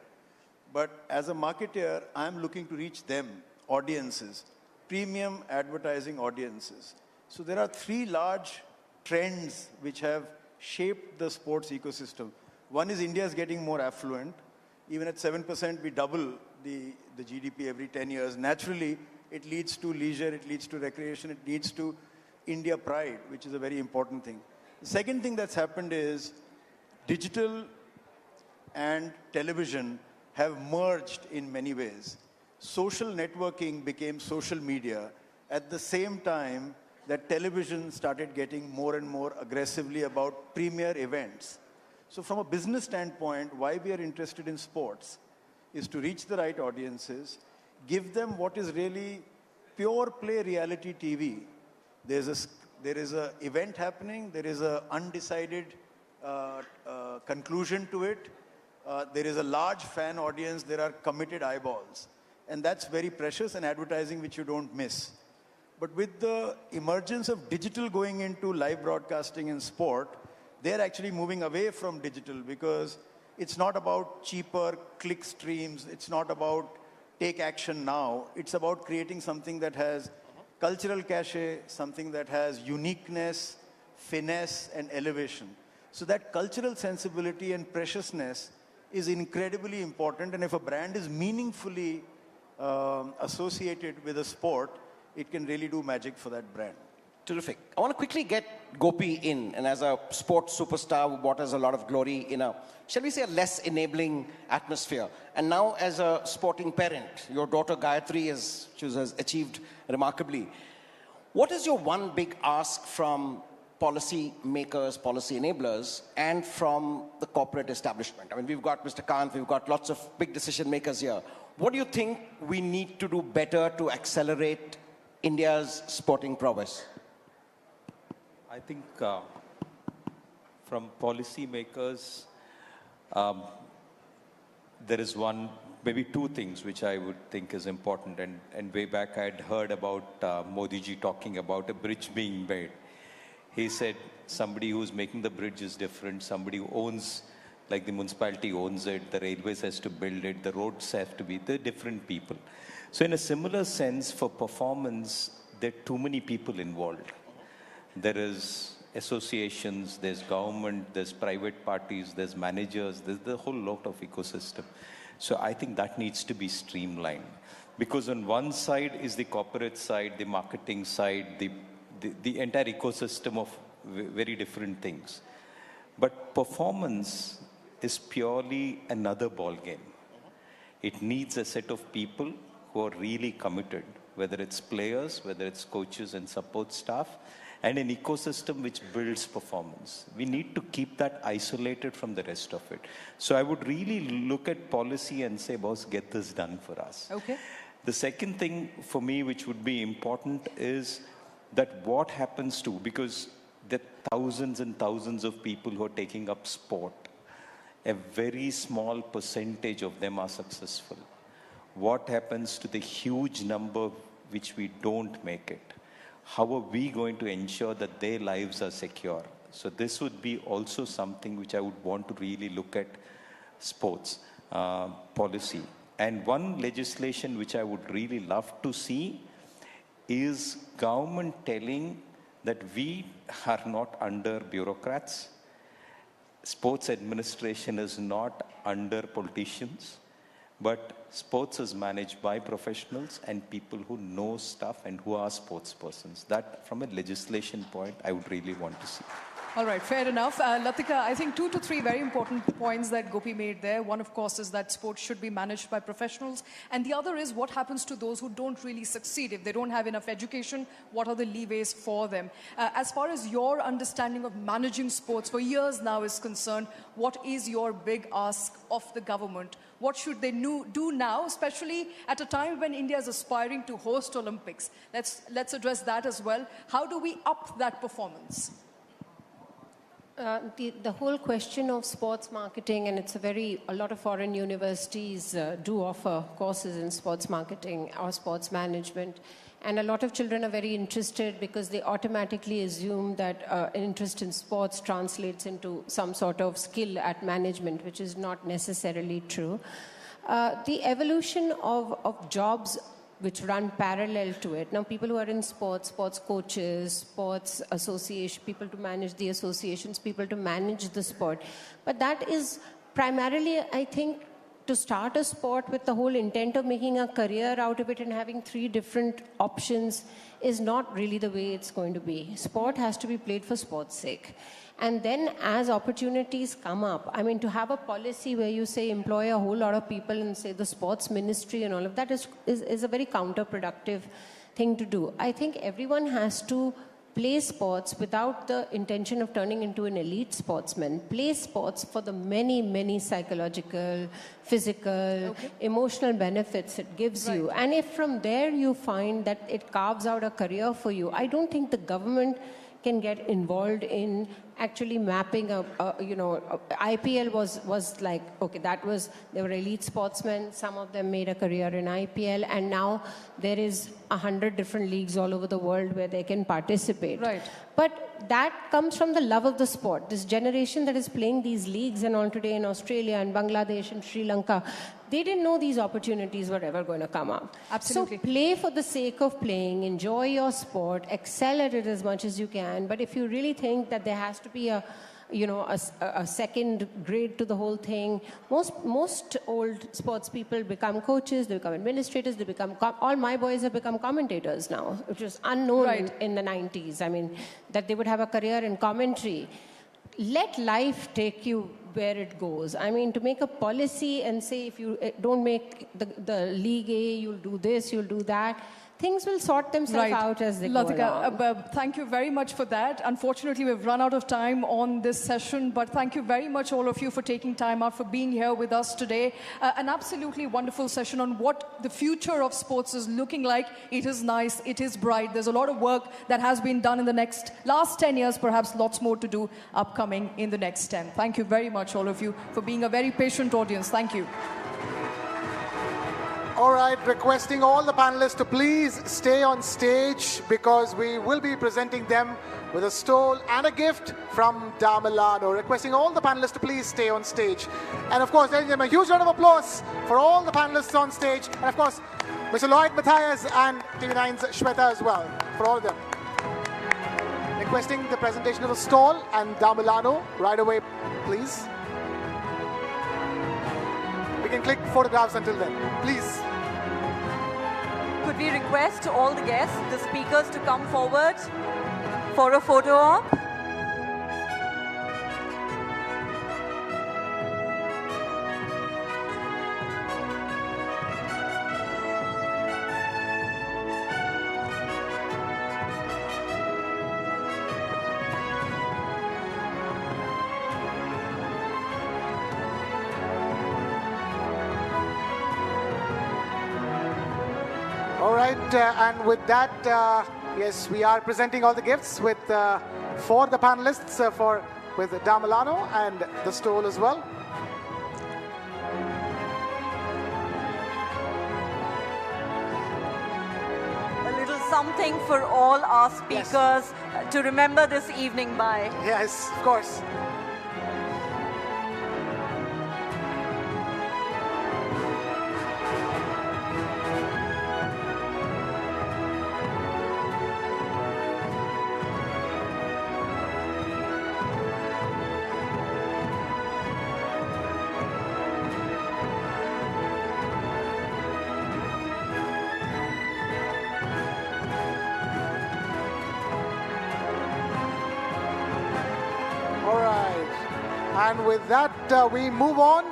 But as a marketer, I'm looking to reach them, audiences, premium advertising audiences. So there are three large trends which have shaped the sports ecosystem. One is India is getting more affluent. Even at 7%, we double the GDP every 10 years. Naturally, it leads to leisure, it leads to recreation, it leads to India pride, which is a very important thing. The second thing that's happened is digital and television have merged in many ways. Social networking became social media at the same time that television started getting more and more aggressively about premier events. So from a business standpoint, why we are interested in sports is to reach the right audiences, give them what is really pure play reality TV. There is an event happening, there is an undecided conclusion to it. There is a large fan audience, there are committed eyeballs. And that's very precious and advertising which you don't miss. But with the emergence of digital going into live broadcasting in sport, they're actually moving away from digital because it's not about cheaper click streams, it's not about take action now, it's about creating something that has cultural cachet, something that has uniqueness, finesse, and elevation. So that cultural sensibility and preciousness is incredibly important, and if a brand is meaningfully associated with a sport, it can really do magic for that brand. Terrific. I want to quickly get Gopi in, and as a sports superstar who brought us a lot of glory in a, shall we say, a less enabling atmosphere. And now as a sporting parent, your daughter Gayatri has achieved remarkably. What is your one big ask from policy makers, policy enablers, and from the corporate establishment? I mean, we've got Mr. Kant, we've got lots of big decision makers here. What do you think we need to do better to accelerate India's sporting prowess? I think from policy makers, there is maybe two things which I would think is important. And way back I had heard about Modi ji talking about a bridge being made. He said somebody who's making the bridge is different, somebody who owns, like the municipality owns it, the railways has to build it, the roads have to be, they're different people. So in a similar sense, for performance, there are too many people involved. There is associations, there's government, there's private parties, there's managers, there's the whole lot of ecosystem. So I think that needs to be streamlined. Because on one side is the corporate side, the marketing side, the entire ecosystem of very different things. But performance is purely another ball game. It needs a set of people who are really committed, whether it's players, whether it's coaches and support staff, and an ecosystem which builds performance. We need to keep that isolated from the rest of it. So I would really look at policy and say, boss, get this done for us. Okay. The second thing for me which would be important is that what happens to, because there are thousands and thousands of people who are taking up sport. A very small percentage of them are successful. What happens to the huge number which we don't make it? How are we going to ensure that their lives are secure? So this would be also something which I would want to really look at sports policy. And one legislation which I would really love to see is government telling that we are not under bureaucrats. Sports administration is not under politicians, but sports is managed by professionals and people who know stuff and who are sports persons. That, from a legislation point, I would really want to see. All right, fair enough. Latika, I think 2 to 3 very important points that Gopi made there. One, of course, is that sports should be managed by professionals. And the other is what happens to those who don't really succeed. If they don't have enough education, what are the leeways for them? As far as your understanding of managing sports for years now is concerned, what is your big ask of the government? What should they do now, especially at a time when India is aspiring to host Olympics? Let's address that as well. How do we up that performance? The whole question of sports marketing, and it's a lot of foreign universities do offer courses in sports marketing or sports management. And a lot of children are very interested because they automatically assume that an interest in sports translates into some sort of skill at management, which is not necessarily true. The evolution of jobs which run parallel to it. Now, people who are in sports, sports coaches, sports association, people to manage the associations, people to manage the sport. But that is primarily, I think, to start a sport with the whole intent of making a career out of it and having 3 different options is not really the way it's going to be. Sport has to be played for sport's sake. And then as opportunities come up, I mean, to have a policy where you say employ a whole lot of people and say the sports ministry and all of that is a very counterproductive thing to do. I think everyone has to play sports without the intention of turning into an elite sportsman. Play sports for the many, many psychological, physical, emotional benefits it gives you. And if from there you find that it carves out a career for you, I don't think the government can get involved in actually mapping IPL was like, okay, they were elite sportsmen, some of them made a career in IPL, and now there is 100 different leagues all over the world where they can participate. Right. But that comes from the love of the sport. This generation that is playing these leagues and all today in Australia and Bangladesh and Sri Lanka, they didn't know these opportunities were ever going to come up. Absolutely. So play for the sake of playing, enjoy your sport, excel at it as much as you can. But if you really think that there has to be a second grade to the whole thing, most old sports people become coaches, they become administrators, they become all my boys have become commentators now, which was unknown in the 90s. I mean, that they would have a career in commentary. Let life take you where it goes. I mean, to make a policy and say if you don't make the League A, you'll do this, you'll do that. Things will sort themselves out as they go along. Thank you very much for that. Unfortunately, we've run out of time on this session, but thank you very much, all of you, for taking time out, for being here with us today. An absolutely wonderful session on what the future of sports is looking like. It is nice, it is bright. There's a lot of work that has been done in the last 10 years, perhaps lots more to do upcoming in the next 10. Thank you very much, all of you, for being a very patient audience. Thank you. All right, requesting all the panelists to please stay on stage because we will be presenting them with a stole and a gift from Milano. Requesting all the panelists to please stay on stage. And of course, ladies and gentlemen, a huge round of applause for all the panelists on stage. And of course, Mr. Lloyd Matthias and TV9's Shweta as well, for all of them. Requesting the presentation of a stall and Milano right away, please. We can click photographs until then, please. Could we request to all the guests, the speakers, to come forward for a photo op? right, and with that, yes, we are presenting all the gifts with for the panelists with Damalano and the stole as well. A little something for all our speakers to remember this evening by. Yes, of course. And with that, we move on.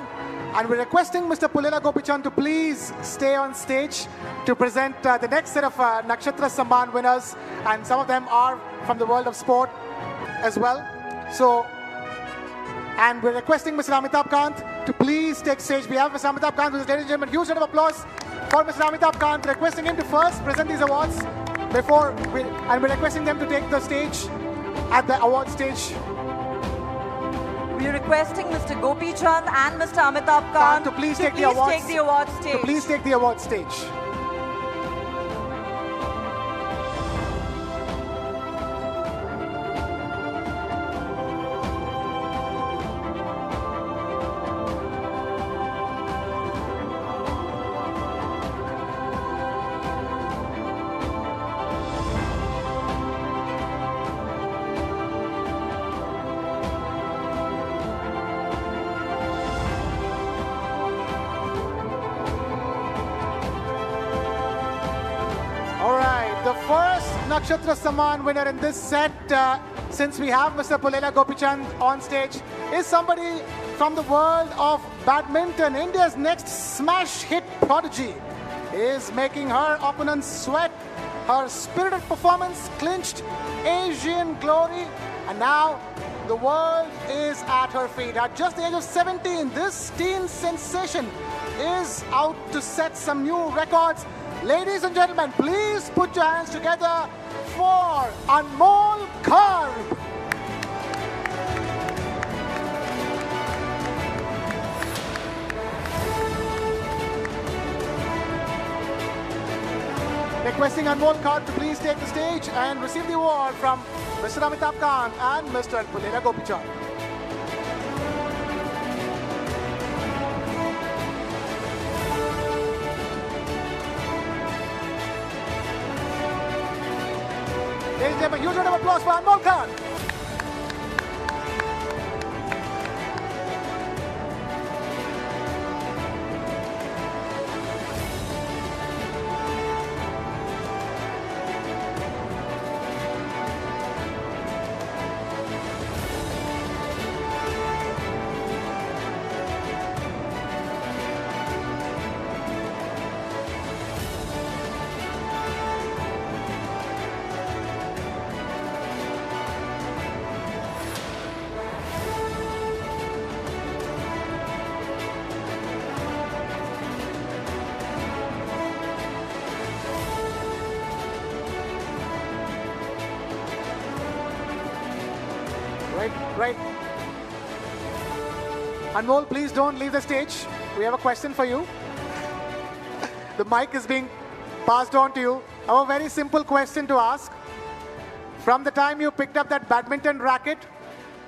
And we're requesting Mr. Pullela Gopichand to please stay on stage to present the next set of Nakshatra Samman winners. And some of them are from the world of sport as well. So, and we're requesting Mr. Amitabh Kant to please take stage. We have Mr. Amitabh Kant with us, ladies and gentlemen. Huge round of applause for Mr. Amitabh Kant, requesting him to first present these awards and we're requesting them to take the stage at the award stage. We're requesting Mr. Gopi Chand and Mr. Amitabh Kant to please take the award stage. To please take the award stage. Nakshatra Samman winner in this set, since we have Mr. Pullela Gopichand on stage, is somebody from the world of badminton. India's next smash hit prodigy is making her opponents sweat. Her spirited performance clinched Asian glory, and now the world is at her feet. At just the age of 17, this teen sensation is out to set some new records. Ladies and gentlemen, please put your hands together for Anmol Karp. Requesting Anmol Karp to please take the stage and receive the award from Mr. Amitabh Kant and Mr. Pullela Gopichand. Ladies and gentlemen, huge round of applause for Anmol Karp. Right. Anmol, please don't leave the stage. We have a question for you. The mic is being passed on to you. I have a very simple question to ask. From the time you picked up that badminton racket,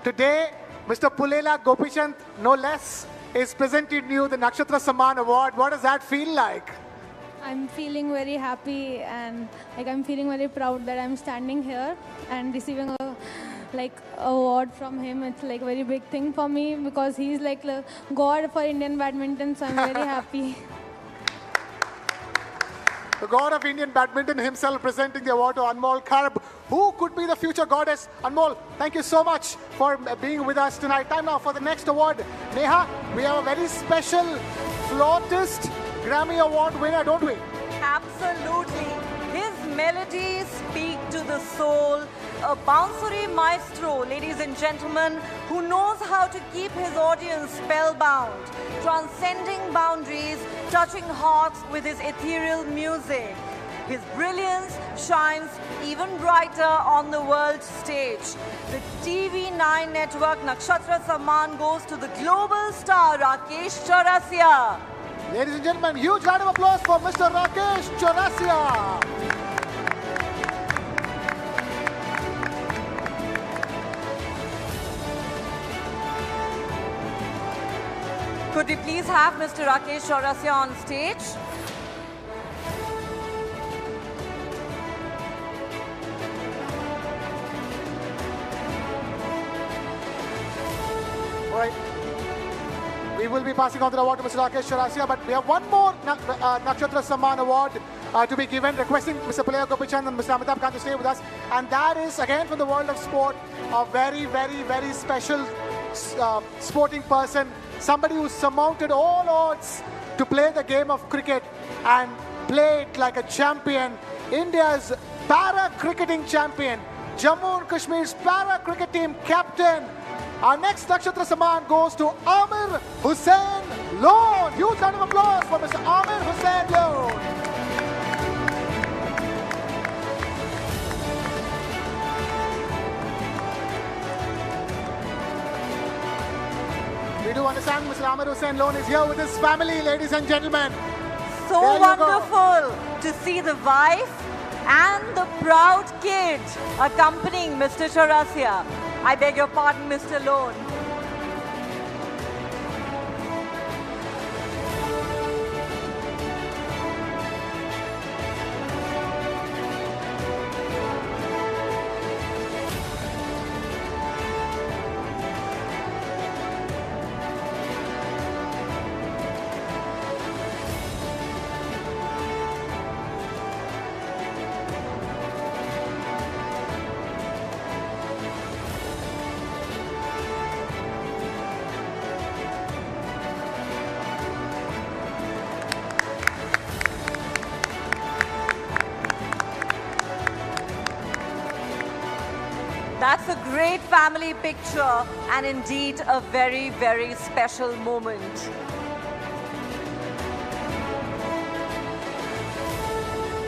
today, Mr. Pullela Gopichand, no less, is presenting you the Nakshatra Samman Award. What does that feel like? I'm feeling very happy and I'm feeling very proud that I'm standing here and receiving a award from him. It's like a very big thing for me because he's like the god for Indian badminton, so I'm very happy. The god of Indian badminton himself presenting the award to Anmol Karp. Who could be the future goddess? Anmol, thank you so much for being with us tonight. Time now for the next award. Neha, we have a very special flautist Grammy Award winner, don't we? Absolutely. His melodies speak to the soul. A bouncery maestro, ladies and gentlemen, who knows how to keep his audience spellbound, transcending boundaries, touching hearts with his ethereal music. His brilliance shines even brighter on the world stage. The TV9 Network Nakshatra Samman goes to the global star Rakesh Chaurasia. Ladies and gentlemen, huge round of applause for Mr. Rakesh Chaurasia. Could we please have Mr. Rakesh Chaurasia on stage? All right. We will be passing on the award to Mr. Rakesh Chaurasia, but we have one more Nakshatra Samman award to be given, requesting Mr. Pulaya Gopichand and Mr. Amitabh Kant to stay with us. And that is, again, from the world of sport, a very, very, very special sporting person, somebody who surmounted all odds to play the game of cricket and play it like a champion. India's para-cricketing champion, Jammu and Kashmir's para-cricket team captain. Our next Nakshatra Samman goes to Amir Hussain Lone. Huge round of applause for Mr. Amir Hussain Lone. We do understand Mr. Amir Hussain Lone is here with his family, ladies and gentlemen. So wonderful to see the wife and the proud kid accompanying Mr. Chaurasia. I beg your pardon, Mr. Lone. That's a great family picture and indeed a very, very special moment.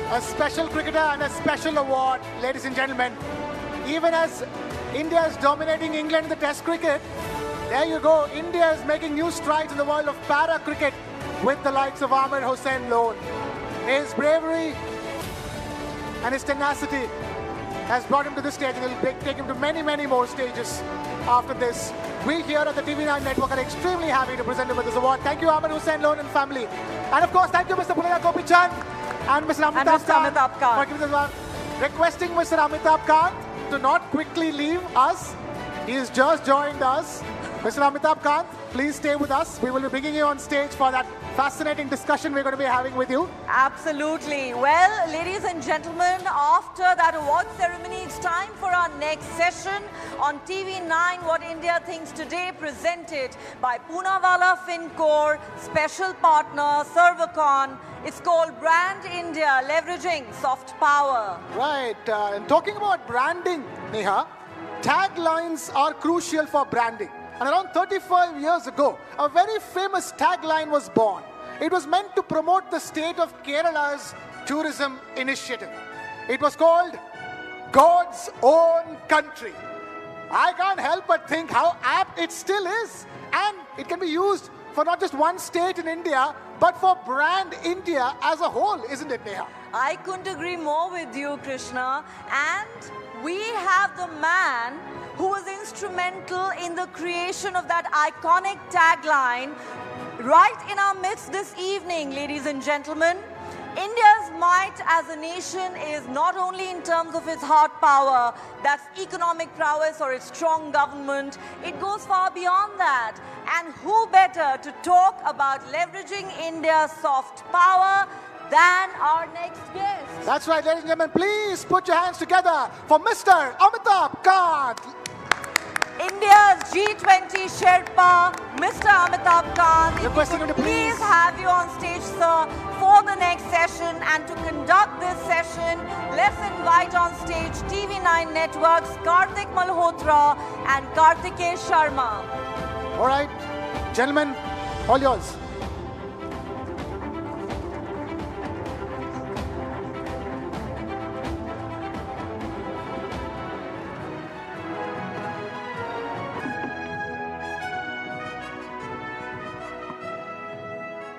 A special cricketer and a special award, ladies and gentlemen. Even as India is dominating England in the Test cricket, there you go. India is making new strides in the world of para-cricket with the likes of Amir Hussain Lone. His bravery and his tenacity has brought him to this stage, and it will take him to many, many more stages after this. We here at the TV9 Network are extremely happy to present him with this award. Thank you, Amir Hussain Lone and family. And of course, thank you, Mr. Pulaya Gopichand and Mr. Amitabh Kant for giving us one. Requesting Mr. Amitabh Kant to not quickly leave us. He has just joined us. Mr. Amitabh Kant, please stay with us. We will be bringing you on stage for that fascinating discussion we're going to be having with you. Absolutely. Well, ladies and gentlemen, after that award ceremony, it's time for our next session on TV9 What India Thinks Today, presented by Poonawalla FinCorp, special partner Servacon. It's called Brand India, leveraging soft power. Right. And talking about branding, Neha, taglines are crucial for branding. And around 35 years ago, a very famous tagline was born. It was meant to promote the state of Kerala's tourism initiative. It was called God's Own Country. I can't help but think how apt it still is. And it can be used for not just one state in India, but for brand India as a whole, isn't it, Neha? I couldn't agree more with you, Krishna. And we have the man who was instrumental in the creation of that iconic tagline right in our midst this evening, ladies and gentlemen. India's might as a nation is not only in terms of its hard power, that's economic prowess or its strong government, it goes far beyond that. And who better to talk about leveraging India's soft power than our next guest? That's right, ladies and gentlemen. Please put your hands together for Mr. Amitabh Kant. India's G20 Sherpa, Mr. Amitabh Kant. Requesting him to please have you on stage, sir, for the next session. And to conduct this session, let's invite on stage TV9 Network's Karthik Malhotra and Karthikesh Sharma. All right, gentlemen, all yours.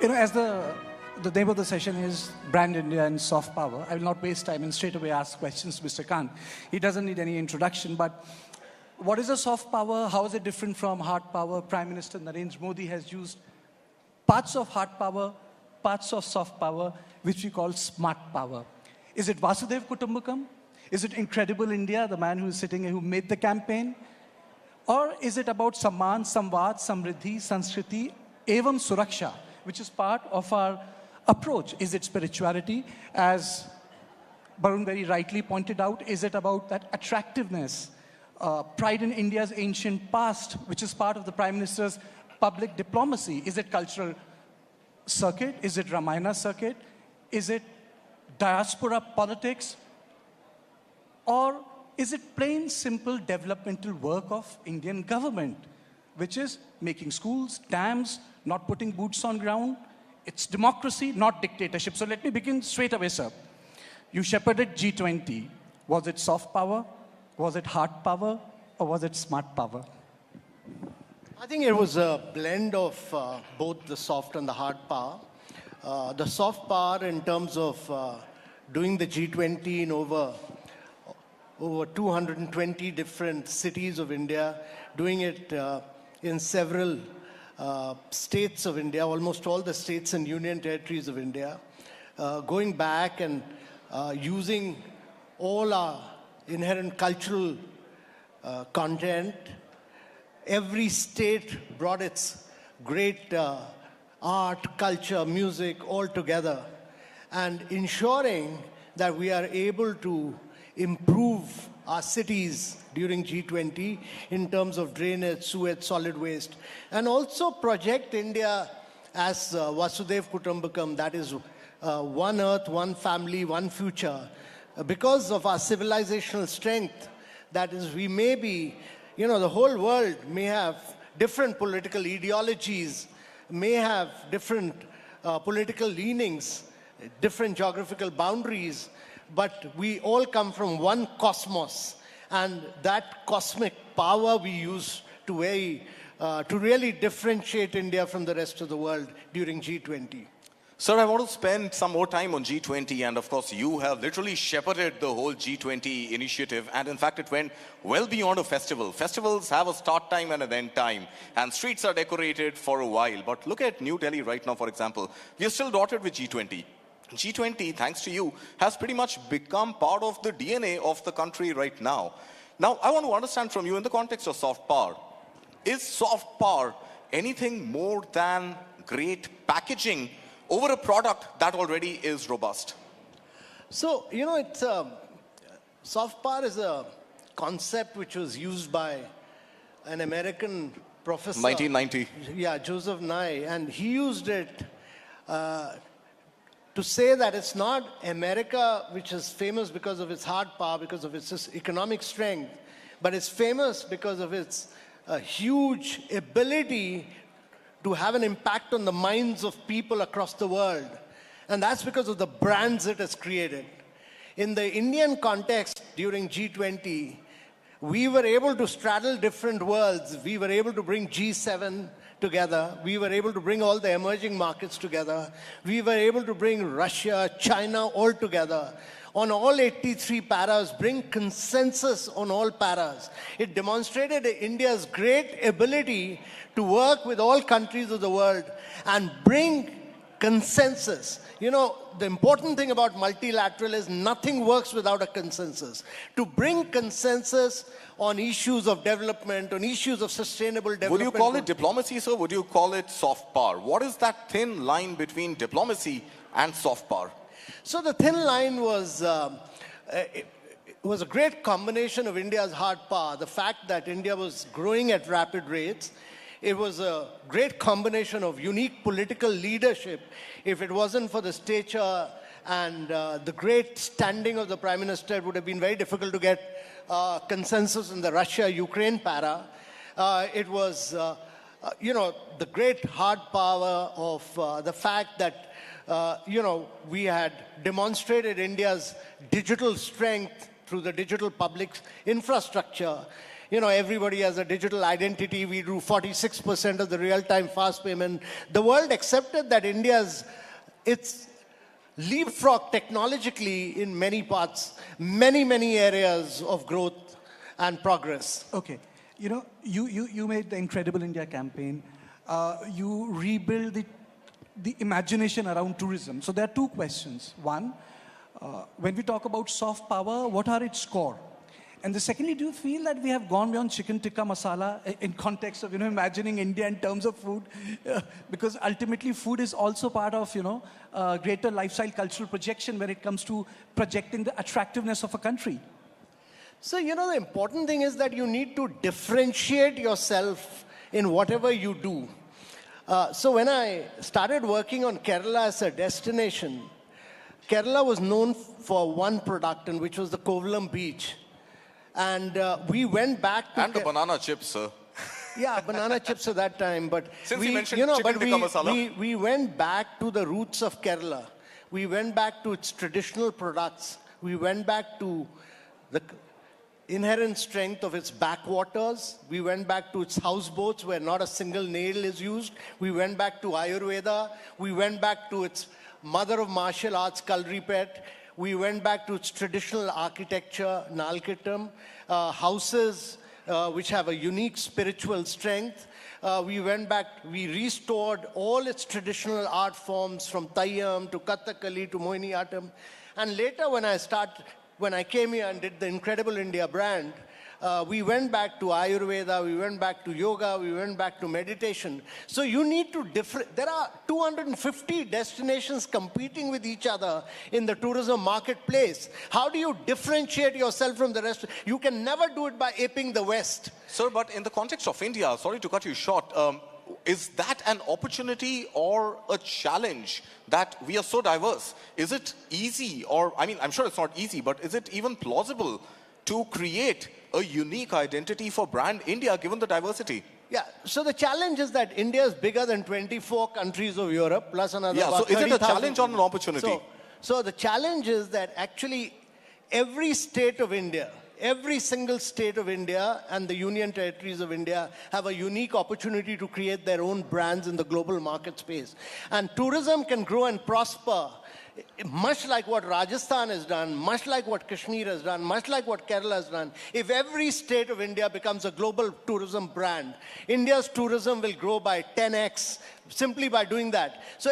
As the name of the session is Brand India and Soft Power, I will not waste time and straight away ask questions to Mr. Khan. He doesn't need any introduction, but what is a soft power? How is it different from hard power? Prime Minister Narendra Modi has used parts of hard power, parts of soft power, which we call smart power. Is it Vasudev Kutumbakam? Is it Incredible India, the man who is sitting here who made the campaign? Or is it about Samman, Samvad, Samriddhi, Sanskriti, Evam Suraksha, which is part of our approach? Is it spirituality? As Barun very rightly pointed out, is it about that attractiveness, pride in India's ancient past, which is part of the Prime Minister's public diplomacy? Is it cultural circuit? Is it Ramayana circuit? Is it diaspora politics? Or is it plain, simple developmental work of Indian government, which is making schools, dams, not putting boots on ground? It's democracy, not dictatorship. So let me begin straight away, sir. You shepherded G20. Was it soft power? Was it hard power? Or was it smart power? I think it was a blend of both the soft and the hard power. The soft power in terms of doing the G20 in over 220 different cities of India, doing it in several states of India, almost all the states and union territories of India, going back and using all our inherent cultural content. Every state brought its great art, culture, music all together, and ensuring that we are able to improve our cities during G20 in terms of drainage, sewage, solid waste, and also project India as Vasudev Kutumbakam, that is one earth, one family, one future. Because of our civilizational strength, that is, we may be, the whole world may have different political ideologies, may have different political leanings, different geographical boundaries, but we all come from one cosmos, and that cosmic power we use to really differentiate India from the rest of the world during G20. Sir, I want to spend some more time on G20, and of course you have literally shepherded the whole G20 initiative, and in fact it went well beyond a festival. Festivals have a start time and an end time, and streets are decorated for a while. But look at New Delhi right now, for example. We are still dotted with G20. G20, thanks to you, has pretty much become part of the DNA of the country right now. Now, I want to understand from you in the context of soft power. Is soft power anything more than great packaging over a product that already is robust? So, it's soft power is a concept which was used by an American professor. 1990. Yeah, Joseph Nye, and he used it to say that it's not America which is famous because of its hard power, because of its economic strength, but it's famous because of its huge ability to have an impact on the minds of people across the world. And that's because of the brands it has created. In the Indian context during G20, we were able to straddle different worlds. We were able to bring G7 together. We were able to bring all the emerging markets together. We were able to bring Russia, China all together. On all 83 paras, bring consensus on all paras. It demonstrated India's great ability to work with all countries of the world and bring consensus. The important thing about multilateral is nothing works without a consensus. To bring consensus on issues of development, on issues of sustainable development. Would you call it diplomacy, sir? Would you call it soft power? What is that thin line between diplomacy and soft power? So the thin line was a great combination of India's hard power, the fact that India was growing at rapid rates. It was a great combination of unique political leadership. If it wasn't for the stature and the great standing of the Prime Minister, it would have been very difficult to get consensus in the Russia-Ukraine para. It was, the great hard power of the fact that, we had demonstrated India's digital strength through the digital public infrastructure. everybody has a digital identity. We do 46% of the real-time fast payment. The world accepted that it's leapfrog technologically in many parts, many areas of growth and progress. Okay. You made the Incredible India campaign. You rebuild the imagination around tourism. So there are two questions. One, when we talk about soft power, what are its core? And the secondly, do you feel that we have gone beyond chicken tikka masala in context of, imagining India in terms of food? Because ultimately food is also part of, greater lifestyle cultural projection when it comes to projecting the attractiveness of a country. So, the important thing is that you need to differentiate yourself in whatever you do. So when I started working on Kerala as a destination, Kerala was known for one product, and which was the Kovalam beach. And we went back to... And the banana chips, sir. Yeah, banana chips at that time. But Since you mentioned chicken tikka masala. We went back to the roots of Kerala. We went back to its traditional products. We went back to the inherent strength of its backwaters. We went back to its houseboats where not a single nail is used. We went back to Ayurveda. We went back to its mother of martial arts, Kalripet. We went back to its traditional architecture, Nalkittam, houses which have a unique spiritual strength. We went back, we restored all its traditional art forms from Tayyam to Kathakali to Mohiniyattam. And later when I came here and did the Incredible India brand, we went back to Ayurveda, we went back to yoga, we went back to meditation. So you need to there are 250 destinations competing with each other in the tourism marketplace. How do you differentiate yourself from the rest? You can never do it by aping the West. Sir, but in the context of India, sorry to cut you short, is that an opportunity or a challenge that we are so diverse? Is it easy, or, I'm sure it's not easy, but is it even plausible to create a unique identity for brand India given the diversity? Yeah, so the challenge is that India is bigger than 24 countries of Europe, plus another so is it a challenge or an opportunity? So the challenge is that actually every state of India, every single state of India and the union territories of India have a unique opportunity to create their own brands in the global market space. And tourism can grow and prosper much like what Rajasthan has done, much like what Kashmir has done, much like what Kerala has done. If every state of India becomes a global tourism brand, India's tourism will grow by 10x simply by doing that. So,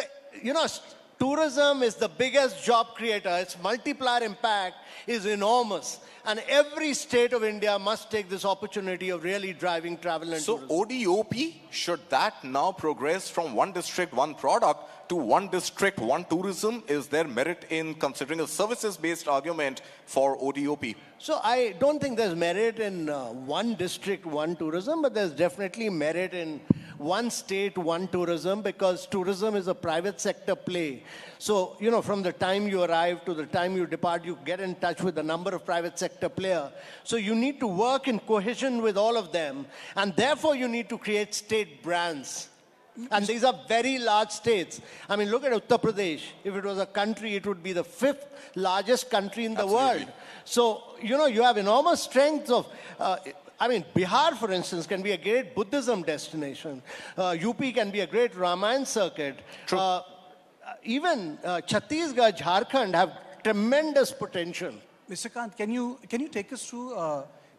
tourism is the biggest job creator. Its multiplier impact is enormous. And every state of India must take this opportunity of really driving travel and tourism. So ODOP, should that now progress from one district, one product to one district, one tourism? Is there merit in considering a services-based argument for ODOP? So I don't think there's merit in one district, one tourism, but there's definitely merit in one state, one tourism, because tourism is a private sector play. So, from the time you arrive to the time you depart, you get in touch with a number of private sector players. So you need to work in cohesion with all of them, and therefore you need to create state brands. And these are very large states. Look at Uttar Pradesh. If it was a country, it would be the 5th largest country in the world. So, you have enormous strengths of... Bihar, for instance, can be a great Buddhism destination. UP can be a great Ramayana circuit. Even Chhattisgarh, Jharkhand have tremendous potential. Mr. Kant, can you take us through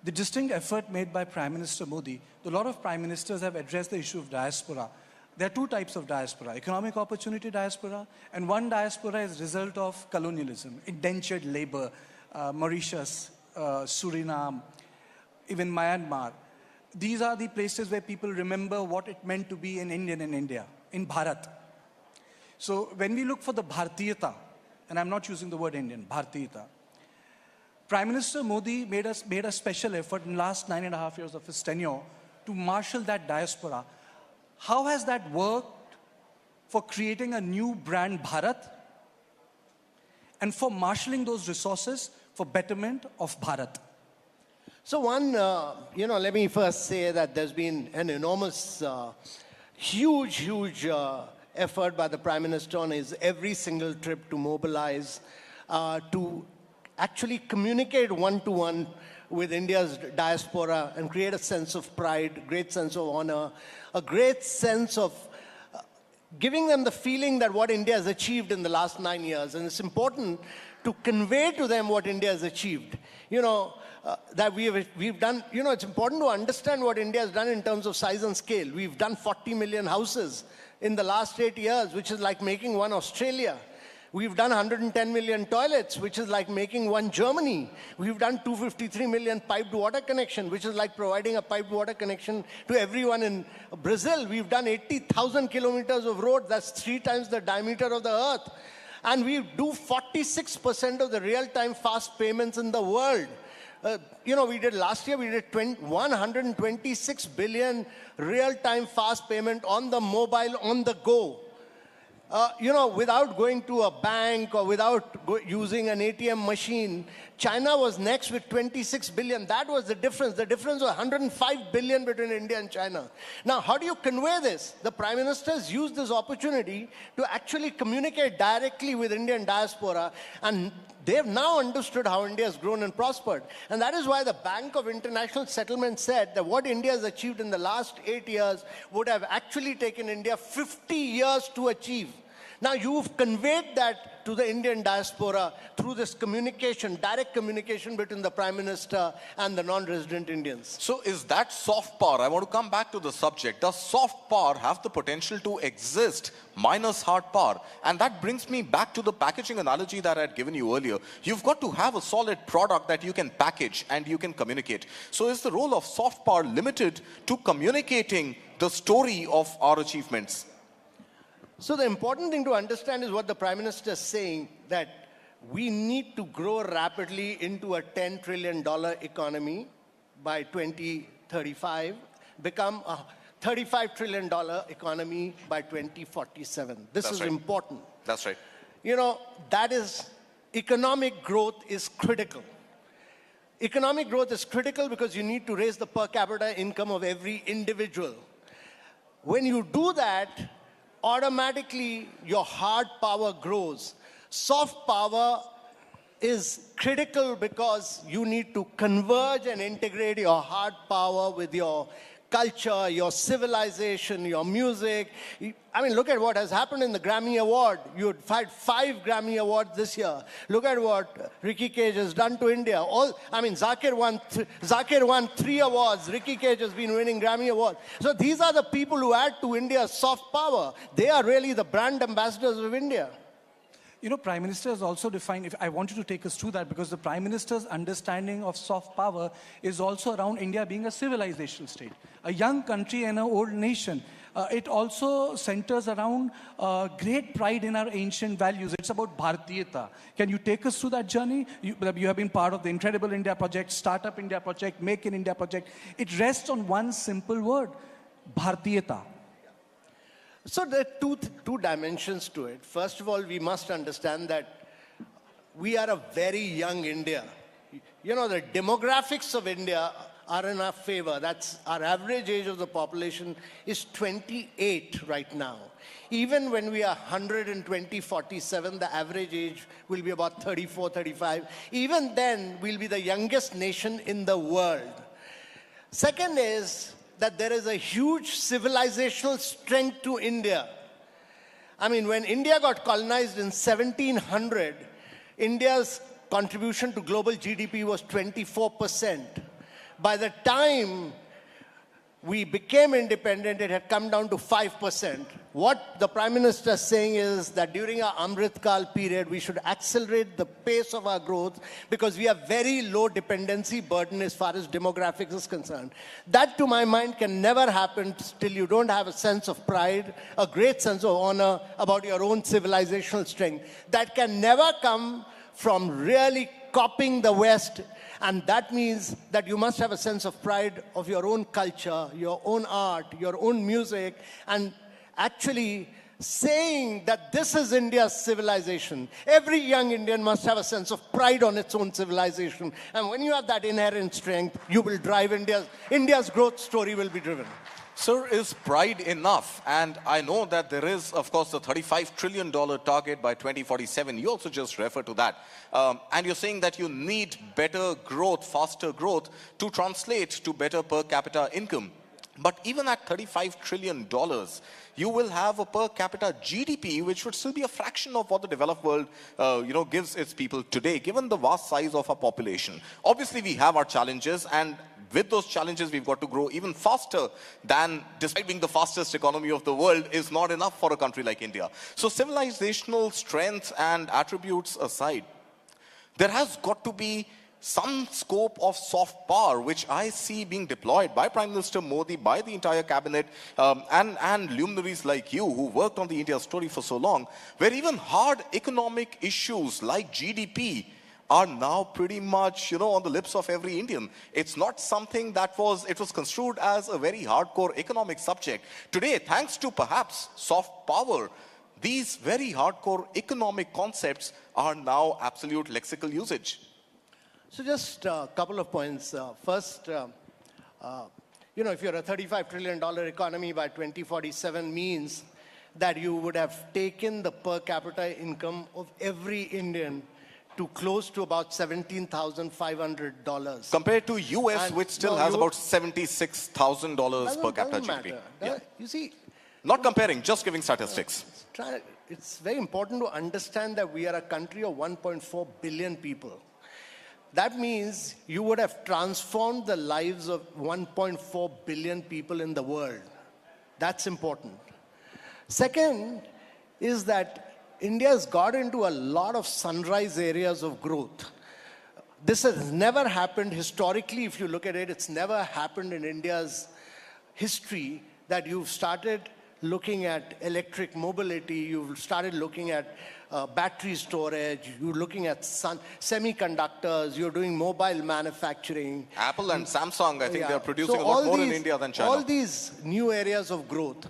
the distinct effort made by Prime Minister Modi? A lot of prime ministers have addressed the issue of diaspora. There are two types of diaspora: economic opportunity diaspora, and one diaspora is a result of colonialism, indentured labor, Mauritius, Suriname, even Myanmar. These are the places where people remember what it meant to be an Indian in India, in Bharat. So when we look for the Bhartiyata, and I'm not using the word Indian, Bhartiyata, Prime Minister Modi made a special effort in the last 9.5 years of his tenure to marshal that diaspora. How has that worked for creating a new brand Bharat and for marshalling those resources for betterment of Bharat? So one, let me first say that there's been an enormous, huge effort by the Prime Minister on his every single trip to mobilize, to actually communicate one-to-one with India's diaspora and create a sense of pride, great sense of honor, a great sense of giving them the feeling that what India has achieved in the last 9 years. And it's important to convey to them what India has achieved. That we've done, it's important to understand what India has done in terms of size and scale. We've done 40 million houses in the last 8 years, which is like making one Australia. We've done 110 million toilets, which is like making one Germany. We've done 253 million piped water connection, which is like providing a piped water connection to everyone in Brazil. We've done 80,000 kilometers of road. That's 3 times the diameter of the earth. And we do 46% of the real-time fast payments in the world. We did last year, we did 126 billion real-time fast payment on the mobile, on the go. Without going to a bank or without using an ATM machine. China was next with 26 billion. That was the difference. The difference was 105 billion between India and China. Now, how do you convey this? The Prime Minister has used this opportunity to actually communicate directly with Indian diaspora, and they've now understood how India has grown and prospered. And that is why the Bank of International Settlement said that what India has achieved in the last 8 years would have actually taken India 50 years to achieve. Now, you've conveyed that to the Indian diaspora through this communication, direct communication between the Prime Minister and the non-resident Indians. So is that soft power? I want to come back to the subject. Does soft power have the potential to exist minus hard power? And that brings me back to the packaging analogy that I had given you earlier. You've got to have a solid product that you can package and you can communicate. So is the role of soft power limited to communicating the story of our achievements? So the important thing to understand is what the Prime Minister is saying, that we need to grow rapidly into a $10 trillion economy by 2035, become a $35 trillion economy by 2047. This is important. That's right. Economic growth is critical. Economic growth is critical because you need to raise the per capita income of every individual. When you do that, automatically your hard power grows. Soft power is critical because you need to converge and integrate your hard power with your culture, your civilization, your music. Look at what has happened in the Grammy Award. You had 5 Grammy Awards this year. Look at what Ricky Cage has done to India. Zakir won 3 awards. Ricky Cage has been winning Grammy Awards. So these are the people who add to India's soft power. They are really the brand ambassadors of India. Prime Minister has also defined, I want you to take us through that, because the Prime Minister's understanding of soft power is also around India being a civilizational state, a young country and an old nation. It also centers around great pride in our ancient values. It's about Bharatiyata. Can you take us through that journey? You have been part of the Incredible India Project, Startup India Project, Make in India Project. It rests on one simple word, Bharatiyata. So there are two dimensions to it. First of all, we must understand that we are a very young India. The demographics of India are in our favor. That's our average age of the population is 28 right now. Even when we are 147, the average age will be about 34, 35. Even then, we'll be the youngest nation in the world. Second is that there is a huge civilizational strength to India. When India got colonized in 1700, India's contribution to global GDP was 24%. By the time we became independent, it had come down to 5%. What the Prime Minister is saying is that during our Amrit Kal period, we should accelerate the pace of our growth because we have very low dependency burden as far as demographics is concerned. That, to my mind, can never happen till you don't have a sense of pride, a great sense of honor about your own civilizational strength. That can never come from really copying the West. And that means that you must have a sense of pride of your own culture, your own art, your own music, and actually saying that this is India's civilization. Every young Indian must have a sense of pride on its own civilization. And when you have that inherent strength, you will drive India's growth story will be driven. Sir, is pride enough? And I know that there is, of course, the $35 trillion target by 2047. You also just refer to that. And you're saying that you need better growth, faster growth to translate to better per capita income. But even at $35 trillion, you will have a per capita GDP, which would still be a fraction of what the developed world, gives its people today, given the vast size of our population. Obviously, we have our challenges, and with those challenges, we've got to grow even faster than, despite being the fastest economy of the world, is not enough for a country like India. So civilizational strength and attributes aside, there has got to be some scope of soft power, which I see being deployed by Prime Minister Modi, by the entire cabinet, and luminaries like you who worked on the India story for so long, where even hard economic issues like GDP are now pretty much, on the lips of every Indian. It's not something that was construed as a very hardcore economic subject. Today, thanks to perhaps soft power, these very hardcore economic concepts are now absolute lexical usage. So just a couple of points. First, if you're a $35 trillion economy by 2047 means that you would have taken the per capita income of every Indian to close to about $17,500. Compared to US, which still has about $76,000 per capita GDP. Yeah. You see, not comparing, just giving statistics. It's very important to understand that we are a country of 1.4 billion people. That means you would have transformed the lives of 1.4 billion people in the world. That's important. Second is that India has got into a lot of sunrise areas of growth. This has never happened historically. If you look at it, it's never happened in India's history that you've started looking at electric mobility, you've started looking at battery storage, you're looking at semiconductors, you're doing mobile manufacturing. Apple and Samsung, I think they're producing a lot more in India than China. All these new areas of growth.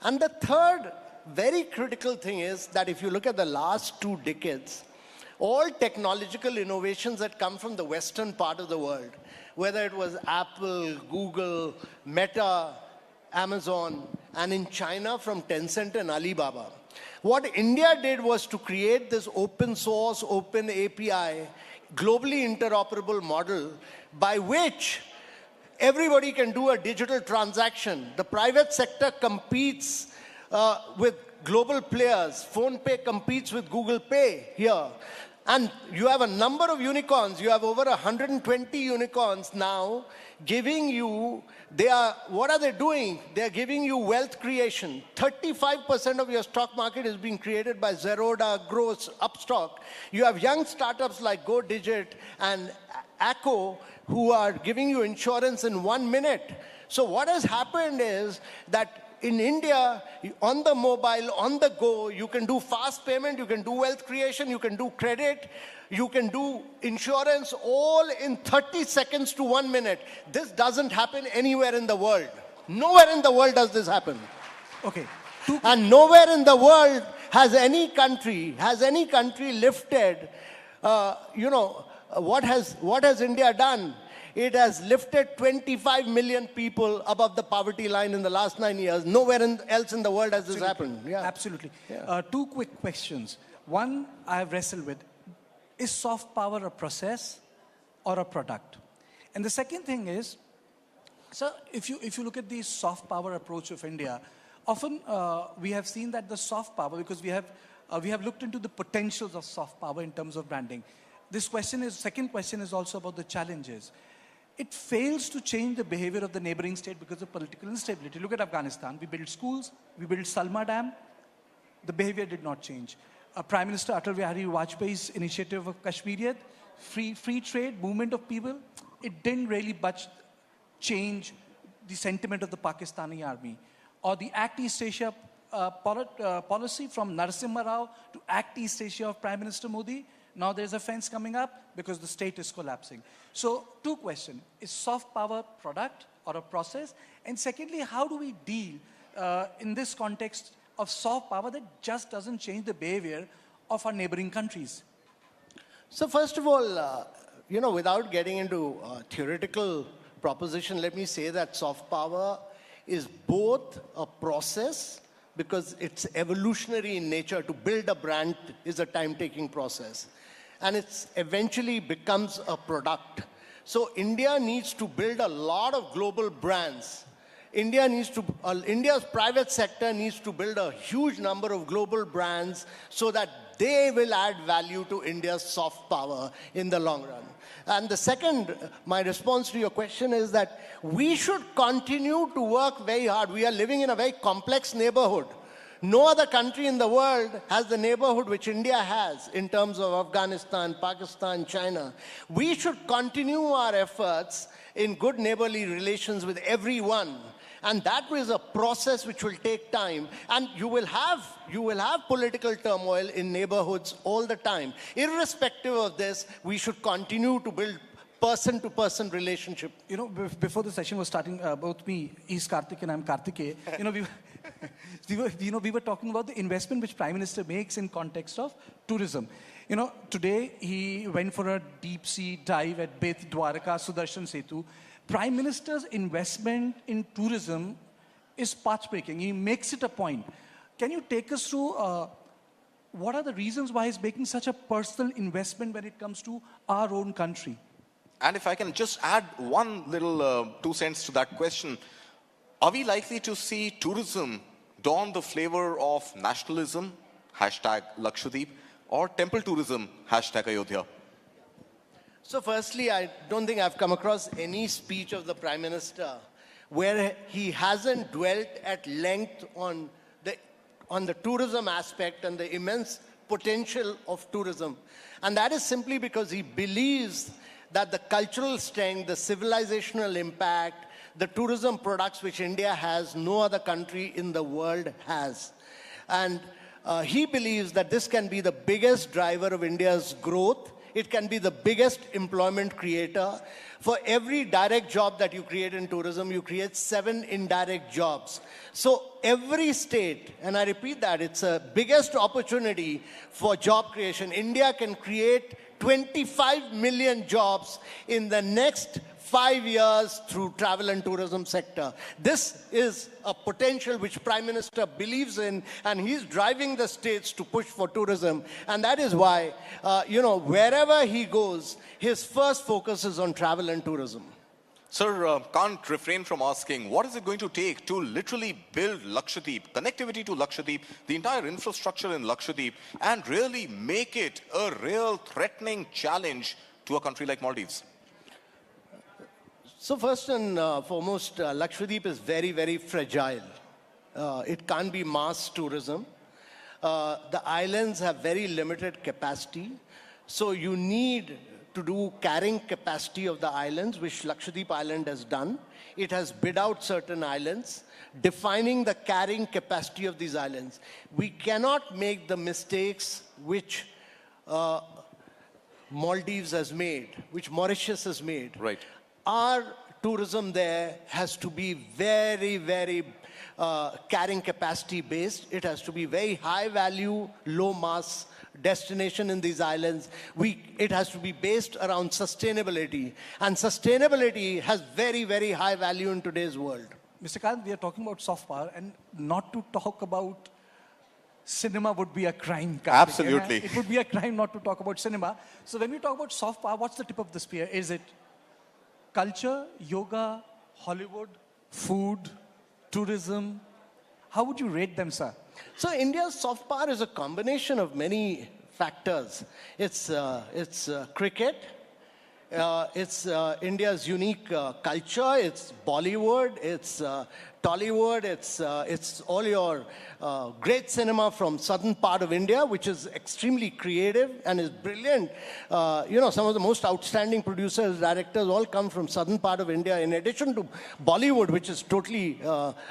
And the third very critical thing is that if you look at the last 2 decades, all technological innovations that come from the western part of the world, whether it was Apple, Google, Meta, Amazon, and in China from Tencent and Alibaba. What India did was to create this open source, open API, globally interoperable model by which everybody can do a digital transaction. The private sector competes with global players. PhonePe competes with Google Pay here. And you have a number of unicorns. You have over 120 unicorns now giving you, what are they doing? They're giving you wealth creation. 35% of your stock market is being created by Zerodha, Growth, Upstock. You have young startups like GoDigit and Acco who are giving you insurance in 1 minute. So what has happened is that in India, on the mobile, on the go, you can do fast payment, you can do wealth creation, you can do credit, you can do insurance, all in 30 seconds to 1 minute. This doesn't happen anywhere in the world. Nowhere in the world does this happen. Okay. And nowhere in the world has any country lifted, what has India done? It has lifted 25 million people above the poverty line in the last 9 years. Nowhere else in the world has this happened. Yeah. Absolutely. Yeah. 2 quick questions. One I have wrestled with. Is soft power a process or a product? And the second thing is, so if you look at the soft power approach of India, often we have seen that the soft power, because we have looked into the potentials of soft power in terms of branding. Second question is also about the challenges. It fails to change the behavior of the neighboring state because of political instability. Look at Afghanistan. We built schools, we built Salma Dam. The behavior did not change. Prime Minister Atal Bihari Vajpayee's initiative of Kashmiriyat, free trade, movement of people, it didn't really change the sentiment of the Pakistani army. Or the Act East Asia policy from Narasimha Rao to Act East Asia of Prime Minister Modi. Now there's a fence coming up because the state is collapsing. So 2 questions. Is soft power product or a process? And secondly, how do we deal in this context of soft power that just doesn't change the behavior of our neighboring countries? So first of all, without getting into theoretical proposition, let me say that soft power is both a process, because it's evolutionary in nature. To build a brand is a time-taking process. And it eventually becomes a product. So India needs to build a lot of global brands. India's private sector needs to build a huge number of global brands so that they will add value to India's soft power in the long run. And the second, my response to your question is that we should continue to work very hard. We are living in a very complex neighborhood. No other country in the world has the neighborhood which India has in terms of Afghanistan, Pakistan, China. We should continue our efforts in good neighborly relations with everyone. And that is a process which will take time. And you will have political turmoil in neighborhoods all the time. Irrespective of this, we should continue to build person-to-person relationship. You know, before the session was starting, both me, he's Karthik and I'm Karthike. We were talking about the investment which Prime Minister makes in context of tourism. You know, today he went for a deep sea dive at Pvt Dwarka Sudarshan Setu. Prime Minister's investment in tourism is path-breaking. He makes it a point. Can you take us through what are the reasons why he's making such a personal investment when it comes to our own country? And if I can just add one little 2 cents to that question, are we likely to see tourism don the flavor of nationalism, #Lakshadweep, or temple tourism, #Ayodhya? So firstly, I don't think I've come across any speech of the Prime Minister where he hasn't dwelt at length on the tourism aspect and the immense potential of tourism. And that is simply because he believes that the cultural strength, the civilizational impact, the tourism products which India has, no other country in the world has. And he believes that this can be the biggest driver of India's growth. It can be the biggest employment creator. For every direct job that you create in tourism, you create 7 indirect jobs. So every state, and I repeat that, it's a biggest opportunity for job creation. India can create 25 million jobs in the next 5 years through travel and tourism sector. This is a potential which Prime Minister believes in, and he's driving the states to push for tourism. And that is why, wherever he goes, his first focus is on travel and tourism. Sir, can't refrain from asking, what is it going to take to literally build Lakshadweep, connectivity to Lakshadweep, the entire infrastructure in Lakshadweep, and really make it a real threatening challenge to a country like Maldives? So first and foremost, Lakshadweep is very, very fragile. It can't be mass tourism. The islands have very limited capacity. So you need to do carrying capacity of the islands, which Lakshadweep Island has done. It has bid out certain islands, defining the carrying capacity of these islands. We cannot make the mistakes which Maldives has made, which Mauritius has made. Right. Our tourism there has to be very, very carrying capacity based. It has to be very high value, low mass destination in these islands. It has to be based around sustainability. And sustainability has very, very high value in today's world. Mr. Kant, we are talking about soft power, and not to talk about cinema would be a crime. Absolutely. It would be a crime not to talk about cinema. So when we talk about soft power, what's the tip of the spear? Is it culture, yoga, Hollywood, food, tourism? How would you rate them, sir? So India's soft power is a combination of many factors. It's cricket. It's India's unique culture. It's Bollywood. It's Tollywood. It's all your great cinema from southern part of India, which is extremely creative and is brilliant. Some of the most outstanding producers, directors, all come from southern part of India, in addition to Bollywood, which is totally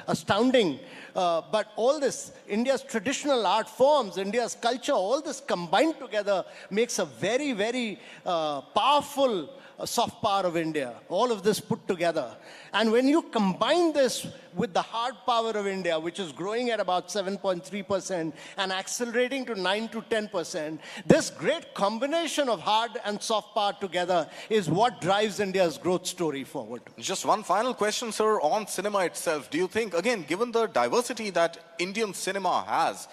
astounding. But all this, India's traditional art forms, India's culture, all this combined together makes a very, very powerful soft power of India. All of this put together. And when you combine this with the hard power of India, which is growing at about 7.3% and accelerating to 9 to 10%, this great combination of hard and soft power together is what drives India's growth story forward. Just one final question, sir, on cinema itself. Do you think, again, given the diversity that Indian cinema has,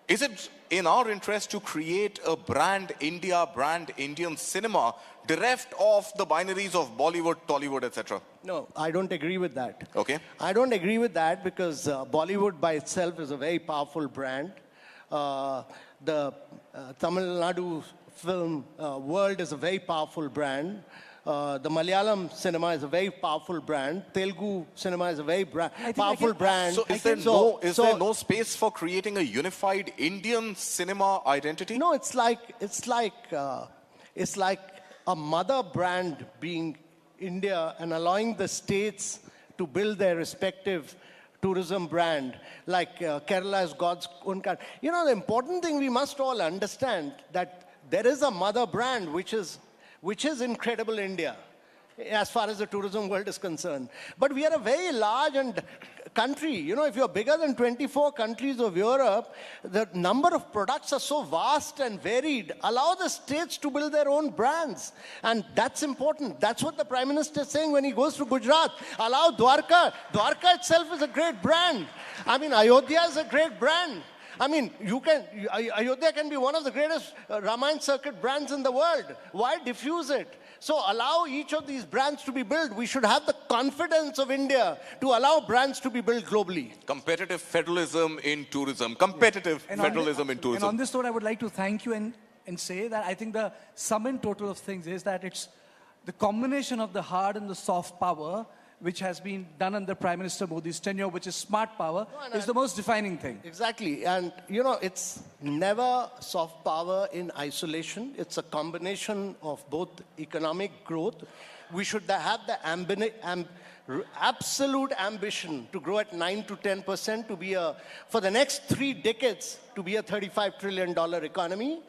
is it in our interest to create a brand India, brand Indian cinema, bereft of the binaries of Bollywood, Tollywood, etc.? No, I don't agree with that. Okay. I don't agree with that because Bollywood by itself is a very powerful brand. The Tamil Nadu film world is a very powerful brand. The Malayalam cinema is a very powerful brand. Telugu cinema is a very powerful brand. So is there no space for creating a unified Indian cinema identity? No, it's like a mother brand being India and allowing the states to build their respective tourism brand, like Kerala is God's own country. You know, the important thing we must all understand that there is a mother brand which is Incredible India, as far as the tourism world is concerned. But we are a very large country. You know, if you're bigger than 24 countries of Europe, the number of products are so vast and varied. Allow the states to build their own brands. And that's important. That's what the Prime Minister is saying when he goes to Gujarat. Allow Dwarka. Dwarka itself is a great brand. I mean, Ayodhya is a great brand. I mean, Ayodhya can be one of the greatest Ramayana circuit brands in the world. Why diffuse it? So allow each of these brands to be built. We should have the confidence of India to allow brands to be built globally. Competitive federalism in tourism. Competitive federalism in tourism. And on this note, I would like to thank you and say that I think the sum and total of things is that it's the combination of the hard and the soft power which has been done under Prime Minister Modi's tenure, which is smart power, is the most defining thing. Exactly. And, you know, it's never soft power in isolation. It's a combination of both economic growth. We should have the absolute ambition to grow at 9 to 10%, to be for the next 3 decades, to be a $35 trillion economy.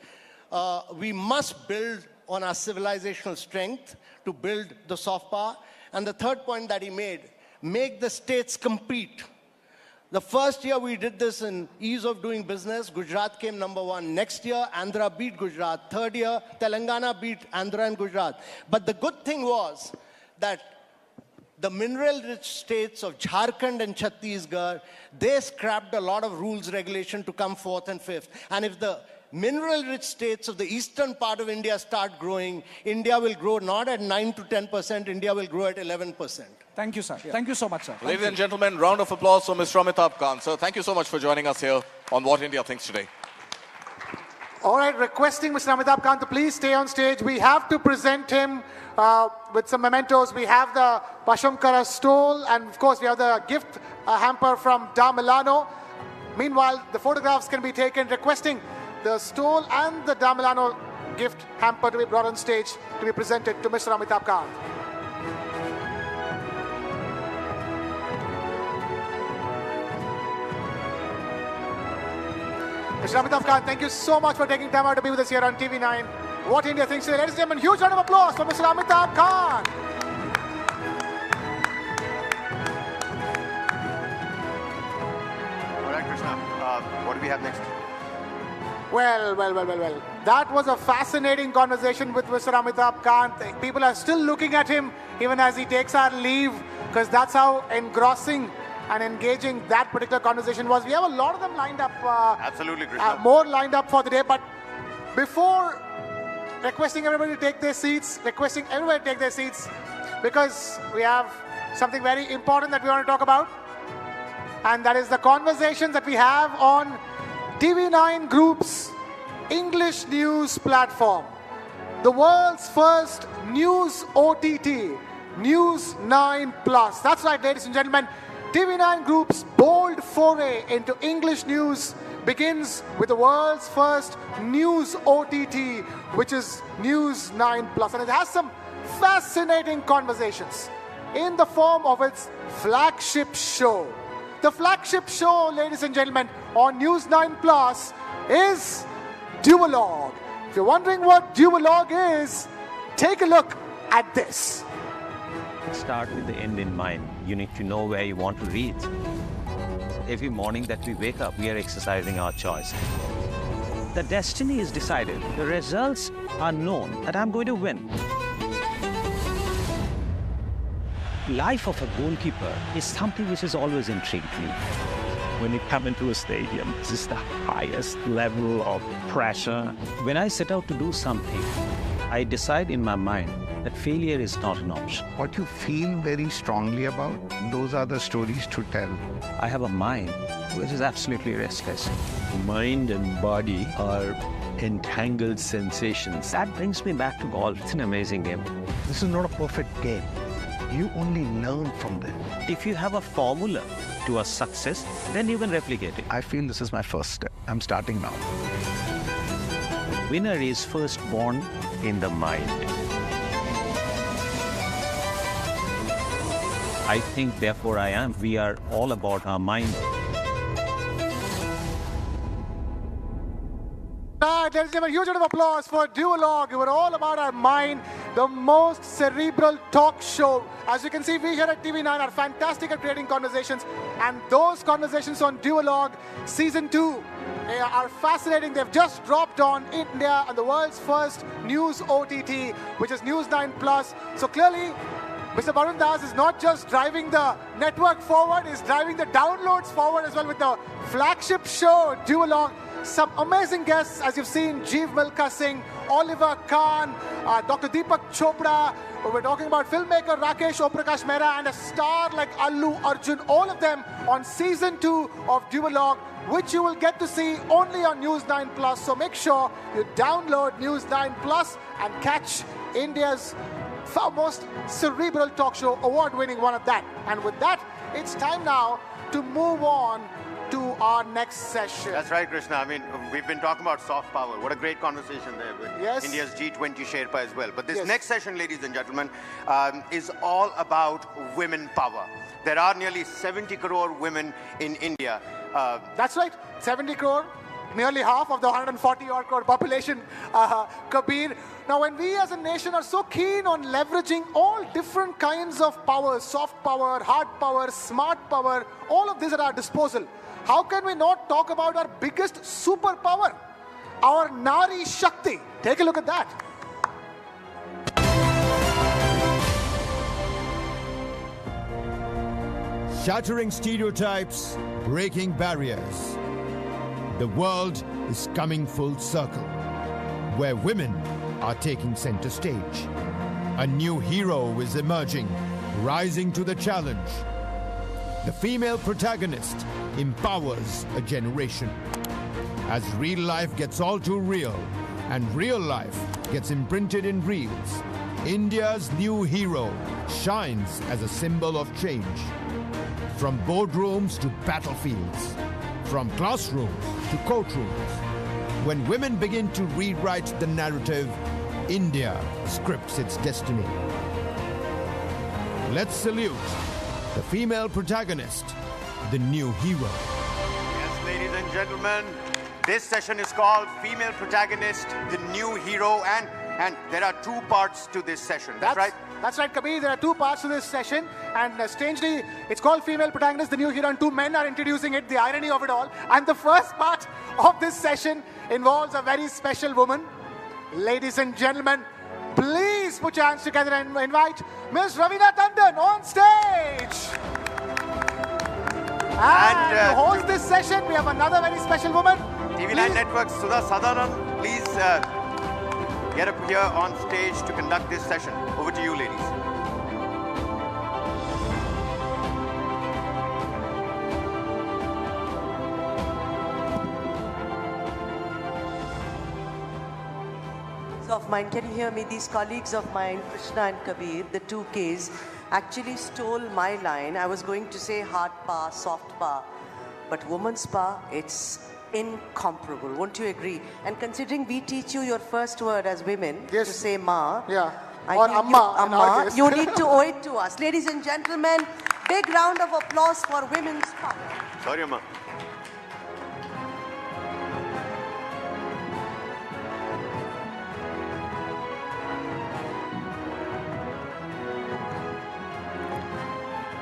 We must build on our civilizational strength to build the soft power. And the third point that he made, make the states compete. The first year we did this in ease of doing business, Gujarat came number 1. Next year, Andhra beat Gujarat. Third year, Telangana beat Andhra and Gujarat. But the good thing was that the mineral-rich states of Jharkhand and Chhattisgarh, they scrapped a lot of rules, regulation to come 4th and 5th. And if the mineral-rich states of the eastern part of India start growing, India will grow not at 9 to 10%, India will grow at 11%. Thank you, sir. Yeah. Thank you so much, sir. Ladies and gentlemen, round of applause for Mr. Amitabh Kant. Sir, thank you so much for joining us here on What India Thinks Today. All right, requesting Mr. Amitabh Kant to please stay on stage. We have to present him with some mementos. We have the Pashamkara stole, and of course we have the gift hamper from Da Milano. Meanwhile, the photographs can be taken, requesting the stole and the Da Milano gift hamper to be brought on stage to be presented to Mr. Amitabh Kant. Mr. Amitabh Kant, thank you so much for taking time out to be with us here on TV9. What India Thinks Today. Ladies and gentlemen, huge round of applause for Mr. Amitabh Kant. All right, Krishna, what do we have next? Well. That was a fascinating conversation with Mr. Amitabh Kant. People are still looking at him even as he takes our leave, because that's how engrossing and engaging that particular conversation was. We have a lot of them lined up. Absolutely, Krishna. More lined up for the day. But before requesting everybody to take their seats, because we have something very important that we want to talk about. And that is the conversations that we have on TV9 Group's English news platform, the world's first news OTT, News9 Plus. That's right, ladies and gentlemen. TV9 Group's bold foray into English news begins with the world's first news OTT, which is News9 Plus. And it has some fascinating conversations in the form of its flagship show. The flagship show, ladies and gentlemen, on News9 Plus is Duologue. If you're wondering what Duologue is, take a look at this. Start with the end in mind. You need to know where you want to reach. Every morning that we wake up, we are exercising our choice. The destiny is decided. The results are known that I'm going to win. Life of a goalkeeper is something which has always intrigued me. When you come into a stadium, this is the highest level of pressure. When I set out to do something, I decide in my mind that failure is not an option. What you feel very strongly about, those are the stories to tell. I have a mind which is absolutely restless. Mind and body are entangled sensations. That brings me back to golf. It's an amazing game. This is not a perfect game. You only learn from them. If you have a formula to a success, then you can replicate it. I feel this is my first step. I'm starting now. Winner is first born in the mind. I think, therefore I am. We are all about our mind. Ladies and gentlemen, huge round of applause for Duologue. We're all about our mind, the most cerebral talk show. As you can see, we here at TV9 are fantastic at creating conversations, and those conversations on Duologue Season 2 are fascinating. They've just dropped on India and the world's first news OTT, which is News9 Plus. So clearly, Mr. Varun Das is not just driving the network forward, he's driving the downloads forward as well with the flagship show, Duologue. Some amazing guests, as you've seen, Jeev Milkha Singh, Oliver Khan, Dr. Deepak Chopra. We're talking about filmmaker Rakesh Oprakash Mehra and a star like Allu Arjun. All of them on Season 2 of Duologue, which you will get to see only on News9 Plus. So make sure you download News9 Plus and catch India's most cerebral talk show, award-winning one at that. And with that, it's time now to move on to our next session. That's right, Krishna. I mean, we've been talking about soft power. What a great conversation there with India's G20 Sherpa as well. But this next session, ladies and gentlemen, is all about women power. There are nearly 70 crore women in India. That's right, 70 crore. Nearly half of the 140-odd crore population, Kabir. Now, when we as a nation are so keen on leveraging all different kinds of power, soft power, hard power, smart power, all of these at our disposal, how can we not talk about our biggest superpower, our Nari Shakti? Take a look at that. Shattering stereotypes, breaking barriers. The world is coming full circle, where women are taking center stage. A new hero is emerging, rising to the challenge. The female protagonist empowers a generation. As real life gets all too real, and real life gets imprinted in reels, India's new hero shines as a symbol of change. From boardrooms to battlefields, from classrooms to courtrooms. When women begin to rewrite the narrative, India scripts its destiny. Let's salute the female protagonist, the new hero. Yes, ladies and gentlemen, this session is called Female Protagonist, the New Hero, and there are two parts to this session. That's right? That's right, Kabir. There are two parts to this session, and strangely, it's called Female Protagonist, the New Hero, and two men are introducing it, the irony of it all. And the first part of this session involves a very special woman. Ladies and gentlemen, please put your hands together and invite Ms. Ravina Tandon on stage. And to host this session, we have another very special woman. TV9 Network, Sudha Sadanan, please get up here on stage to conduct this session. Over to you, ladies. Of mine, can you hear me? These colleagues of mine, Krishna and Kabir, the two Ks, actually stole my line. I was going to say hard power, soft power, but woman's power, it's incomparable. Won't you agree? And considering we teach you your first word as women to say ma, or amma, you need to owe it to us. Ladies and gentlemen, big round of applause for women's power. Sorry, Amma.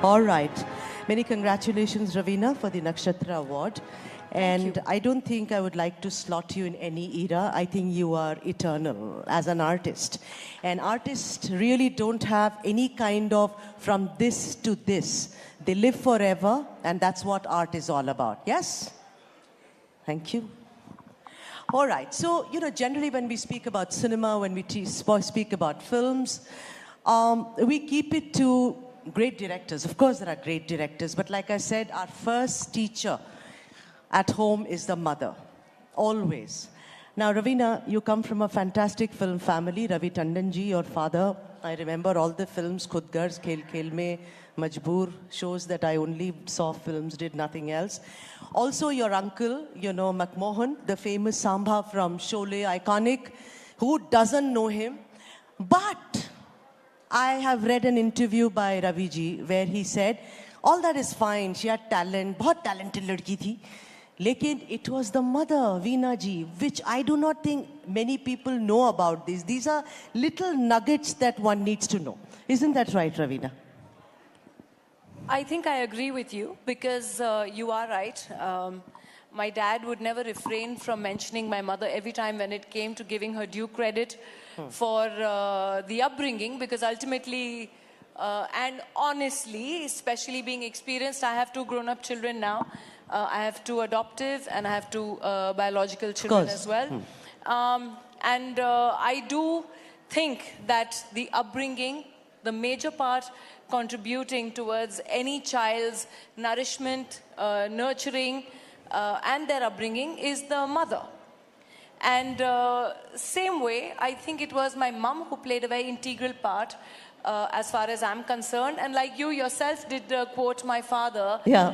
All right. Many congratulations, Ravina, for the Nakshatra Award. And I don't think I would like to slot you in any era. I think you are eternal as an artist. And artists really don't have any kind of from this to this. They live forever, and that's what art is all about. Yes? Thank you. All right. So, generally when we speak about cinema, when we speak about films, we keep it to great directors. Of course, there are great directors. But like I said, our first teacher at home is the mother, always. Now, Ravina, you come from a fantastic film family. Ravi Tandonji, your father, I remember all the films, Khudgars, Khel Khel Mein, Majboor, shows that I only saw films, did nothing else. Also, your uncle, McMohan, the famous Sambha from Sholay, iconic. Who doesn't know him? But I have read an interview by Ravi ji where he said, all that is fine, she had talent, बहुत talented ladki thi. Lekin it was the mother, Veena ji, which I do not think many people know about this. These are little nuggets that one needs to know. Isn't that right, Ravina? I think I agree with you because you are right. My dad would never refrain from mentioning my mother every time when it came to giving her due credit for the upbringing, because ultimately and honestly, especially being experienced, I have 2 grown-up children now. I have 2 adoptive and I have 2 biological children as well. And I do think that the upbringing, the major part contributing towards any child's nourishment, nurturing, and their upbringing is the mother. And same way, I think it was my mum who played a very integral part as far as I'm concerned. And like you yourself did quote my father. Yeah.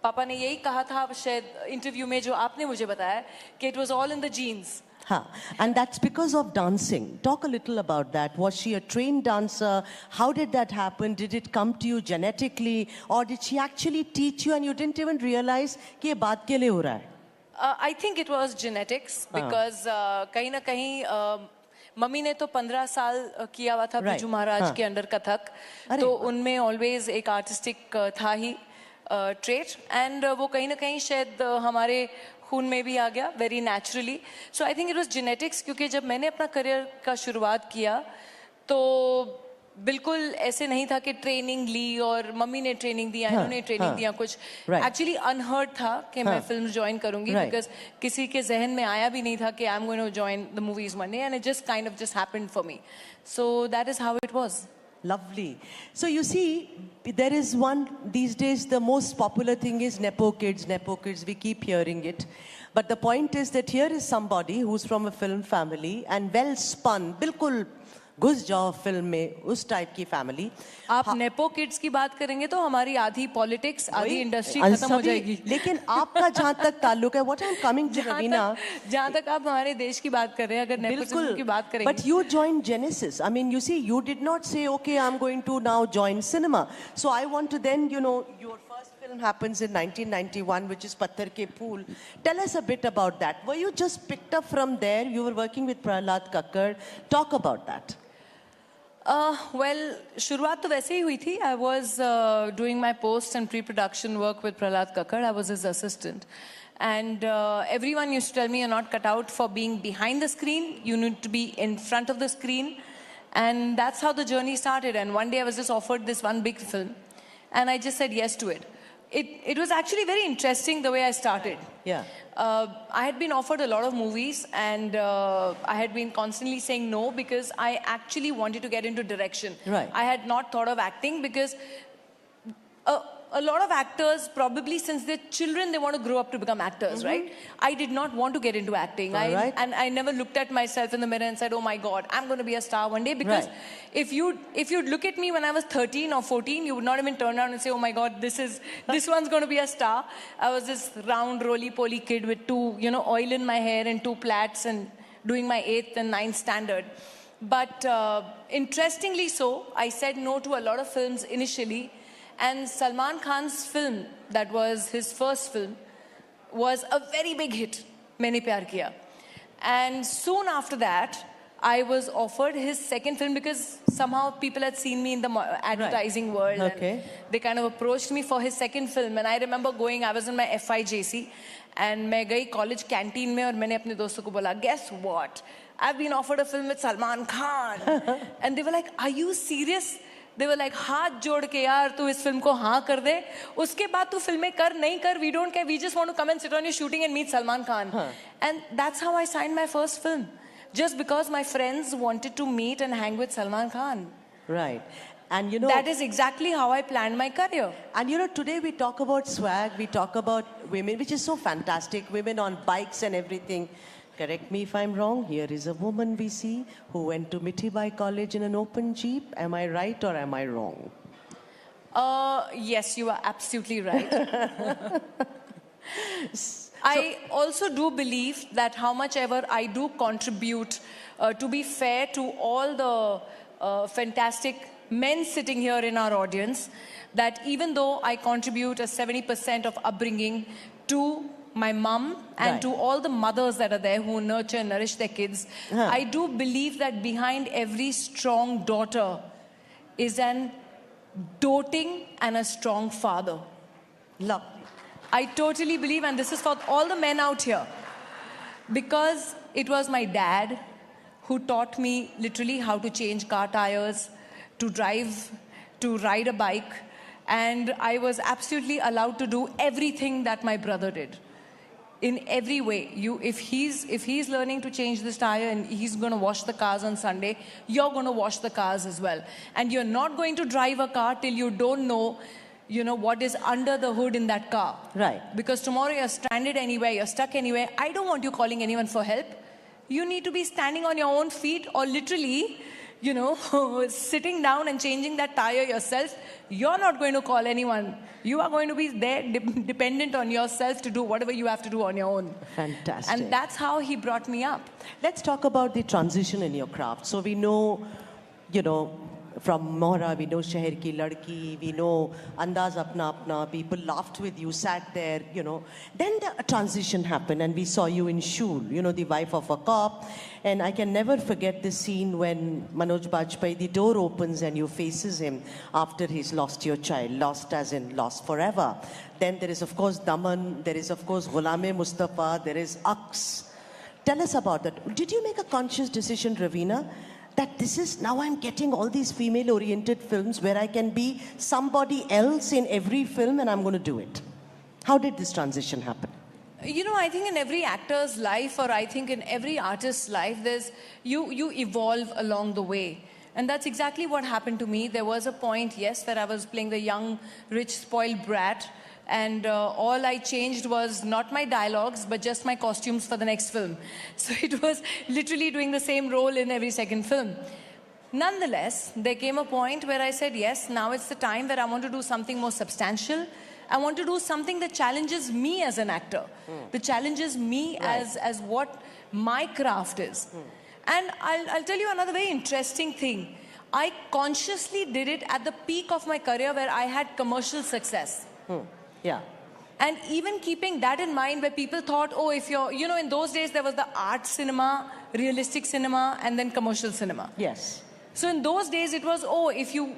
पापा ने यही कहा था शायद interview में जो आपने मुझे बताया कि it was all in the genes. And that's because of dancing. Talk a little about that. Was she a trained dancer? How did that happen? Did it come to you genetically? Or did she actually teach you and you didn't even realize कि ये बात के लिए हो रहा है? I think it was genetics because कहीं ना कहीं मम्मी ने तो 15 साल किया हुआ था बिरजू महाराज के अंडर कथक, तो उनमें always एक artistic था ही trait, and वो कहीं ना कहीं शायद हमारे खून में भी आ गया very naturally. So I think it was genetics, क्योंकि जब मैंने अपना करियर का शुरुआत किया तो बिल्कुल ऐसे नहीं था कि ट्रेनिंग ली और मम्मी ने ट्रेनिंग दिया, इन्होंने ट्रेनिंग दिया, कुछ एक्चुअली अनहर्ड था कि मैं फिल्म ज्वाइन करूंगी, बिकॉज किसी के जहन में आया भी नहीं था कि I am going to join the movies one day, and it just kind of just happened for me. So that is how it was. Lovely. So you see, there is one, these days the most popular thing is Nepo kids, we keep hearing it. But the point is that here is somebody who's from a film family and well spun, bilkul घुस जाओ film में, उस type की family. आप nepo kids की बात करेंगे तो हमारी आधी पॉलिटिक्स, आधी इंडस्ट्री खत्म हो जाएगी. लेकिन आपका जहाँ तक ताल्लुक है, what I'm coming to, Raveena, जहाँ तक आप हमारे देश की बात कर रहे हैं, अगर नेपोटिज्म की बात करेंगे. But you joined Genesis. I mean, you see, you did not say, okay, I'm going to now join cinema. So I want to then, your first film happens in 1991, which is Patthar Ke Phool. Tell us a bit about that. Were you just picked up from there? You were working with Prahlad Kakkar. Talk about that. Well, शुरुआत तो वैसे ही हुई थी. I was doing my post and pre-production work with Prahlad Kakkar. I was his assistant. And everyone used to tell me, you're not cut out for being behind the screen. You need to be in front of the screen. And that's how the journey started. And one day I was just offered this one big film. And I just said yes to it. It was actually very interesting the way I started. Yeah. I had been offered a lot of movies and I had been constantly saying no because I actually wanted to get into direction. Right. I had not thought of acting because a lot of actors, probably since they're children, they want to grow up to become actors, right? I did not want to get into acting. And I never looked at myself in the mirror and said, oh my God, I'm going to be a star one day. Because if you'd look at me when I was 13 or 14, you would not even turn around and say, oh my God, this one's going to be a star. I was this round, roly-poly kid with 2, oil in my hair and 2 plaits and doing my 8th and 9th standard. But interestingly so, I said no to a lot of films initially. And Salman Khan's film, that was his first film, was a very big hit, Maine Pyar Kiya. And soon after that, I was offered his second film because somehow people had seen me in the advertising world. Okay. And they kind of approached me for his second film. And I remember going, I was in my FIJC. And मैं गई college canteen में और मैंने अपने दोस्तों को बोला, guess what? I've been offered a film with Salman Khan. And they were like, are you serious? They were like, हाथ जोड़ के यार तू इस फिल्म को हाँ कर दे, उसके बाद तू फिल्में कर नहीं कर, we don't care, we just want to come and sit on your shooting and meet Salman Khan. And that's how I signed my first film, just because my friends wanted to meet and hang with Salman Khan. Right. And you know, that is exactly how I planned my career. And you know, today we talk about swag, we talk about women, which is so fantastic, women on bikes and everything. Correct me if I'm wrong. Here is a woman we see who went to Mithibai College in an open jeep. Am I right or am I wrong? Yes, you are absolutely right. I also do believe that how much ever I do contribute, to be fair to all the fantastic men sitting here in our audience, that even though I contribute a 70% of upbringing to my mum and to all the mothers that are there who nurture and nourish their kids, I do believe that behind every strong daughter is an doting and a strong father. Love. I totally believe, and this is for all the men out here, because it was my dad who taught me literally how to change car tires, to drive, to ride a bike, and I was absolutely allowed to do everything that my brother did. In every way. If he's learning to change this tire and he's going to wash the cars on Sunday, you're going to wash the cars as well. And you're not going to drive a car till you don't know, what is under the hood in that car. Right. Because tomorrow you're stranded anywhere, you're stuck anywhere. I don't want you calling anyone for help. You need to be standing on your own feet or literally, sitting down and changing that tire yourself. You're not going to call anyone. You are going to be there dependent on yourself to do whatever you have to do on your own. Fantastic. And that's how he brought me up. Let's talk about the transition in your craft. So we know, from Mohra, we know Sheher Ki Ladki, we know Andaz Apna Apna, people laughed with you, sat there, Then the transition happened and we saw you in Shul, the wife of a cop. And I can never forget the scene when Manoj Bajpayee, the door opens and you faces him after he's lost your child, lost as in lost forever. Then there is, of course, Daman, there is, of course, Ghulam-e Mustafa, there is Aks. Tell us about that. Did you make a conscious decision, Ravina, that this is, now I'm getting all these female-oriented films where I can be somebody else in every film and I'm going to do it? How did this transition happen? I think in every actor's life, or I think in every artist's life, you evolve along the way. And that's exactly what happened to me. There was a point, yes, where I was playing the young, rich, spoiled brat. And all I changed was not my dialogues, but just my costumes for the next film. So it was literally doing the same role in every second film. Nonetheless, there came a point where I said, yes, now it's the time where I want to do something more substantial. I want to do something that challenges me as an actor, that challenges me as what my craft is. And I'll tell you another very interesting thing. I consciously did it at the peak of my career where I had commercial success. Yeah. And even keeping that in mind, where people thought, oh, if you're, in those days there was the art cinema, realistic cinema, and then commercial cinema. Yes. So in those days it was, oh, if you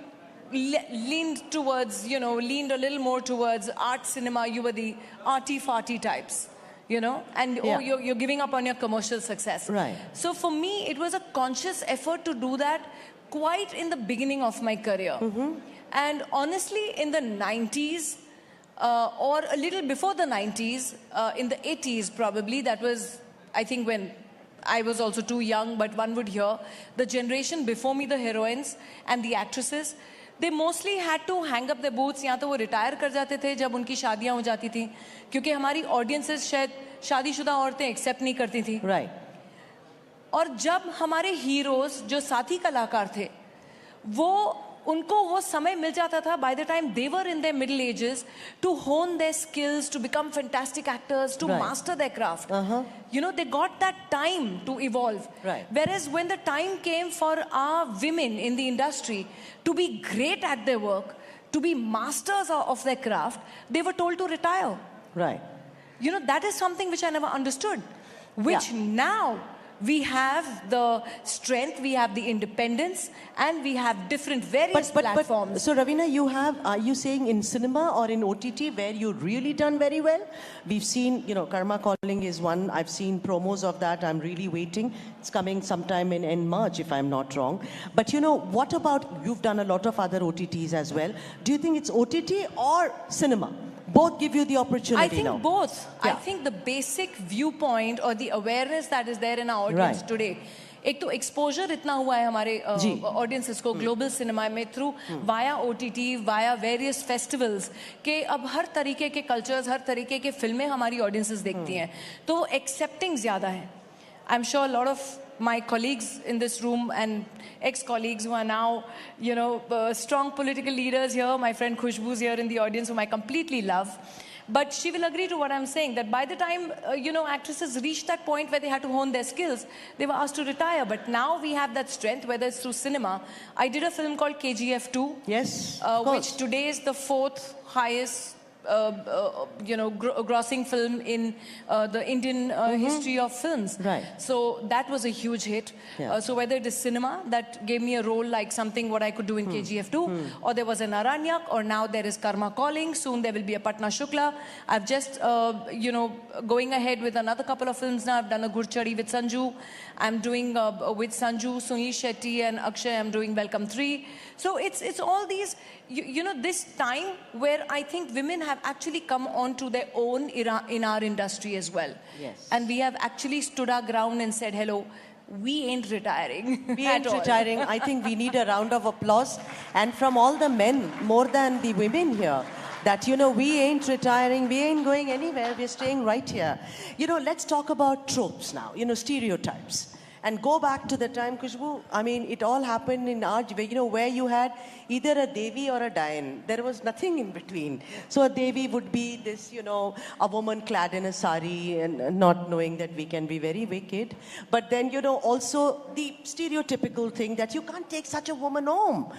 leaned towards, leaned a little more towards art cinema, you were the arty-farty types, and oh, you're giving up on your commercial success. Right. So for me, it was a conscious effort to do that quite in the beginning of my career. And honestly, in the 90s, or a little before the 90s, in the 80s probably, that was, I think, when I was also too young, but one would hear, the generation before me, the heroines and the actresses, they mostly had to hang up their boots, या तो वो retire कर जाते थे जब उनकी शादियां हो जाती थी, क्योंकि हमारी audiences शायद शादीशुदा औरतें accept नहीं करती थी. Right. और जब हमारे heroes जो साथी कलाकार थे, उनको वो समय मिल जाता था by the time they were in their middle ages to hone their skills, to become fantastic actors, to master their craft. They got that time to evolve. Right. Whereas when the time came for our women in the industry to be great at their work, to be masters of their craft, they were told to retire. Right. That is something which I never understood. Which now, We have the strength, we have the independence, and we have different various platforms. So Ravina, are you saying in cinema or in OTT where you've really done very well? We've seen, Karma Calling is one. I've seen promos of that. I'm really waiting. It's coming sometime in March, if I'm not wrong. But what about, you've done a lot of other OTTs as well. Do you think it's OTT or cinema? Both give you the opportunity I think now. both. Yeah. I think the basic viewpoint or the awareness that is there in our audience today. एक तो exposure इतना हुआ है हमारे audiences को global cinema में through via OTT, via various festivals कि अब हर तरीके के cultures, हर तरीके के फिल्में हमारी audiences देखती हैं. तो accepting ज़्यादा है. I'm sure a lot of my colleagues in this room and ex-colleagues who are now, strong political leaders here, my friend Khushbu's here in the audience, whom I completely love. But she will agree to what I'm saying, that by the time, actresses reached that point where they had to hone their skills, they were asked to retire. But now we have that strength, whether it's through cinema. I did a film called KGF 2. Yes, which today is the 4th highest grossing film in the Indian history of films. Right. So that was a huge hit. Yeah. So whether it is cinema that gave me a role like something what I could do in KGF2, or there was an Aranyak, or now there is Karma Calling. Soon there will be a Patna Shukla. I've just, going ahead with another couple of films now. I've done a Gurchadi with Sanju. I'm doing with Sanju, Sunil Shetty and Akshay, I'm doing Welcome 3. So it's all these, this time where I think women have actually come onto their own in our industry as well. Yes. And we have actually stood our ground and said, hello, we ain't retiring. We ain't retiring. I think we need a round of applause. And from all the men, more than the women here, that, we ain't retiring, we ain't going anywhere, we're staying right here. Let's talk about tropes now, stereotypes. And go back to the time, Khushbu, it all happened in our, where you had either a Devi or a Dayan. There was nothing in between. So a Devi would be this, a woman clad in a sari and not knowing that we can be very wicked. But then, also the stereotypical thing that you can't take such a woman home.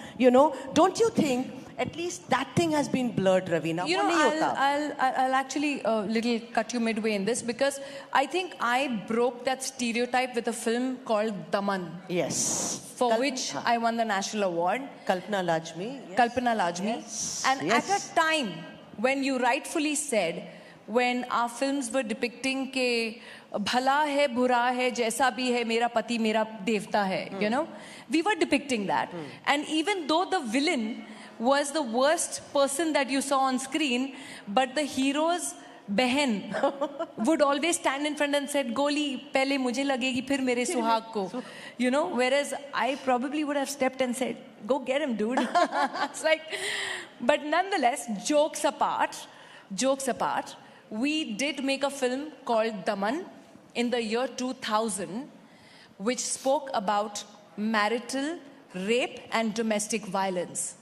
Don't you think at least that thing has been blurred, Ravina? I'll actually little cut you midway in this, because I think I broke that stereotype with a film called Daman. Yes. For which I won the national award. Kalpana Lajmi. Yes. Kalpana Lajmi. Yes. And at a time when you rightfully said, when our films were depicting ke bhala hai, bura hai, jaisa bhi hai, mera pati, mera devta hai, we were depicting that. And even though the villain was the worst person that you saw on screen, but the hero's बहन would always stand in front and said, "Goli, pehle mujhe lagegi, phir mere suhag ko." Whereas I probably would have stepped and said, "Go get him, dude." It's like, but nonetheless, jokes apart, we did make a film called Daman in the year 2000, which spoke about marital rape and domestic violence,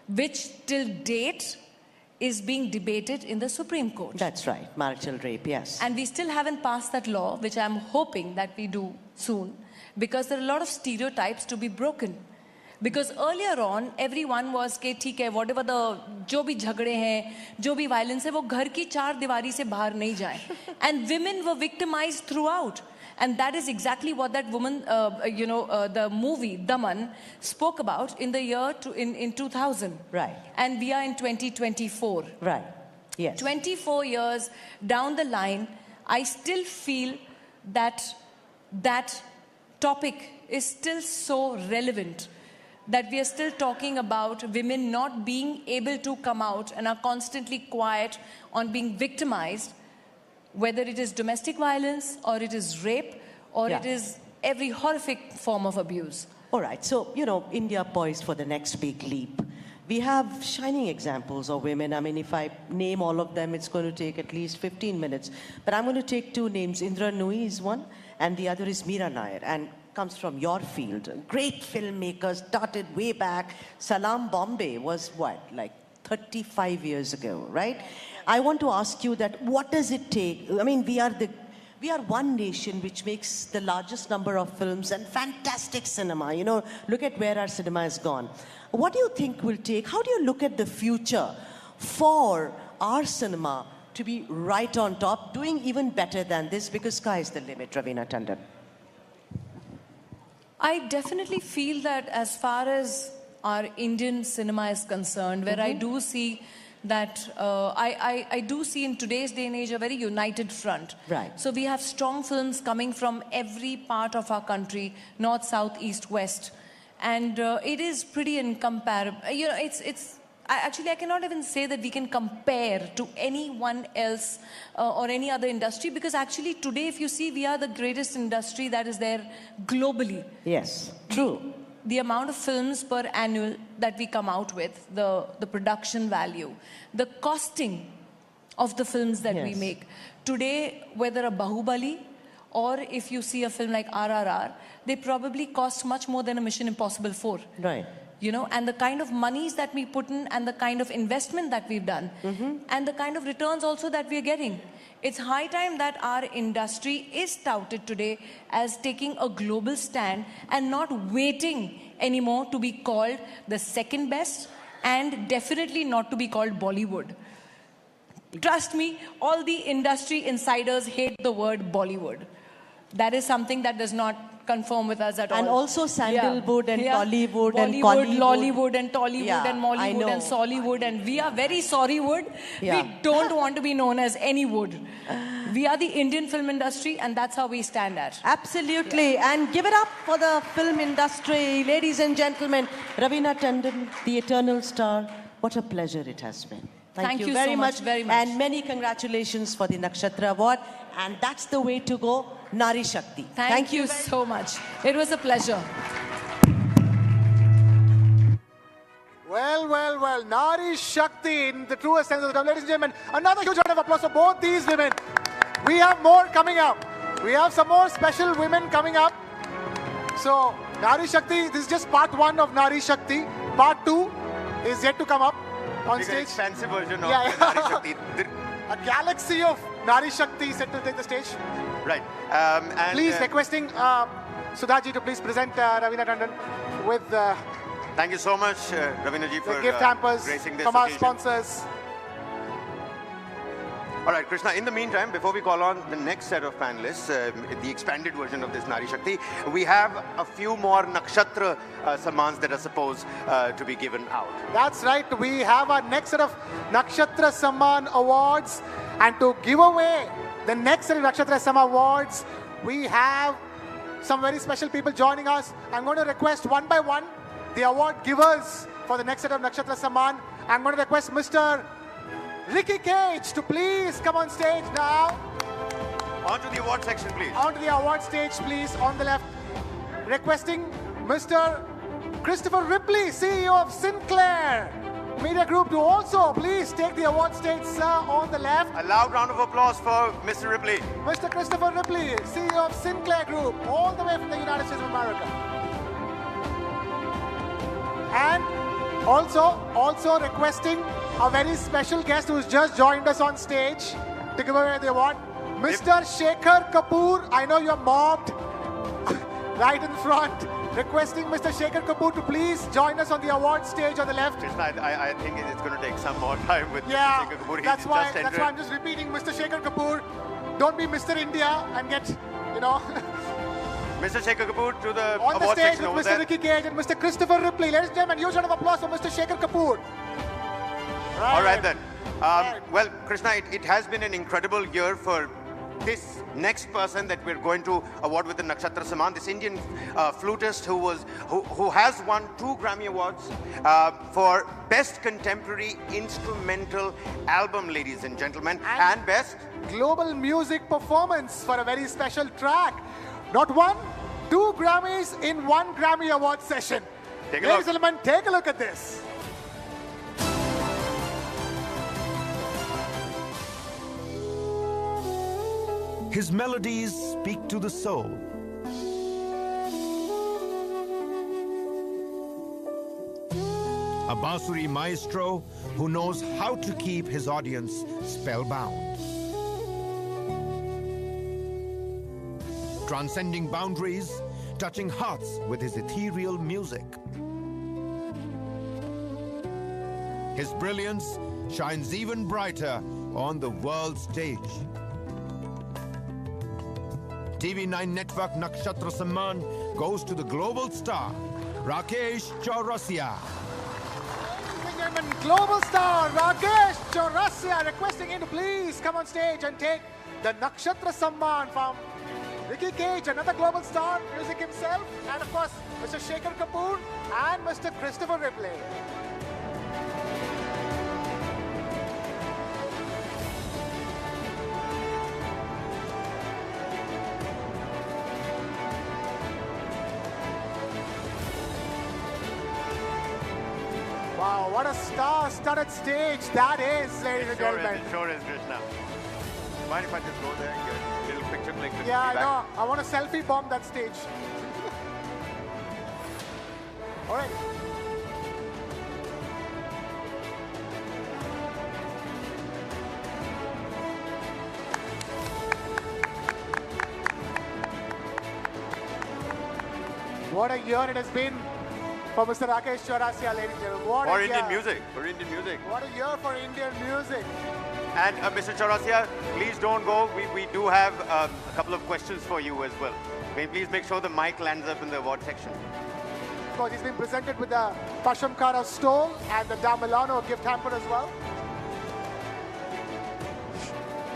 which till date is being debated in the Supreme Court. That's right, marital rape, yes. And we still haven't passed that law, which I'm hoping that we do soon, because there are a lot of stereotypes to be broken. Because earlier on, everyone was कि ठीक है, whatever the जो भी झगड़े हैं, जो भी violence है, वो घर की चार दीवारी से बाहर नहीं जाए. And women were victimized throughout. And that is exactly what that woman, the movie Daman spoke about in the year in 2000. Right. And we are in 2024. Right. Yes. 24 years down the line, I still feel that that topic is still so relevant, that we are still talking about women not being able to come out and are constantly quiet on being victimized, whether it is domestic violence or it is rape or it is every horrific form of abuse. All right, so, India poised for the next big leap. We have shining examples of women. If I name all of them, it's going to take at least 15 minutes. But I'm going to take two names. Indra Nooyi is one, and the other is Meera Nair, and comes from your field. Great filmmaker, started way back. Salam Bombay was what, like 35 years ago, right? I want to ask you that, what does it take? We are one nation which makes the largest number of films and fantastic cinema. Look at where our cinema has gone. What do you think will take? How do you look at the future for our cinema to be right on top, doing even better than this? Because sky is the limit, Ravina Tandon. I definitely feel that as far as our Indian cinema is concerned, where I do see that I do see in today's day and age a very united front. Right. So we have strong films coming from every part of our country, north, south, east, west. And it is pretty incomparable. You know, actually, I cannot even say that we can compare to anyone else or any other industry, because actually today, if you see, we are the greatest industry that is there globally. Yes, true. The amount of films per annual that we come out with, the production value, the costing of the films that we make. Today, whether a Bahubali or if you see a film like RRR, they probably cost much more than a Mission Impossible 4. Right. You know, and the kind of monies that we put in and the kind of investment that we've done and the kind of returns also that we're getting. It's high time that our industry is touted today as taking a global stand and not waiting anymore to be called the second best and definitely not to be called Bollywood. Trust me, all the industry insiders hate the word Bollywood. That is something that does not conform with us at all. And also Sandalwood and Tollywood Bollywood, and Collywood. Lollywood and Tollywood and Mollywood and Sollywood, and we are very sorry wood. We don't want to be known as any wood. We are the Indian film industry, and that's how we stand at. Absolutely. And give it up for the film industry. Ladies and gentlemen, Raveena Tandon, the eternal star. What a pleasure it has been. Thank you very much. And many congratulations for the Nakshatra Award. And that's the way to go. Nari Shakti. Thank you so much. It was a pleasure. Well, Nari Shakti in the truest sense of the term. Ladies and gentlemen, another huge round of applause for both these women. We have more coming up. We have some more special women coming up. So, Nari Shakti, this is just part 1 of Nari Shakti. Part 2 is yet to come up on stage. Expansive version of Nari Shakti. A galaxy of Nari Shakti set to take the stage. Right. Please requesting Sudhaji to please present Raveena Tandon with thank you so much, Raveena ji, for gift hampers gracing this from our occasion. sponsors. All right, Krishna, in the meantime, before we call on the next set of panelists, the expanded version of this Nari Shakti, we have a few more Nakshatra Sammans that are supposed to be given out. That's right. We have our next set of Nakshatra Samman Awards. And to give away the next set of Nakshatra Samman Awards, we have some very special people joining us. I'm going to request one by one the award givers for the next set of Nakshatra Samman. I'm going to request Mr. Ricky Cage to please come on stage now. On to the award section, please. On to the award stage, please, on the left. Requesting Mr. Christopher Ripley, CEO of Sinclair Media Group, to also please take the award stage, sir, on the left. A loud round of applause for Mr. Ripley. Mr. Christopher Ripley, CEO of Sinclair Group, all the way from the United States of America. And also requesting a very special guest who's just joined us on stage to give away the award, Mr. Shekhar Kapoor. I know you're mobbed right in front. Requesting Mr. Shekhar Kapoor to please join us on the award stage on the left. I think it's going to take some more time with Yeah, Mr. Shekhar Kapoor. that's why I'm just repeating Mr. Shekhar Kapoor. Don't be Mr. India and get, Mr. Shekhar Kapoor to the on the award stage section with over Mr. there. Ricky Cage and Mr. Christopher Ripley. Ladies and gentlemen, huge round of applause for Mr. Shekhar Kapoor. All right then. Well, Krishna, it has been an incredible year for this next person that we're going to award with the Nakshatra Samman, this Indian flutist who has won 2 Grammy Awards for Best Contemporary Instrumental Album, ladies and gentlemen, and Best Global Music Performance for a very special track. Not 1, 2 Grammys in 1 Grammy Award session. Ladies and gentlemen, take a look at this. His melodies speak to the soul. A Bansuri maestro who knows how to keep his audience spellbound. Transcending boundaries, touching hearts with his ethereal music. His brilliance shines even brighter on the world stage. TV9 Network Nakshatra Samman goes to the global star, Rakesh Chaurasia. Ladies and gentlemen, global star Rakesh Chaurasia requesting him to please come on stage and take the Nakshatra Samman from Vicky Cage, another global star, music himself, and of course, Mr. Shekhar Kapoor and Mr. Christopher Ripley. Wow, what a star-studded stage that is, ladies and gentlemen. It sure is, Krishna. Mind if I just go there and get a little picture click? Yeah, I know. I want a selfie bomb that stage. All right. What a year it has been for Mr. Rakesh Chaurasia, ladies and gentlemen. What For a Indian year. music. For Indian music. What a year for Indian music. And Mr. Chaurasia, please don't go. We do have a couple of questions for you as well. May you please make sure the mic lands up in the award section. Of course, he's been presented with the Pashamkara stole and the Damilano gift hamper as well.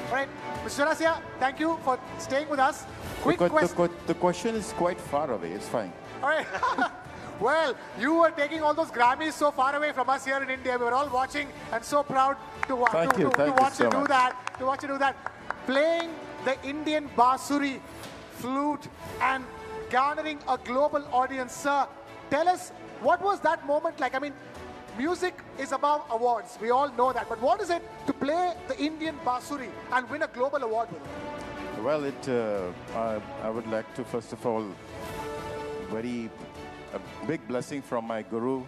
All right, Mr. Chaurasia, thank you for staying with us. Quick question. The question is quite far away. It's fine. All right. Well, you were taking all those Grammys so far away from us here in India. We were all watching and so proud to watch you do that. To watch you do that. Playing the Indian Bansuri, flute, and garnering a global audience. Sir, tell us, what was that moment like? I mean, music is about awards. We all know that. But what is it to play the Indian Bansuri and win a global award with it? Well, I would like to, first of all, a big blessing from my guru,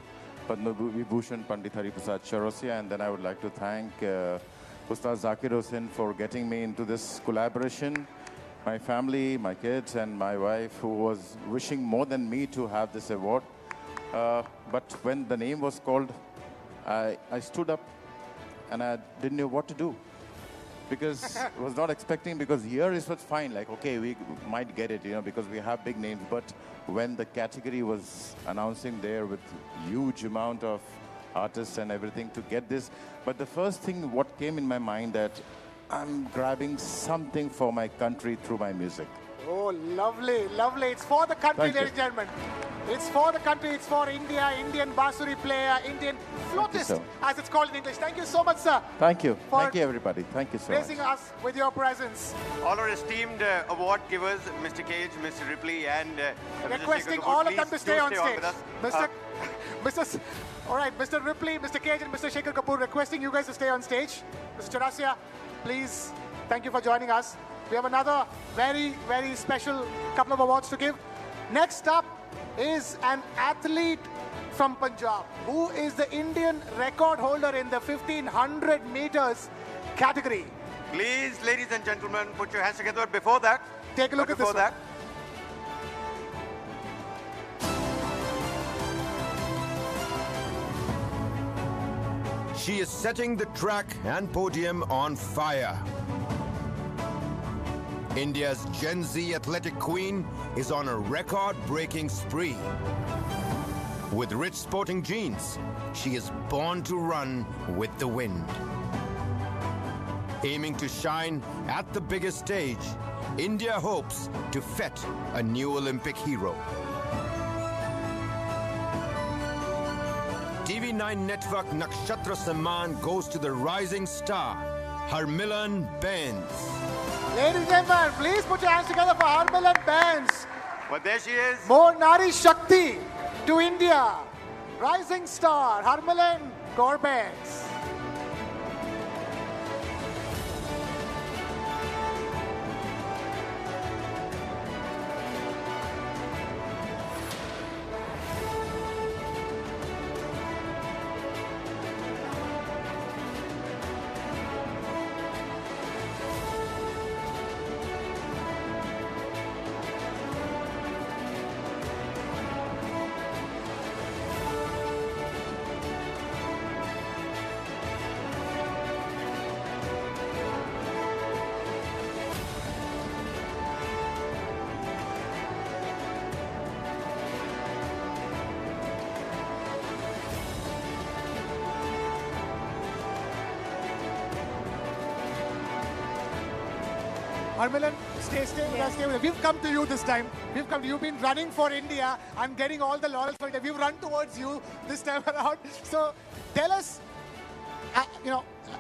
Padma Vibhushan Pandit Hari Prasad Chaurasia, and then I would like to thank Ustaz Zakir Hussain for getting me into this collaboration, my family, my kids, and my wife, who was wishing more than me to have this award. But when the name was called, I stood up and I didn't know what to do. Because I was not expecting, because here it was fine, like, okay, we might get it, because we have big names. But when the category was announcing there with huge amount of artists and everything to get this, but the first thing what came in my mind that I'm grabbing something for my country through my music. Oh, lovely, lovely. It's for the country, ladies and gentlemen. It's for the country, it's for India, Indian Bansuri player, Indian flautist, as it's called in English. Thank you so much, sir. Thank you. Thank you, everybody. Thank you so much. Gracing us with your presence. All our esteemed award givers, Mr. Cage, Mr. Ripley, and requesting Mr. all of them to stay on with stage. us. All right, Mr. Ripley, Mr. Cage, and Mr. Shekhar Kapoor requesting you guys to stay on stage. Mr. Chaurasia, please, thank you for joining us. We have another very, very special couple of awards to give. Next up is an athlete from Punjab who is the Indian record holder in the 1500 meters category. Please, ladies and gentlemen, put your hands together. Before that, take a look at this one. She is setting the track and podium on fire. India's Gen Z athletic queen is on a record-breaking spree. With rich sporting genes, she is born to run with the wind. Aiming to shine at the biggest stage, India hopes to fet a new Olympic hero. TV9 Network Nakshatra Samman goes to the rising star, Harmilan Bains. Ladies and gentlemen, please put your hands together for Harmilan Bains. But there she is. More Nari Shakti to India. Rising star, Harmilan Kaur Bains. Harmilan, stay with us, stay with us. We've come to you this time. You've been running for India. I'm getting all the laurels for it. We've run towards you this time around. So tell us,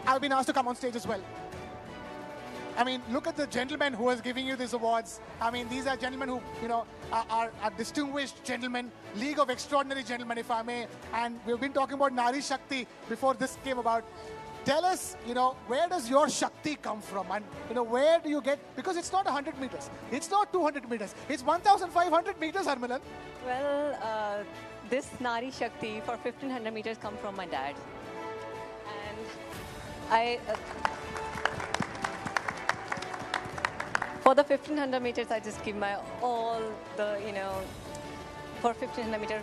I've been asked to come on stage as well. I mean, look at the gentleman who is giving you these awards. I mean, these are gentlemen who, are distinguished gentlemen, League of Extraordinary Gentlemen, if I may. And we've been talking about Nari Shakti before this came about. Tell us, where does your Shakti come from? And, where do you get, because it's not 100 meters. It's not 200 meters. It's 1,500 meters, Harmilan. Well, this Nari Shakti for 1,500 meters come from my dad. And for the 1,500 meters, I just give my all for 1,500 meters,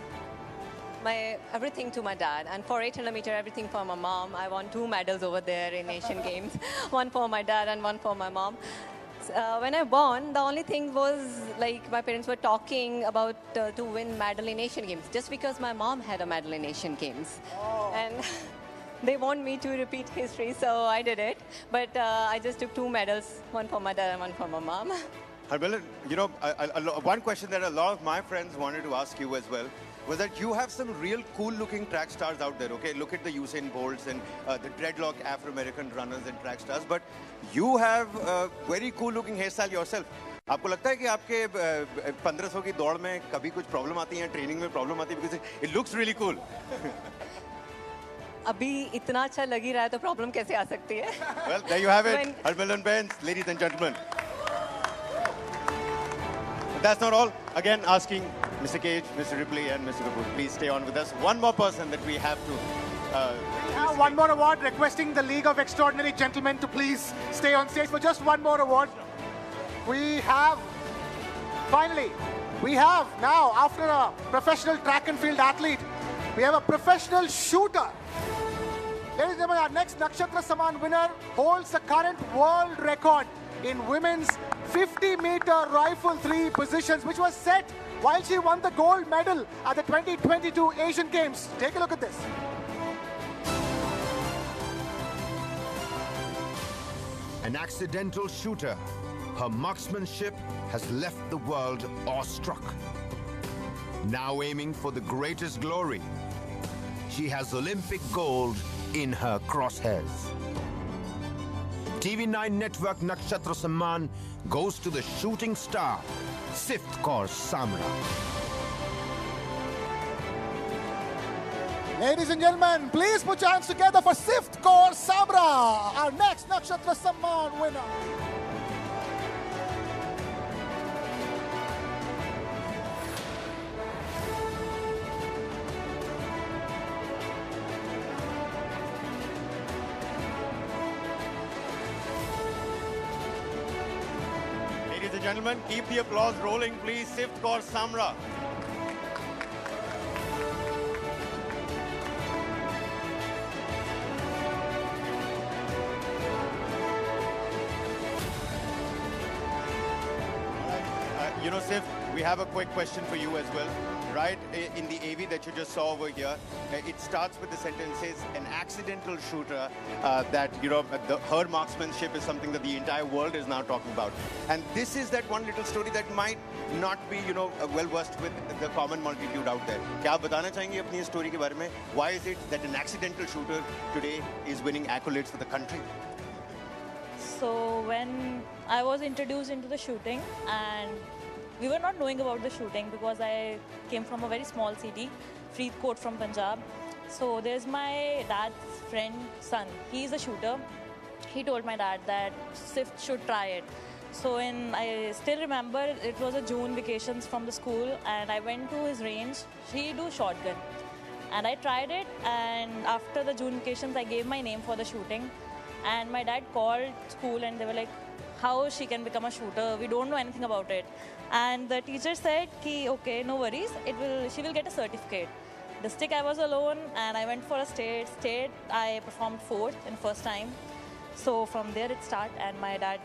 everything to my dad. And for 800 meters, everything for my mom. I won 2 medals over there in Asian Games. One for my dad and one for my mom. When I won, the only thing was like my parents were talking about to win medal in Asian Games just because my mom had a medal in Asian Games. Oh. And they want me to repeat history, so I did it. But I just took 2 medals, one for my dad and one for my mom. Harmilan, one question that a lot of my friends wanted to ask you as well was that you have some real cool-looking track stars out there, okay? Look at the Usain Bolts and the dreadlock Afro-American runners and track stars, but you have a very cool-looking hairstyle yourself. आपको लगता है कि आपके 1500 की दौड़ में कभी कुछ प्रॉब्लम आती है, ट्रेनिंग में प्रॉब्लम आती है, because it looks really cool. अभी इतना अच्छा लग ही रहा है तो प्रॉब्लम कैसे आ सकती है? Well, there you have it, Harmilan Benz, ladies and gentlemen. But that's not all. Again, asking Mr. Cage, Mr. Ripley, and Mr. Kapoor, please stay on with us. One more person that we have to. We have one more award, requesting the League of Extraordinary Gentlemen to please stay on stage for just one more award. Finally, we have now, after a professional track and field athlete, we have a professional shooter. Ladies and gentlemen, our next Nakshatra Samman winner holds the current world record in women's 50-meter rifle 3 positions, which was set while she won the gold medal at the 2022 Asian Games. Take a look at this. An accidental shooter. Her marksmanship has left the world awestruck. Now aiming for the greatest glory, she has Olympic gold in her crosshairs. TV9 Network Nakshatra Samman goes to the shooting star, Sift Kaur Samra. Ladies and gentlemen, please put your hands together for Sift Kaur Samra, our next Nakshatra Samman winner. Ladies and gentlemen, keep the applause rolling, please. Sift Kaur Samra. Sift, we have a quick question for you as well. Right in the AV that you just saw over here, it starts with the sentence says an accidental shooter that her marksmanship is something that the entire world is now talking about. And this is that one little story that might not be well versed with the common multitude out there. क्या आप बताना चाहेंगे अपनी story के बारे में? Why is it that an accidental shooter today is winning accolades for the country? So when I was introduced into the shooting, and we were not knowing about the shooting because I came from a very small city, Faridkot from Punjab. So there's my dad's friend, son. He's a shooter. He told my dad that Sift should try it. So I still remember it was a June vacations from the school, and I went to his range. He do shotgun, and I tried it. And after the June vacations, I gave my name for the shooting. And my dad called school, and they were like, how she can become a shooter? We don't know anything about it. And the teacher said, okay, no worries, she will get a certificate. District I was alone, and I went for a state. State I performed 4th in first time. So from there it started, and my dad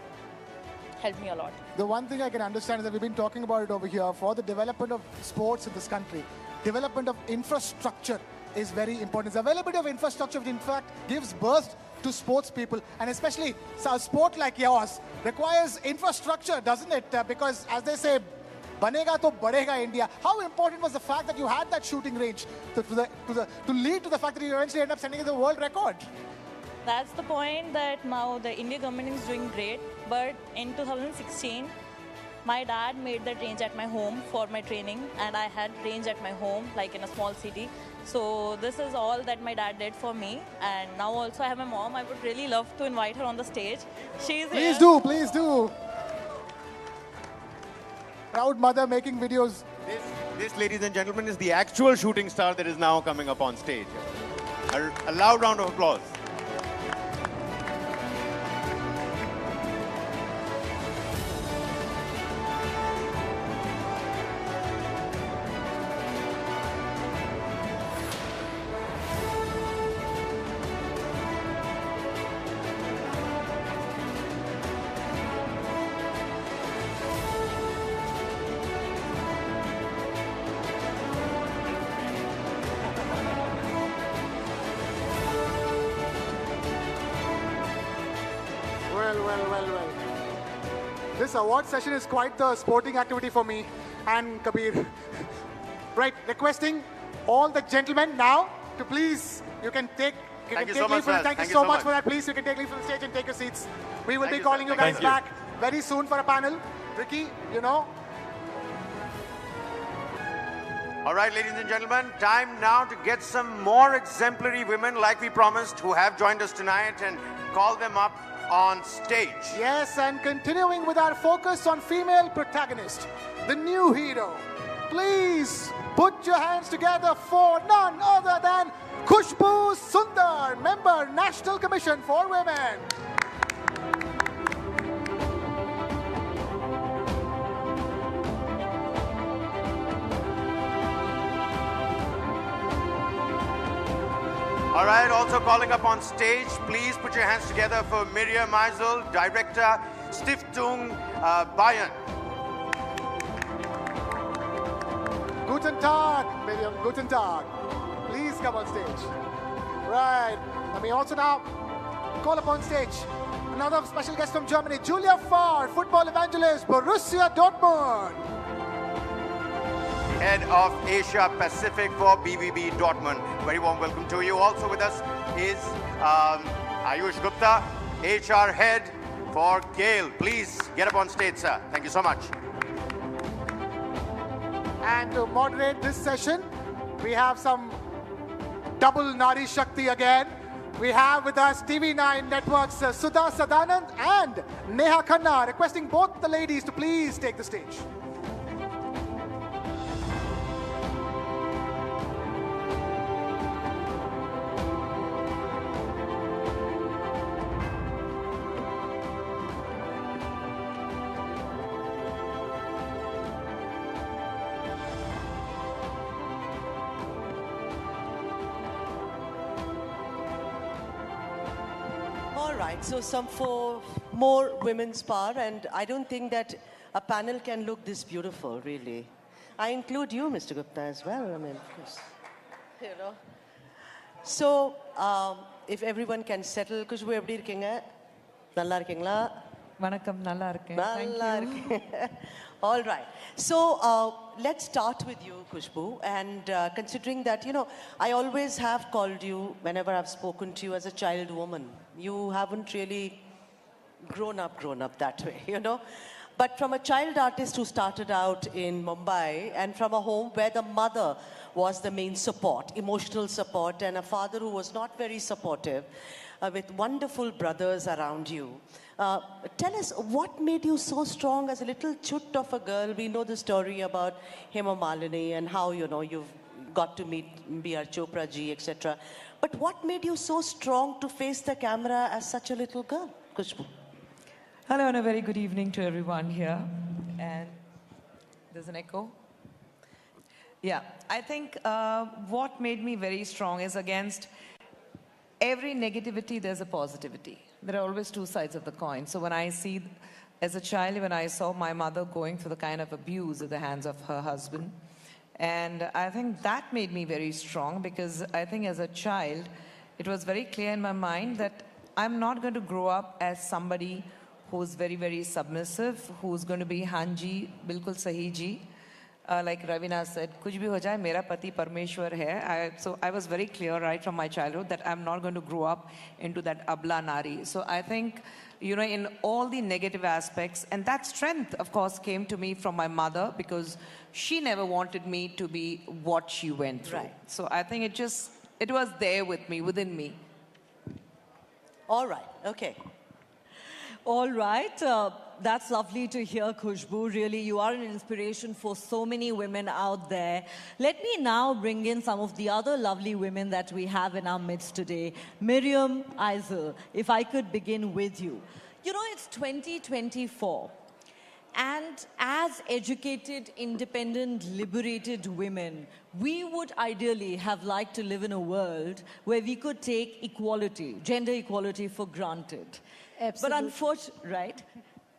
helped me a lot. The one thing I can understand is that we've been talking about it over here for the development of sports in this country. Development of infrastructure is very important. The availability of infrastructure, which in fact gives birth to sports people, and especially a sport like yours requires infrastructure, doesn't it? Because as they say, banega to badega India. How important was the fact that you had that shooting range to lead to the fact that you eventually end up sending in the world record? That's the point, that now the Indian government is doing great. But in 2016, my dad made that range at my home for my training, and I had range at my home, like in a small city. So this is all that my dad did for me. And now also I have my mom. I would really love to invite her on the stage. She's Please here. do, please do. Proud mother making videos. This, ladies and gentlemen, is the actual shooting star that is now coming up on stage. A loud round of applause. Well. This award session is quite the sporting activity for me and Kabir. Right, requesting all the gentlemen now to please, you can take Thank you so much, Thank you so much for that. Please, you can take leave from the stage and take your seats. We will be calling you guys back very soon for a panel. Ricky, you know. All right, ladies and gentlemen, time now to get some more exemplary women like we promised who have joined us tonight and call them up on stage. Yes, and continuing with our focus on female protagonist, the new hero. Please put your hands together for none other than Khushbu Sundar, member, National Commission for Women. All right, also calling up on stage, please put your hands together for Miriam Meisel, Director, Stiftung Bayern. Guten Tag, Miriam, guten Tag. Please come on stage. Right, let me also now call upon stage another special guest from Germany, Julia Farr, football evangelist, Borussia Dortmund. Head of Asia Pacific for BVB Dortmund. Very warm welcome to you. Also with us is Ayush Gupta, HR Head for Gale. Please get up on stage, sir. Thank you so much. And to moderate this session, we have some double Nari Shakti again. We have with us TV9 Network's Sudha Sadanand and Neha Khanna, requesting both the ladies to please take the stage. So some 4 more women's power, and I don't think that a panel can look this beautiful, really. I include you, Mr. Gupta, as well. I mean, you know. So, if everyone can settle, Khushbu eppadi irkeenga? Nalla irkeenga? Vanakkam, nalla irukken. Thank you. All right. So, let's start with you, Khushbu. And considering that, you know, I always have called you, whenever I've spoken to you, as a child woman. You haven't really grown up that way, you know. But from a child artist who started out in Mumbai, and from a home where the mother was the main support, emotional support, and a father who was not very supportive, with wonderful brothers around you. Tell us, what made you so strong as a little chut of a girl? We know the story about Hema Malini and how, you know, you've got to meet B.R. Chopra ji, etc. But what made you so strong to face the camera as such a little girl, Khushbu? Hello and a very good evening to everyone here. And there's an echo. Yeah, I think what made me very strong is against every negativity, there's a positivity. There are always two sides of the coin. So when I see, as a child, when I saw my mother going through the kind of abuse at the hands of her husband, and I think that made me very strong, because I think as a child, it was very clear in my mind that I'm not going to grow up as somebody who's very, very submissive, who's going to be Hanji, bilkul sahi ji. Like Ravina said, kuch bhi ho jaye, mera pati Parmeshwar hai. So I was very clear right from my childhood that I'm not going to grow up into that abla nari. So I think, you know, in all the negative aspects, and that strength, of course, came to me from my mother because she never wanted me to be what she went through. Right. So I think it was there with me, within me. All right, okay. All right. That's lovely to hear, Khushbu. Really, you are an inspiration for so many women out there. Let me now bring in some of the other lovely women that we have in our midst today. Miriam Eisel, if I could begin with you. You know, it's 2024. And as educated, independent, liberated women, we would ideally have liked to live in a world where we could take equality, gender equality for granted. Absolutely. But unfortunately, right?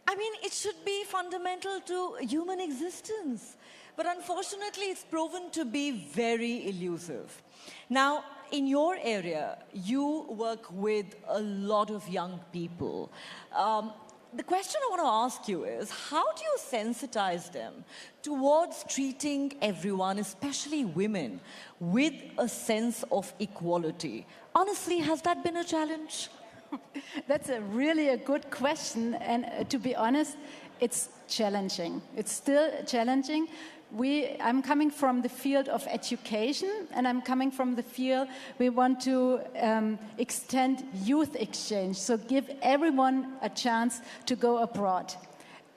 I mean, it should be fundamental to human existence. But unfortunately, it's proven to be very elusive. Now, in your area, you work with a lot of young people. The question I want to ask you is, how do you sensitize them towards treating everyone, especially women, with a sense of equality? Honestly, has that been a challenge? That's really a good question, and to be honest, it's challenging. It's still challenging. I'm coming from the field of education, and I'm coming from the field we want to extend youth exchange, so give everyone a chance to go abroad.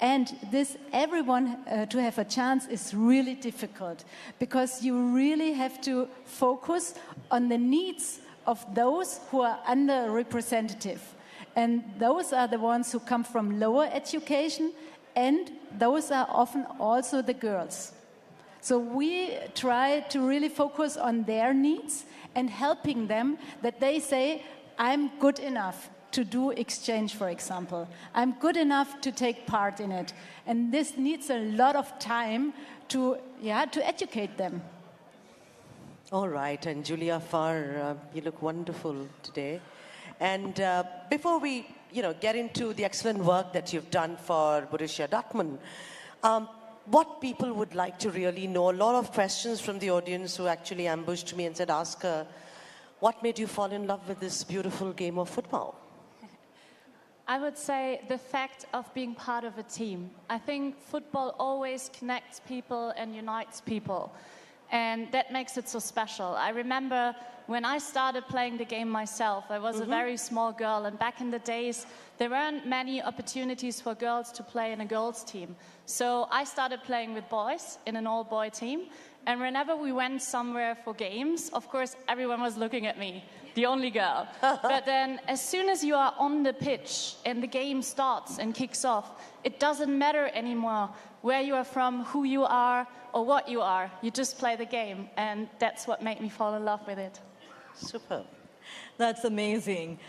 And this everyone to have a chance is really difficult, because you really have to focus on the needs of those who are underrepresented. And those are the ones who come from lower education, and those are often also the girls. So we try to really focus on their needs and helping them that they say, I'm good enough to do exchange, for example. I'm good enough to take part in it. And this needs a lot of time to educate them. All right, and Julia Farr, you look wonderful today. And before we, get into the excellent work that you've done for Borussia Dortmund, what people would like to really know, a lot of questions from the audience who actually ambushed me and said, ask her, what made you fall in love with this beautiful game of football? I would say the fact of being part of a team. I think football always connects people and unites people. And that makes it so special. I remember when I started playing the game myself, I was a very small girl, and back in the days, there weren't many opportunities for girls to play in a girls' team. So I started playing with boys in an all-boy team, and whenever we went somewhere for games, of course, everyone was looking at me, the only girl. But then, as soon as you are on the pitch and the game starts and kicks off, it doesn't matter anymore where you are from, who you are, or what you are. You just play the game, and that's what made me fall in love with it. Super. That's amazing.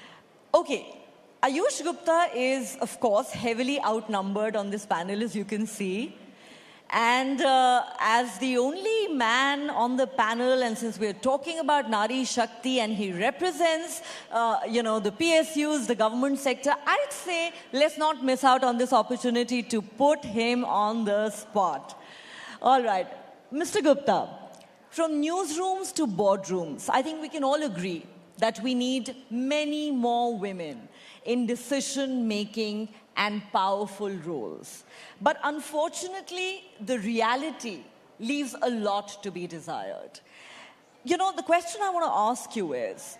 Okay, Ayush Gupta is, of course, heavily outnumbered on this panel, as you can see. And as the only man on the panel, and since we're talking about Nari Shakti and he represents, the PSUs, the government sector, I'd say let's not miss out on this opportunity to put him on the spot. All right, Mr. Gupta, from newsrooms to boardrooms, I think we can all agree that we need many more women in decision-making and powerful roles. But unfortunately, the reality leaves a lot to be desired. The question I want to ask you is,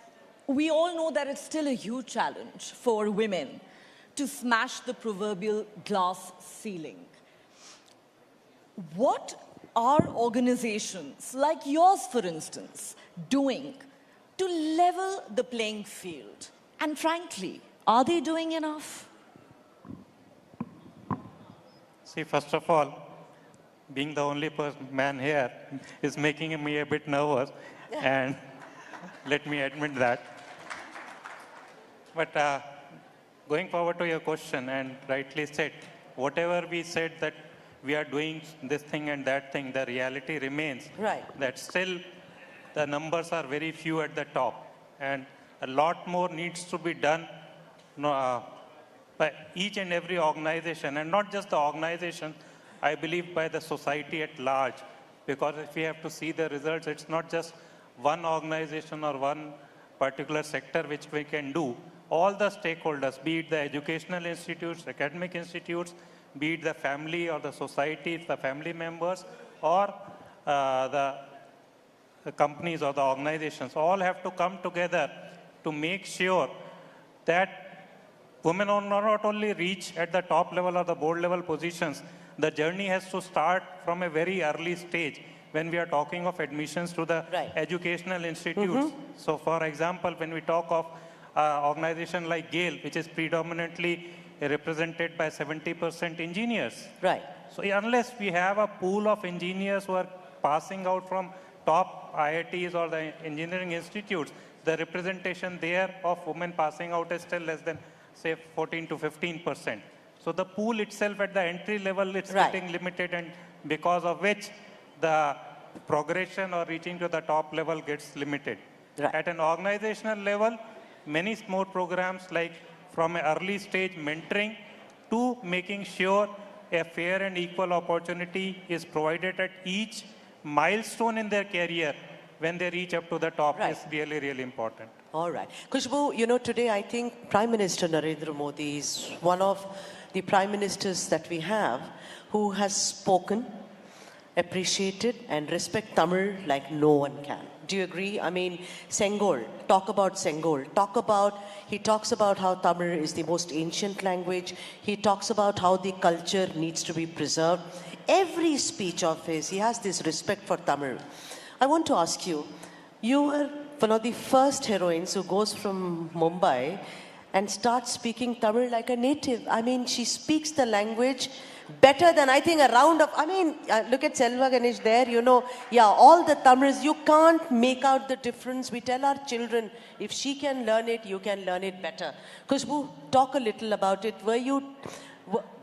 we all know that it's still a huge challenge for women to smash the proverbial glass ceiling. What are organizations like yours, for instance, doing to level the playing field? And frankly, are they doing enough? See, first of all, being the only man here is making me a bit nervous, and let me admit that. But going forward to your question, and rightly said, whatever we said that we are doing this thing and that thing, the reality remains that still the numbers are very few at the top, and a lot more needs to be done by each and every organization, and not just the organization, I believe by the society at large. Because if we have to see the results, it's not just one organization or one particular sector which we can do. All the stakeholders, be it the educational institutes, academic institutes, be it the family or the society, the family members, or the companies or the organizations, all have to come together to make sure that women will not only reach at the top level or the board level positions. The journey has to start from a very early stage when we are talking of admissions to the educational institutes. So for example, when we talk of organization like GAIL, which is predominantly represented by 70% engineers. So unless we have a pool of engineers who are passing out from top IITs or the engineering institutes, the representation there of women passing out is still less than, say, 14 to 15%. So the pool itself at the entry level, it's getting limited, and because of which the progression or reaching to the top level gets limited. At an organizational level, many more programs like from an early stage mentoring to making sure a fair and equal opportunity is provided at each milestone in their career when they reach up to the top is really, really important. All right. Khushbu, you know, today I think Prime Minister Narendra Modi is one of the Prime Ministers that we have who has spoken, appreciated and respect Tamil like no one can. Do you agree? I mean, Sengol, talk about Sengol. He talks about how Tamil is the most ancient language. He talks about how the culture needs to be preserved. Every speech of his, he has this respect for Tamil. I want to ask you, you were one of the first heroines who goes from Mumbai and starts speaking Tamil like a native. I mean, she speaks the language better than I think a round of, look at Selva Ganesh there, you know, all the Tamils, you can't make out the difference. We tell our children, if she can learn it, you can learn it better. Khushbu, talk a little about it.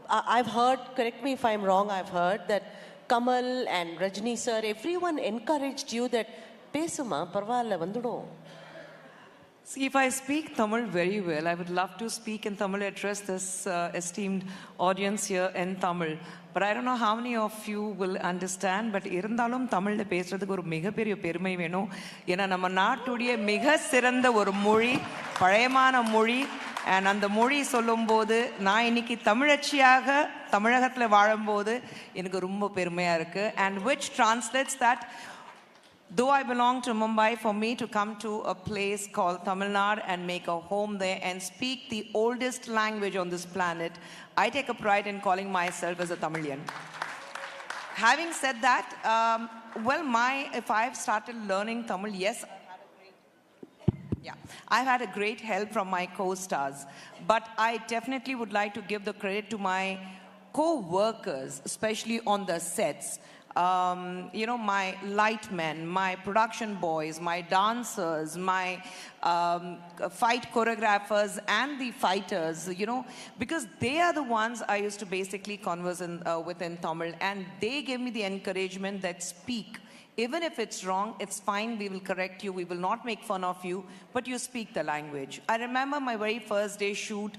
I've heard, correct me if I'm wrong, I've heard that Kamal and Rajni sir, everyone encouraged you that, pesuma, parvalla, vandudum. See, if I speak Tamil very well, I would love to speak in Tamil, address this esteemed audience here in Tamil. But I don't know how many of you will understand, but irundalum Tamil பேசுறதுக்கு ஒரு மிகப்பெரிய பெருமை வேணும். ஏன்னா நம்ம நாட்டுடைய மிக சிறந்த ஒரு மொழி, பழையமான மொழி, and அந்த மொழி சொல்லும்போது நான் இன்னைக்கு தமிழச்சியாக தமிழகத்துல வாழும்போது எனக்கு ரொம்ப பெருமையா இருக்கு, and which translates that though I belong to Mumbai, for me to come to a place called Tamil Nadu and make a home there and speak the oldest language on this planet, I take a pride in calling myself as a Tamilian. Having said that, if I've started learning Tamil, yes, I've had a great help from my co-stars. But I definitely would like to give the credit to my co-workers, especially on the sets. You know, my lightmen, my production boys, my dancers, my fight choreographers and the fighters, you know, because they are the ones I used to basically converse with in Tamil, and they gave me the encouragement that speak. Even if it's wrong, it's fine, we will correct you, we will not make fun of you, but you speak the language. I remember my very first day shoot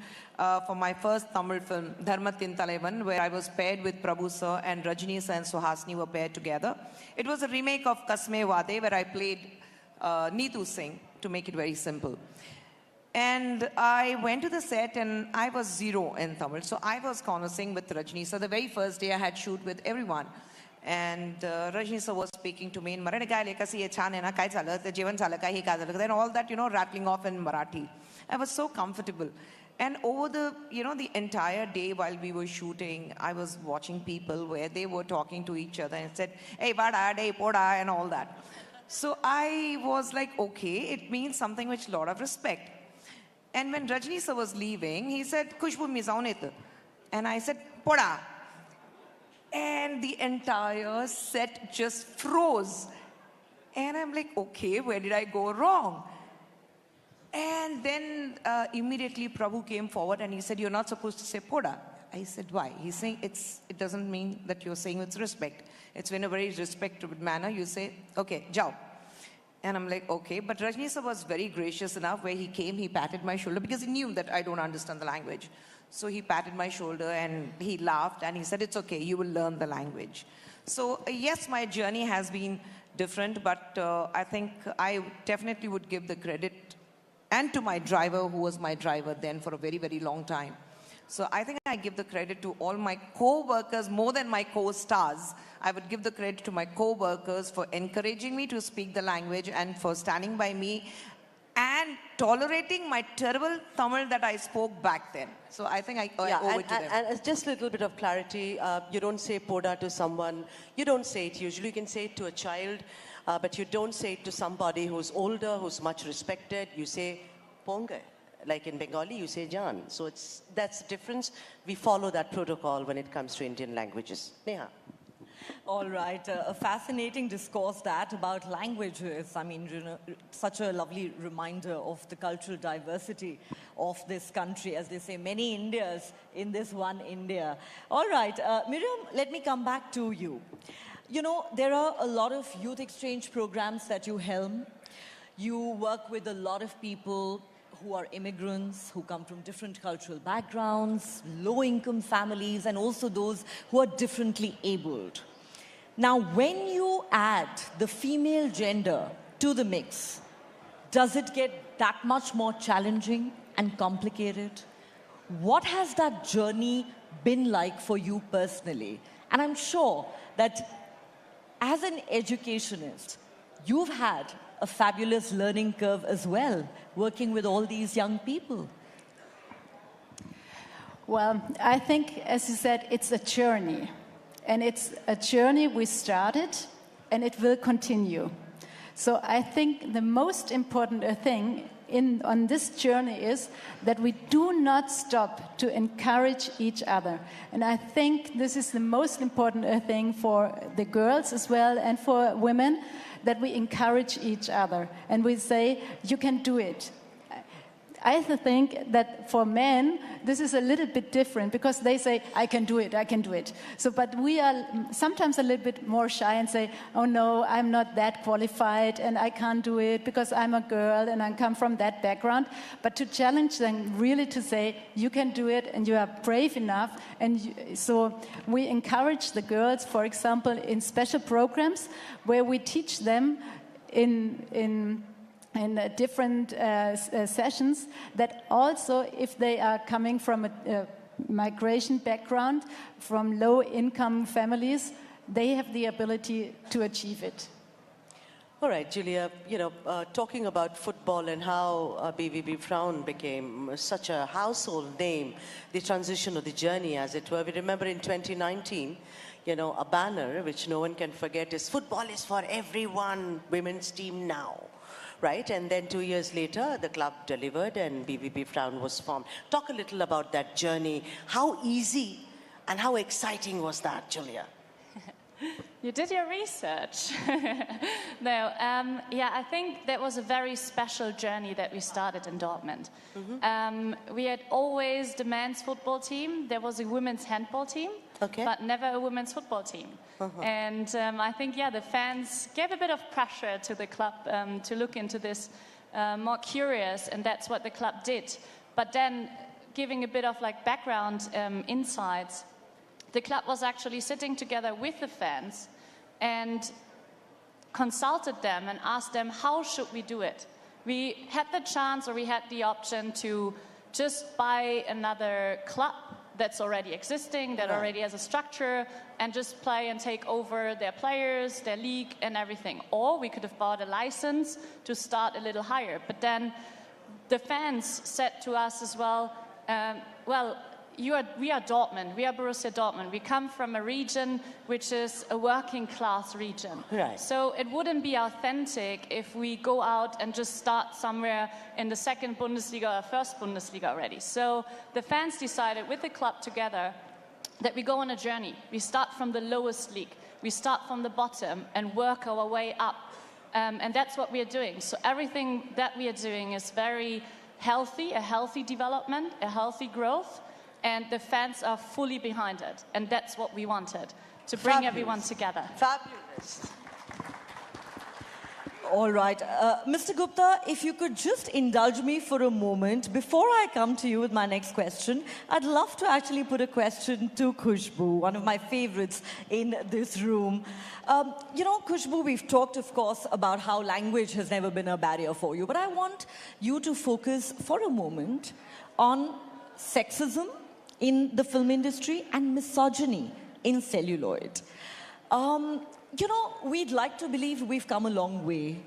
for my first Tamil film, Dharmathin Thalaivan, where I was paired with Prabhu sir and Rajni sir and Suhasini were paired together. It was a remake of Kasme Wade, where I played Neetu Singh, to make it very simple. And I went to the set and I was zero in Tamil, so I was conversing with Rajni sir. The very first day I had shoot with everyone. And Rajni sir was speaking to me in Marathi, then all that, you know, rattling off in Marathi. I was so comfortable. And over the, you know, the entire day while we were shooting, I was watching people where they were talking to each other and said, hey, vada, day, poda, and all that. So I was like, okay, it means something which lot of respect. And when Rajni sir was leaving, he said, Khushbu mi zaunit. And I said, poda. And the entire set just froze. And I'm like, okay, where did I go wrong? And then immediately Prabhu came forward and he said, you're not supposed to say poda. I said, why? He's saying it doesn't mean that you're saying with respect. It's in a very respectful manner. You say, okay, jao. And I'm like, okay. But Rajni sir was very gracious enough where he came, he patted my shoulder because he knew that I don't understand the language. So he patted my shoulder and he laughed and he said, it's okay, you will learn the language. So yes, my journey has been different, but I think I definitely would give the credit and to my driver, who was my driver then for a very, very long time. So I think I give the credit to all my co-workers more than my co-stars. I would give the credit to my co-workers for encouraging me to speak the language and for standing by me and tolerating my terrible Tamil that I spoke back then. So I think I owe it to them. And just a little bit of clarity, you don't say poda to someone, you don't say it usually, you can say it to a child, but you don't say it to somebody who's older, who's much respected, you say ponga. Like in Bengali, you say Jan. So that's the difference. We follow that protocol when it comes to Indian languages. Neha. All right, a fascinating discourse that about languages. I mean, you know, such a lovely reminder of the cultural diversity of this country. As they say, many Indias in this one India. All right, Miriam, let me come back to you. You know, there are a lot of youth exchange programs that you helm. You work with a lot of people who are immigrants, who come from different cultural backgrounds, low-income families, and also those who are differently abled. Now, when you add the female gender to the mix, does it get that much more challenging and complicated? What has that journey been like for you personally? And I'm sure that as an educationist, you've had a fabulous learning curve as well, working with all these young people. Well, I think, as you said, it's a journey. And it's a journey we started, and it will continue. So I think the most important thing on this journey is that we do not stop to encourage each other. And I think this is the most important thing for the girls as well and for women, that we encourage each other and we say, you can do it. I think that for men, this is a little bit different because they say, I can do it, I can do it. So, but we are sometimes a little bit more shy and say, oh no, I'm not that qualified and I can't do it because I'm a girl and I come from that background. But to challenge them really to say, you can do it and you are brave enough. And so we encourage the girls, for example, in special programs where we teach them in different sessions that also if they are coming from a migration background, from low-income families, they have the ability to achieve it. All right, Julia, you know, talking about football and how Pvt Ltd became such a household name, the transition of the journey, as it were. We remember in 2019, you know, a banner, which no one can forget, is football is for everyone, women's team now. Right, and then 2 years later, the club delivered and Pvt Ltd was formed. Talk a little about that journey. How easy and how exciting was that, Julia? You did your research. No, yeah, I think that was a very special journey that we started in Dortmund. We had always the men's football team. There was a women's handball team, but never a women's football team. And I think, yeah, the fans gave a bit of pressure to the club to look into this more curious, and that's what the club did. But then giving a bit of like background insights, the club was actually sitting together with the fans and consulted them and asked them, how should we do it? We had the chance, or we had the option to just buy another club that's already existing, that already has a structure, and just play and take over their players, their league, and everything. Or we could have bought a license to start a little higher. But then the fans said to us as well, well, we are Dortmund, we are Borussia Dortmund. We come from a region which is a working class region. Right. So it wouldn't be authentic if we go out and just start somewhere in the second Bundesliga or first Bundesliga already. So the fans decided with the club together that we go on a journey. We start from the lowest league. We start from the bottom and work our way up. And that's what we are doing. So everything that we are doing is very healthy, a healthy development, a healthy growth. And the fans are fully behind it. And that's what we wanted, to bring everyone together. Fabulous. All right. Mr. Gupta, if you could just indulge me for a moment before I come to you with my next question, I'd love to actually put a question to Khushbu, one of my favorites in this room. You know, Khushbu, we've talked, of course, about how language has never been a barrier for you, but I want you to focus for a moment on sexism in the film industry and misogyny in celluloid. You know, we'd like to believe we've come a long way.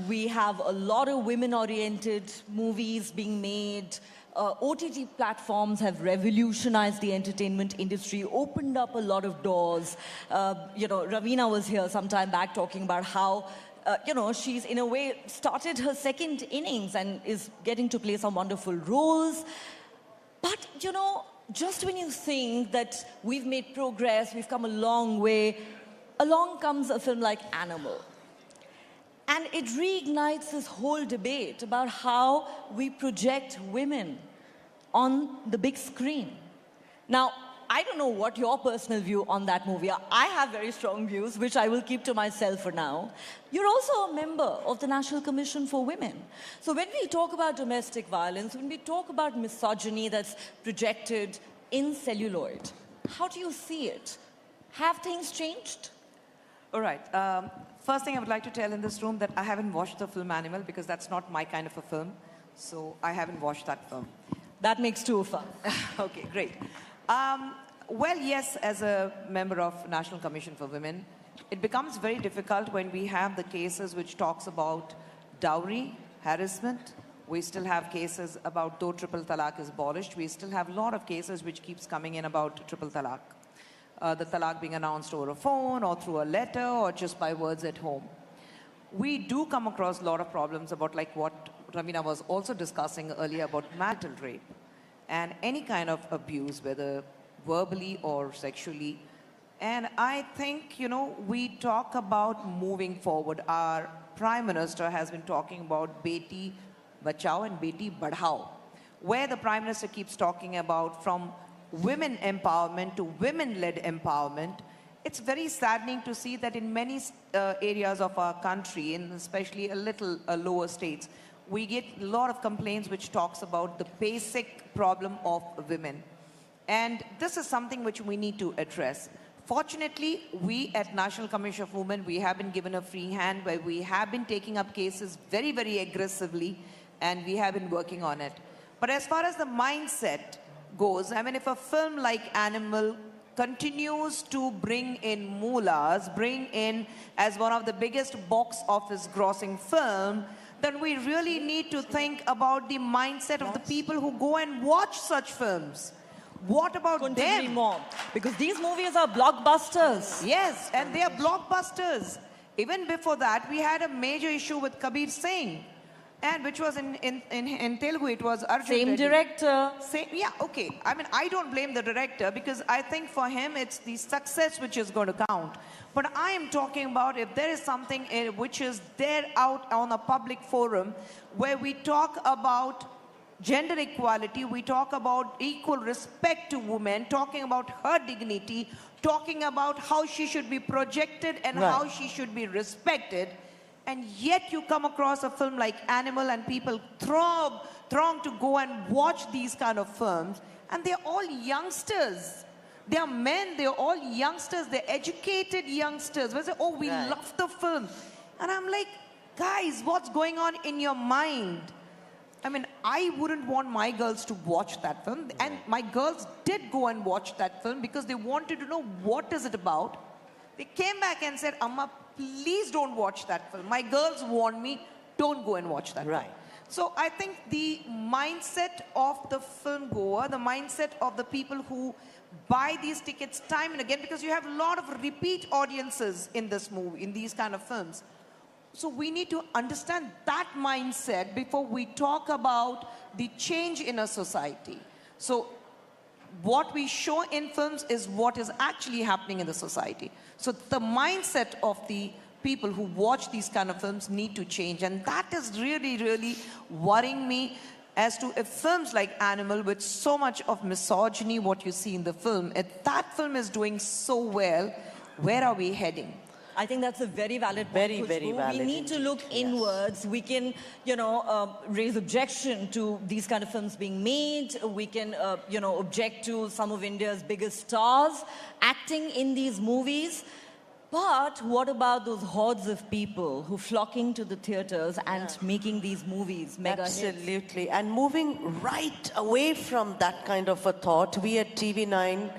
We have a lot of women-oriented movies being made. OTT platforms have revolutionized the entertainment industry, opened up a lot of doors. You know, Ravina was here some time back talking about how, you know, she's in a way started her second innings and is getting to play some wonderful roles. But, you know, just when you think that we've made progress, we've come a long way, along comes a film like Animal. And it reignites this whole debate about how we project women on the big screen. Now, I don't know what your personal view on that movie are. I have very strong views, which I will keep to myself for now. You're also a member of the National Commission for Women. So when we talk about domestic violence, when we talk about misogyny that's projected in celluloid, how do you see it? Have things changed? All right. First thing I would like to tell in this room that I haven't watched the film Animal because that's not my kind of a film. So I haven't watched that film. That makes two of us. Okay, great. Well, yes, as a member of National Commission for Women, it becomes very difficult when we have the cases which talks about dowry, harassment. We still have cases about though triple talaq is abolished, we still have a lot of cases which keeps coming in about triple talaq. The talaq being announced over a phone or through a letter or just by words at home. We do come across a lot of problems about like what Ravina was also discussing earlier about marital rape and any kind of abuse, whether verbally or sexually. And I think, you know, we talk about moving forward. Our Prime Minister has been talking about Beti Bachao and Beti Badhao, where the Prime Minister keeps talking about from women empowerment to women-led empowerment. It's very saddening to see that in many areas of our country, and especially a little lower states, we get a lot of complaints which talks about the basic problem of women. And this is something which we need to address. Fortunately, we at National Commission of Women, we have been given a free hand where we have been taking up cases very, very aggressively, and we have been working on it. But as far as the mindset goes, I mean, if a film like Animal continues to bring in moolahs, bring in as one of the biggest box office grossing film, then we really need to think about the mindset of the people who go and watch such films. What about them? More, because these movies are blockbusters. Yes, and they are blockbusters. Even before that, we had a major issue with Kabir Singh. And which was in Telugu, it was Arjun Same Reddy. director. Yeah, okay. I mean, I don't blame the director because I think for him, it's the success which is going to count. But I am talking about if there is something which is there out on a public forum where we talk about gender equality, we talk about equal respect to women, talking about her dignity, talking about how she should be projected and how she should be respected. And yet you come across a film like Animal and people throng to go and watch these kind of films. And they're all youngsters. They are men, they're all youngsters, they're educated youngsters. They say, oh, we love the film. And I'm like, guys, what's going on in your mind? I mean, I wouldn't want my girls to watch that film. And my girls did go and watch that film because they wanted to know what is it about. They came back and said, Amma, please don't watch that film. My girls warned me, don't go and watch that film. So I think the mindset of the film goer, the mindset of the people who buy these tickets time and again, because you have a lot of repeat audiences in this movie, in these kind of films. So we need to understand that mindset before we talk about the change in a society. So what we show in films is what is actually happening in the society. So the mindset of the people who watch these kind of films need to change. And that is really, really worrying me as to if films like Animal, with so much of misogyny, what you see in the film, if that film is doing so well, where are we heading? I think that's a very valid point. Very, very valid. We need to look inwards. We can, raise objection to these kind of films being made. We can, object to some of India's biggest stars acting in these movies. But what about those hordes of people who flocking to the theatres and making these movies mega hits? Absolutely. And moving right away from that kind of a thought, we at TV9,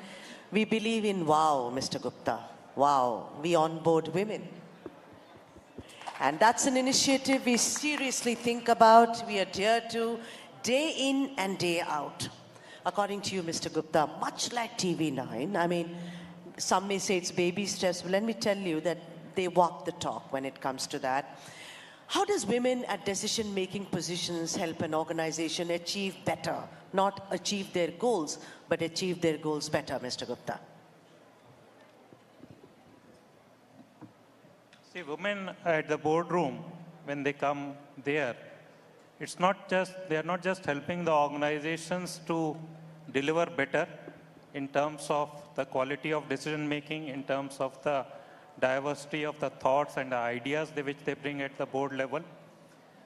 we believe in wow, Mr. Gupta. Wow, we onboard women. And that's an initiative we seriously think about, we adhere to day in and day out. According to you, Mr. Gupta, much like TV9, I mean, some may say it's baby steps, but let me tell you that they walk the talk when it comes to that. How does women at decision-making positions help an organization achieve better? Not achieve their goals, but achieve their goals better, Mr. Gupta. See, women at the boardroom, when they come there, they are not just helping the organizations to deliver better in terms of the quality of decision making, in terms of the diversity of the thoughts and the ideas which they bring at the board level.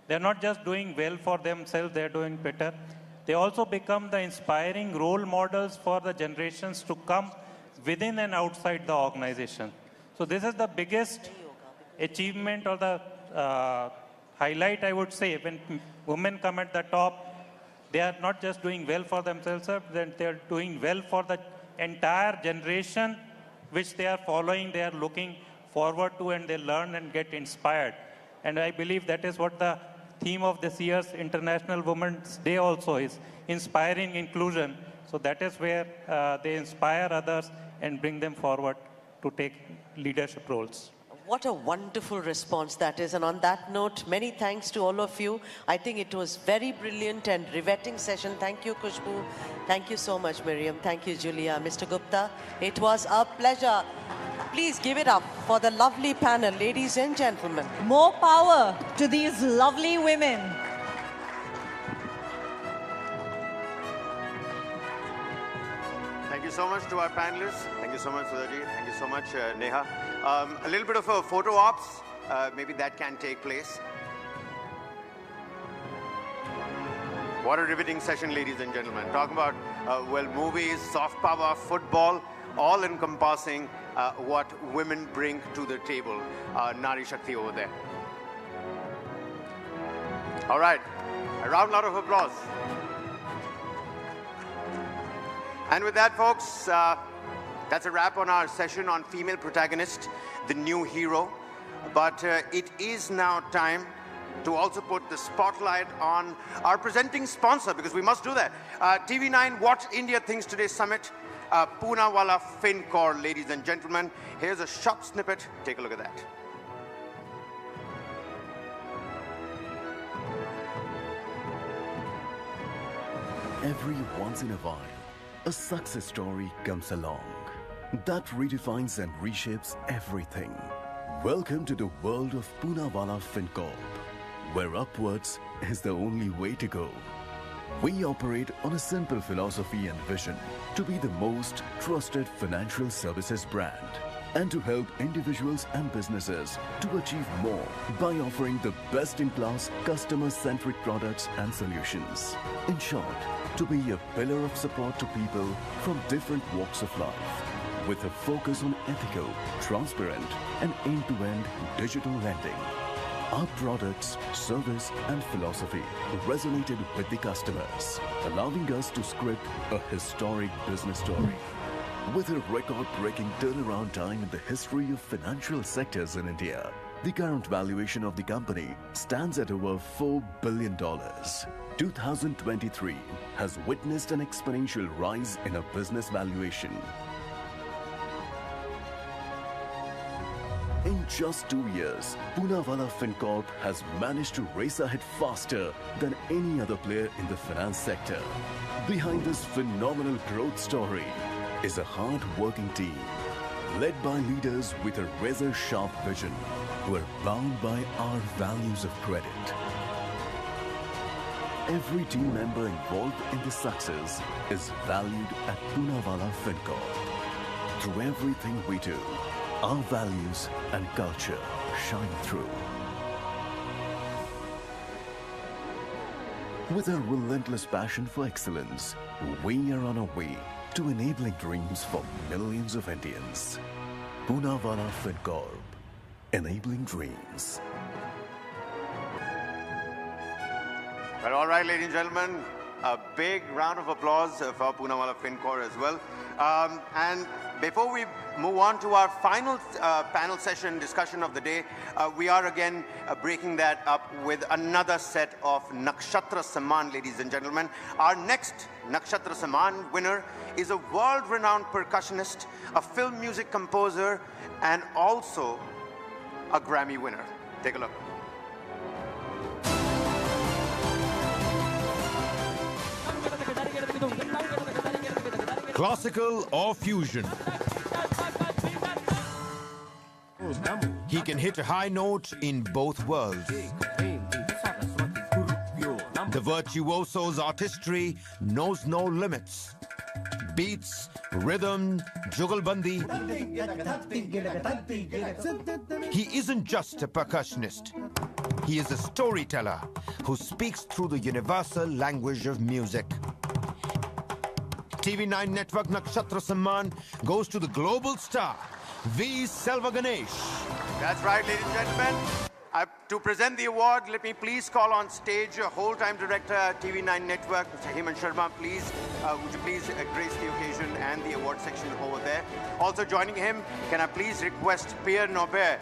They are not just doing well for themselves, they are doing better. They also become the inspiring role models for the generations to come within and outside the organization. So this is the biggest achievement or the highlight, I would say. When women come at the top, they are not just doing well for themselves, they are doing well for the entire generation which they are following, they are looking forward to, and they learn and get inspired. And I believe that is what the theme of this year's International Women's Day also is, inspiring inclusion. So that is where they inspire others and bring them forward to take leadership roles. What a wonderful response that is. And on that note, many thanks to all of you. I think it was very brilliant and riveting session. Thank you, Khushbu. Thank you so much, Miriam. Thank you, Julia. Mr. Gupta, it was a pleasure. Please give it up for the lovely panel, ladies and gentlemen. More power to these lovely women. Thank you so much to our panelists. Thank you so much, Sudhaji. Thank you so much, Neha. A little bit of a photo ops. Maybe that can take place. What a riveting session, ladies and gentlemen. Talking about, movies, soft power, football, all encompassing what women bring to the table. Nari Shakti over there. All right, a round lot of applause. And with that, folks, that's a wrap on our session on female protagonist, the new hero. But it is now time to also put the spotlight on our presenting sponsor, because we must do that. TV9 What India Thinks Today Summit, Poonawalla FinCorp, ladies and gentlemen. Here's a short snippet. Take a look at that. Every once in a while, a success story comes along that redefines and reshapes everything. Welcome to the world of Poonawalla FinCorp, where upwards is the only way to go. We operate on a simple philosophy and vision to be the most trusted financial services brand and to help individuals and businesses to achieve more by offering the best-in-class customer-centric products and solutions. In short, to be a pillar of support to people from different walks of life, with a focus on ethical, transparent, and end-to-end digital lending. Our products, service, and philosophy resonated with the customers, allowing us to script a historic business story. With a record-breaking turnaround time in the history of financial sectors in India, the current valuation of the company stands at over $4 billion. 2023 has witnessed an exponential rise in our business valuation. In just 2 years, Poonawalla FinCorp has managed to race ahead faster than any other player in the finance sector. Behind this phenomenal growth story is a hard-working team, led by leaders with a razor-sharp vision, who are bound by our values of credit. Every team member involved in this success is valued at Poonawalla FinCorp. Through everything we do, our values and culture shine through. With a relentless passion for excellence, we are on our way to enabling dreams for millions of Indians. Poonawalla FinCorp, enabling dreams. Well, all right, ladies and gentlemen, a big round of applause for Poonawalla FinCorp as well. And before we move on to our final panel session discussion of the day, we are again breaking that up with another set of Nakshatra Samman, ladies and gentlemen. Our next Nakshatra Samman winner is a world-renowned percussionist, a film music composer, and also a Grammy winner. Take a look. Classical or fusion. He can hit a high note in both worlds. The virtuoso's artistry knows no limits. Beats, rhythm, jugalbandi. He isn't just a percussionist. He is a storyteller who speaks through the universal language of music. TV9 Network Nakshatra Samman goes to the global star, V. Selva Ganesh. That's right, ladies and gentlemen. To present the award, let me please call on stage whole-time director, TV9 Network, Mr. Hemant Sharma. Please, would you please grace the occasion and the award section over there. Also joining him, can I please request Pierre Nobert,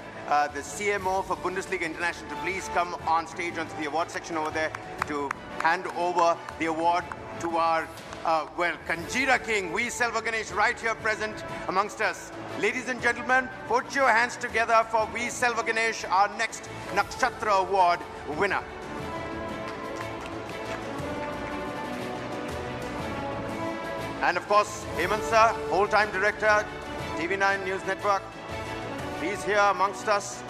the CMO for Bundesliga International, to please come on stage onto the award section over there to hand over the award to our Kanjira King, V. Selva Ganesh, right here present amongst us. Ladies and gentlemen, put your hands together for V. Selva Ganesh, our next Nakshatra Award winner. And of course, Hemant sir, whole-time director, TV9 News Network. Please here amongst us.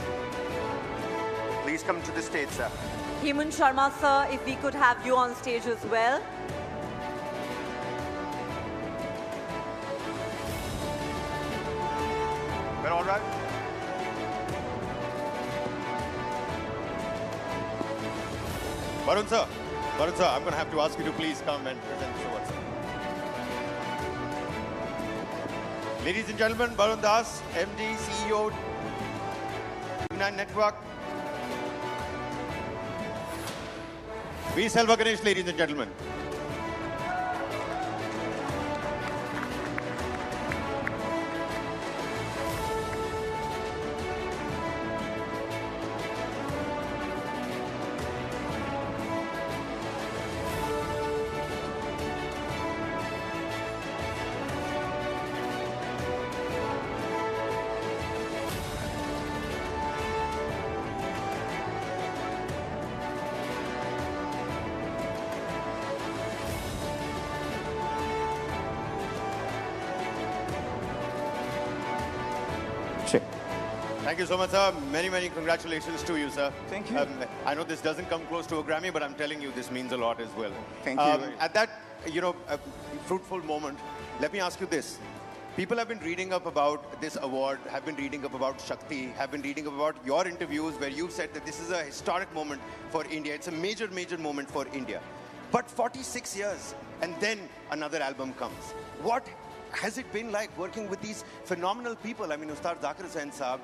Please come to the stage, sir. Hemant Sharma sir, if we could have you on stage as well. We're all right. Varun sir, I'm going to have to ask you to please come and present this award, sir. Ladies and gentlemen, Varun Das, MD, CEO, TV9 Network. V. Selva Ganesh, ladies and gentlemen. Thank you so much, sir. Many, many congratulations to you, sir. Thank you. I know this doesn't come close to a Grammy, but I'm telling you, this means a lot as well. Thank you. At that, fruitful moment, let me ask you this. People have been reading up about this award, have been reading up about Shakti, have been reading up about your interviews where you've said that this is a historic moment for India. It's a major, major moment for India. But 46 years, and then another album comes. What has it been like working with these phenomenal people? I mean, Ustad Zakir Hussain Saab,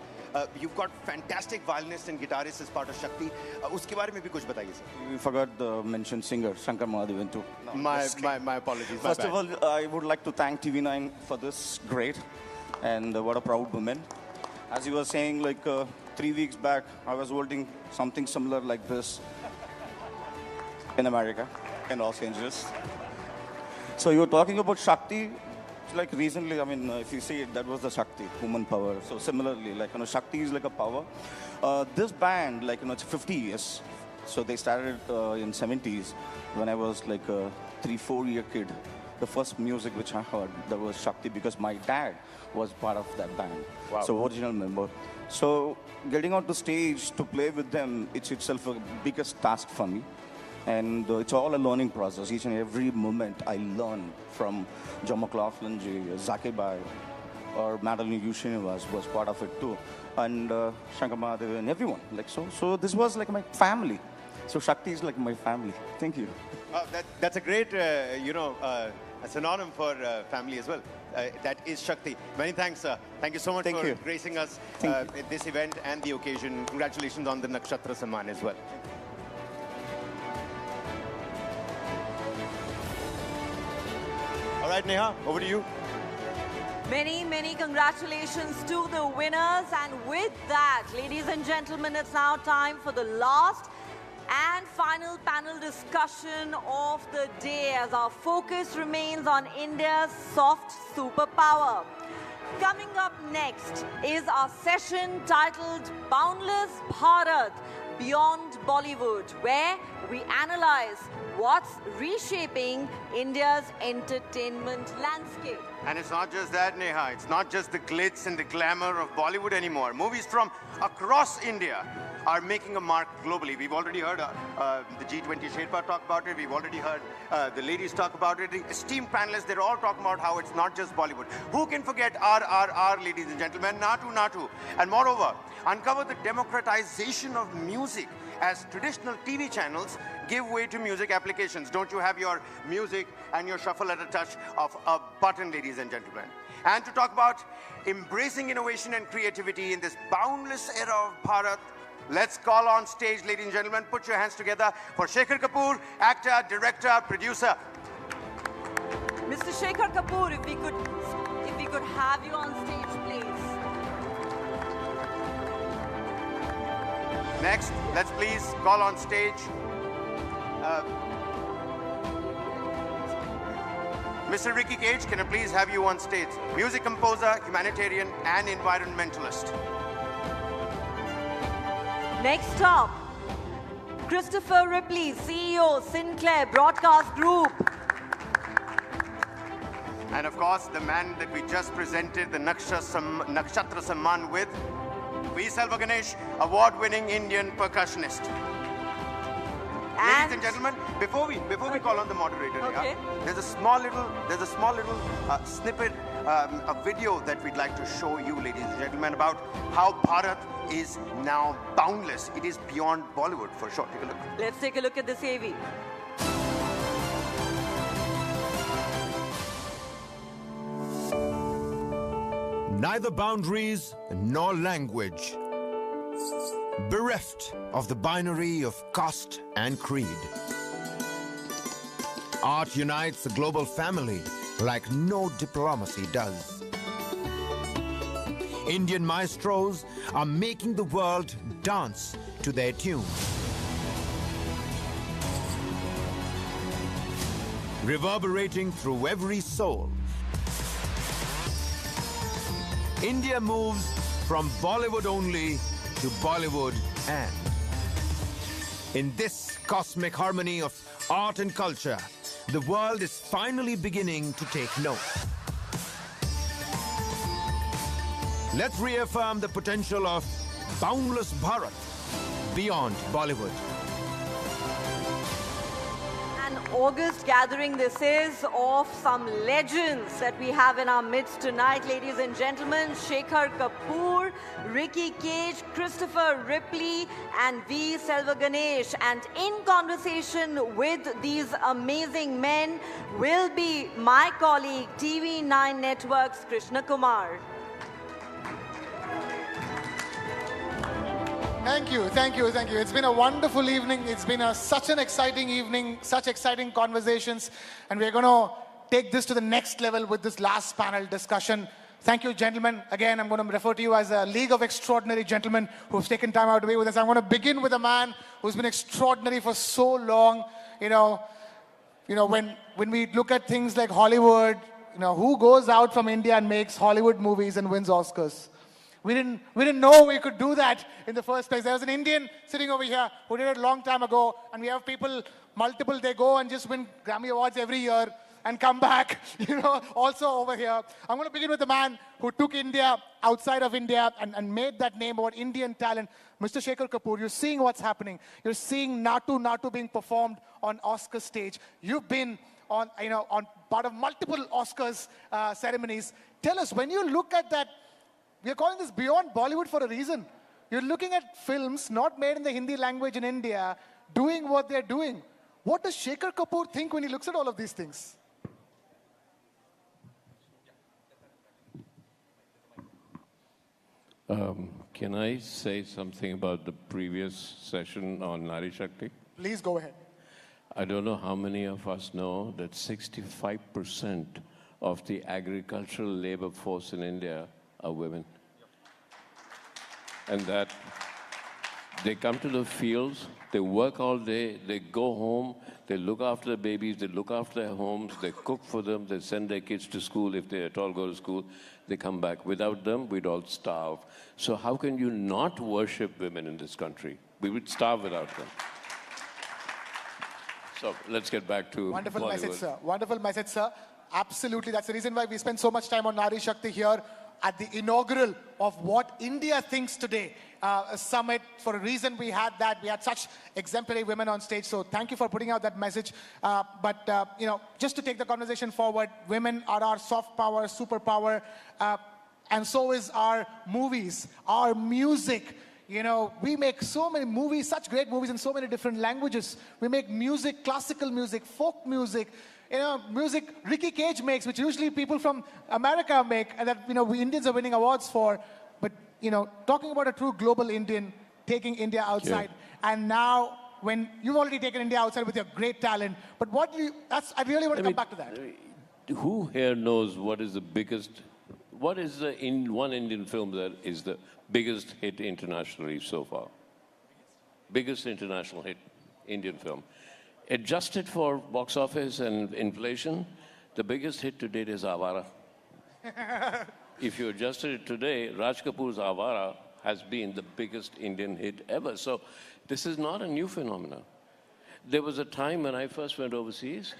you've got fantastic violinists and guitarists as part of Shakti. Uske baare mein bhi kuch bataiye, sir. We forgot the mentioned singer, Shankar Mahadevan too. No, my apologies. First of all, I would like to thank TV9 for this great, and what a proud woman. As you were saying, like 3 weeks back, I was holding something similar like this in America, in Los Angeles. So you were talking about Shakti. Like recently, I mean, if you see it, that was the Shakti, human power. So similarly, like, Shakti is like a power. This band, like, it's 50 years. So they started in 70s when I was like a 3-4 year kid. The first music which I heard, that was Shakti, because my dad was part of that band. Wow. So original member. So getting on to stage to play with them, it's itself a biggest task for me. And it's all a learning process. Each and every moment I learn from John McLaughlin, Zakir Bhai, or Madeline Yushine was part of it too, and Shankar Mahadev and everyone. Like so this was like my family. So Shakti is like my family. Thank you. That's a great, a synonym for family as well. That is Shakti. Many thanks, sir. Thank you so much for gracing us at this event and the occasion. Congratulations on the Nakshatra Samman as well. All right, Neha, over to you. Many, many congratulations to the winners. And with that, ladies and gentlemen, it's now time for the last and final panel discussion of the day as our focus remains on India's soft superpower. Coming up next is our session titled Boundless Bharat Beyond Bollywood, where we analyze what's reshaping India's entertainment landscape. And it's not just that, Neha. It's not just the glitz and the glamour of Bollywood anymore. Movies from across India are making a mark globally. We've already heard the G20 Sherpa talk about it. We've already heard the ladies talk about it. The esteemed panelists, they're all talking about how it's not just Bollywood. Who can forget RRR, ladies and gentlemen, Natu Natu. And moreover, uncover the democratization of music as traditional TV channels give way to music applications. Don't you have your music and your shuffle at a touch of a button, ladies and gentlemen? And to talk about embracing innovation and creativity in this boundless era of Bharat, let's call on stage, ladies and gentlemen, put your hands together for Shekhar Kapoor, actor, director, producer. Mr. Shekhar Kapoor, if we could have you on stage, please. Next, let's please call on stage Mr. Ricky Cage. Can I please have you on stage? Music composer, humanitarian, and environmentalist. Next up, Christopher Ripley, CEO, Sinclair Broadcast Group. And of course, the man that we just presented the Nakshatra Samman with, V. Selva Ganesh, award-winning Indian percussionist. Ladies and gentlemen, before we call on the moderator, there's a small little snippet, a video that we'd like to show you, ladies and gentlemen, about how Bharat is now boundless. It is beyond Bollywood, for sure. Take a look. Let's take a look at this AV. Neither boundaries nor language, bereft of the binary of caste and creed. Art unites a global family like no diplomacy does. Indian maestros are making the world dance to their tune. Reverberating through every soul, India moves from Bollywood only to Bollywood and. In this cosmic harmony of art and culture, the world is finally beginning to take note. Let's reaffirm the potential of boundless Bharat beyond Bollywood. An August gathering this is of some legends that we have in our midst tonight, ladies and gentlemen. Shekhar Kapoor, Ricky Cage, Christopher Ripley, and V. Selva Ganesh. And in conversation with these amazing men will be my colleague, TV9 Network's Krishna Kumar. Thank you, thank you, thank you. It's been a wonderful evening. It's been such an exciting evening, such exciting conversations. And we're going to take this to the next level with this last panel discussion. Thank you, gentlemen. Again, I'm going to refer to you as a league of extraordinary gentlemen who've taken time out to be with us. I'm going to begin with a man who's been extraordinary for so long. You know, when we look at things like Hollywood, who goes out from India and makes Hollywood movies and wins Oscars? We didn't know we could do that in the first place. There was an Indian sitting over here who did it a long time ago, and we have people, multiple, they go and just win Grammy Awards every year and come back, also over here. I'm going to begin with the man who took India outside of India and made that name about Indian talent, Mr. Shekhar Kapoor. You're seeing what's happening. You're seeing Natu Natu being performed on Oscar stage. You've been on part of multiple Oscars ceremonies. Tell us, when you look at that, we are calling this beyond Bollywood for a reason. You're looking at films not made in the Hindi language in India, doing what they're doing. What does Shekhar Kapoor think when he looks at all of these things? Can I say something about the previous session on Nari Shakti? Please go ahead. I don't know how many of us know that 65% of the agricultural labor force in India are women. And that they come to the fields, they work all day, they go home, they look after the babies, they look after their homes, they cook for them, they send their kids to school if they at all go to school, they come back. Without them, we'd all starve. So how can you not worship women in this country? We would starve without them. So let's get back to Wonderful Bollywood. message, sir. Wonderful message, sir. Absolutely. That's the reason why we spend so much time on Nari Shakti here at the inaugural of What India Thinks Today summit. For a reason we had that. We had such exemplary women on stage. So thank you for putting out that message. Just to take the conversation forward, women are our soft power, superpower, and so is our movies, our music. We make so many movies, such great movies in so many different languages. We make music, classical music, folk music, music Ricky Cage makes, which usually people from America make, and that, we Indians are winning awards for. But, talking about a true global Indian, taking India outside. Yeah. And now, when you've already taken India outside with your great talent, but I really want to come back to that. Who here knows what is the one Indian film that is the biggest hit internationally so far? Biggest international hit Indian film. Adjusted for box office and inflation, the biggest hit to date is Avara. If you adjusted it today, Raj Kapoor's Avara has been the biggest Indian hit ever. So this is not a new phenomenon. There was a time when I first went overseas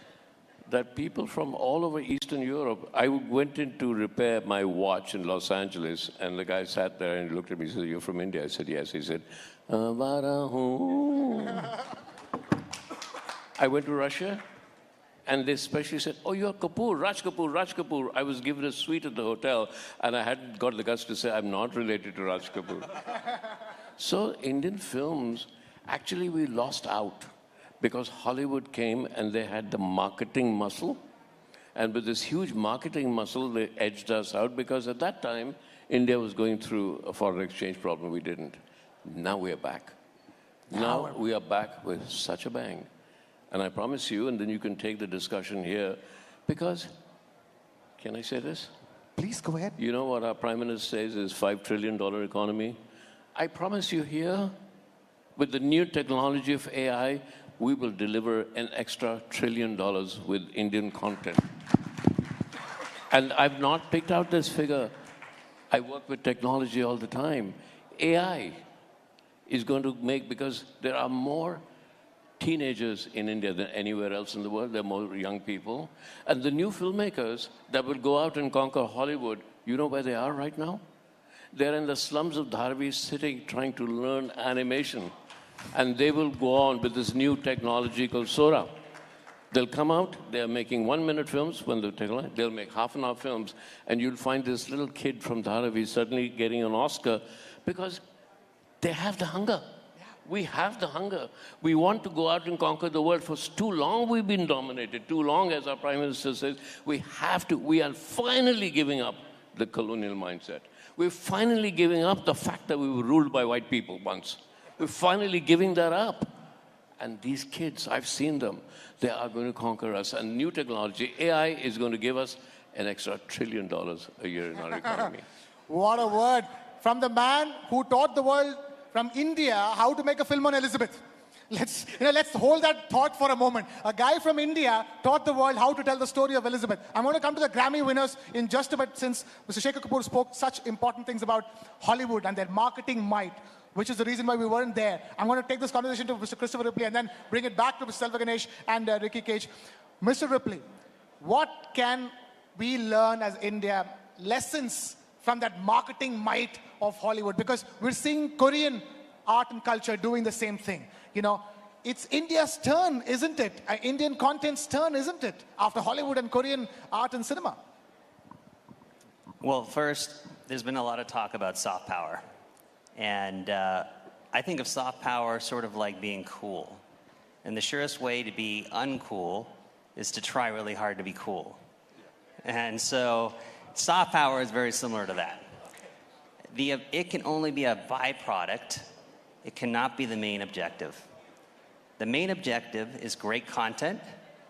that people from all over Eastern Europe, I went in to repair my watch in Los Angeles, and the guy sat there and looked at me and said, "You're from India?" I said, "Yes." He said, "Avara ho." I went to Russia, and they especially said, "Oh, you're Kapoor, Raj Kapoor, Raj Kapoor." I was given a suite at the hotel, and I hadn't got the guts to say, "I'm not related to Raj Kapoor." So Indian films, actually we lost out because Hollywood came and they had the marketing muscle. And with this huge marketing muscle, they edged us out because at that time, India was going through a foreign exchange problem. We didn't. Now we are back. Now we are back with such a bang. And I promise you, and then you can take the discussion here, because, can I say this? Please go ahead. You know what our Prime Minister says is $5 trillion economy? I promise you here, with the new technology of AI, we will deliver an extra $1 trillion with Indian content. And I've not picked out this figure. I work with technology all the time. AI is going to make, because there are more teenagers in India than anywhere else in the world. There are more young people. And the new filmmakers that will go out and conquer Hollywood, you know where they are right now? They're in the slums of Dharavi sitting, trying to learn animation. And they will go on with this new technology called Sora. They'll come out, they're making 1-minute films when they'll make half-an-hour films, and you'll find this little kid from Dharavi suddenly getting an Oscar because they have the hunger. We have the hunger. We want to go out and conquer the world. For too long we've been dominated. Too long, as our Prime Minister says, we are finally giving up the colonial mindset. We're finally giving up the fact that we were ruled by white people once. We're finally giving that up. And these kids, I've seen them, they are going to conquer us. And new technology, AI, is going to give us an extra $1 trillion a year in our economy. What a word. From the man who taught the world from India how to make a film on Elizabeth. Let's hold that thought for a moment. A guy from India taught the world how to tell the story of Elizabeth. I'm going to come to the Grammy winners in just a bit, since Mr. Shekhar Kapoor spoke such important things about Hollywood and their marketing might, which is the reason why we weren't there. I'm going to take this conversation to Mr. Christopher Ripley and then bring it back to Mr. Selva Ganesh and Ricky Cage. Mr. Ripley, what can we learn as India, lessons from that marketing might of Hollywood? Because we're seeing Korean art and culture doing the same thing. it's India's turn, isn't it? Indian content's turn, isn't it? After Hollywood and Korean art and cinema. Well, first, there's been a lot of talk about soft power. And I think of soft power sort of like being cool. And the surest way to be uncool is to try really hard to be cool. And so soft power is very similar to that. It can only be a byproduct. It cannot be the main objective. The main objective is great content,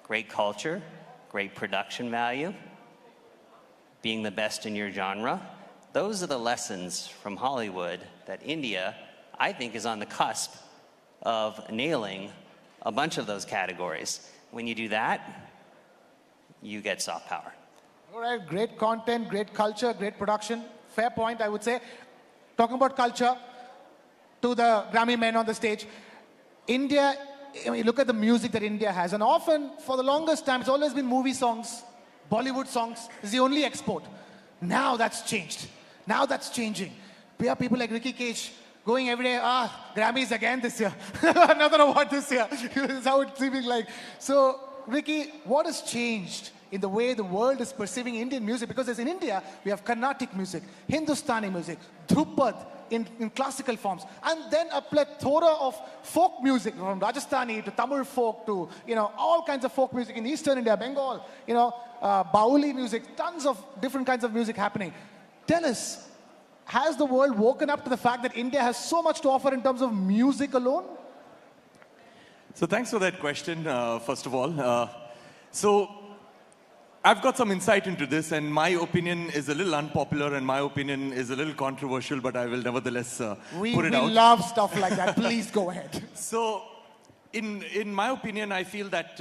great culture, great production value, being the best in your genre. Those are the lessons from Hollywood that India, I think, is on the cusp of nailing a bunch of those categories. When you do that, you get soft power. All right, great content, great culture, great production. Fair point, I would say. Talking about culture, to the Grammy men on the stage, India, I mean, look at the music that India has. And often, for the longest time, it's always been movie songs, Bollywood songs is the only export. Now that's changed. Now that's changing. We have people like Ricky Cage going every day, Grammys again this year. Another award this year. That's how it's seeming like. So, Ricky, what has changed in the way the world is perceiving Indian music? Because as in India, we have Carnatic music, Hindustani music, Dhrupad in classical forms, and then a plethora of folk music from Rajasthani to Tamil folk to, all kinds of folk music in Eastern India, Bengal, Bauli music, tons of different kinds of music happening. Tell us, has the world woken up to the fact that India has so much to offer in terms of music alone? So thanks for that question, first of all. So I've got some insight into this, and my opinion is a little unpopular, and my opinion is a little controversial, but I will nevertheless put it out. We love stuff like that. Please go ahead. So, in my opinion, I feel that,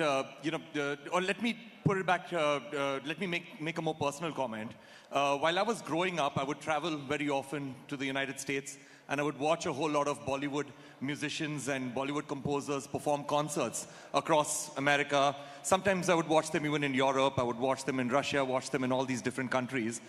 or let me put it back, let me make a more personal comment. While I was growing up, I would travel very often to the United States, and I would watch a whole lot of Bollywood musicians and Bollywood composers perform concerts across America. Sometimes I would watch them even in Europe, I would watch them in Russia, watch them in all these different countries.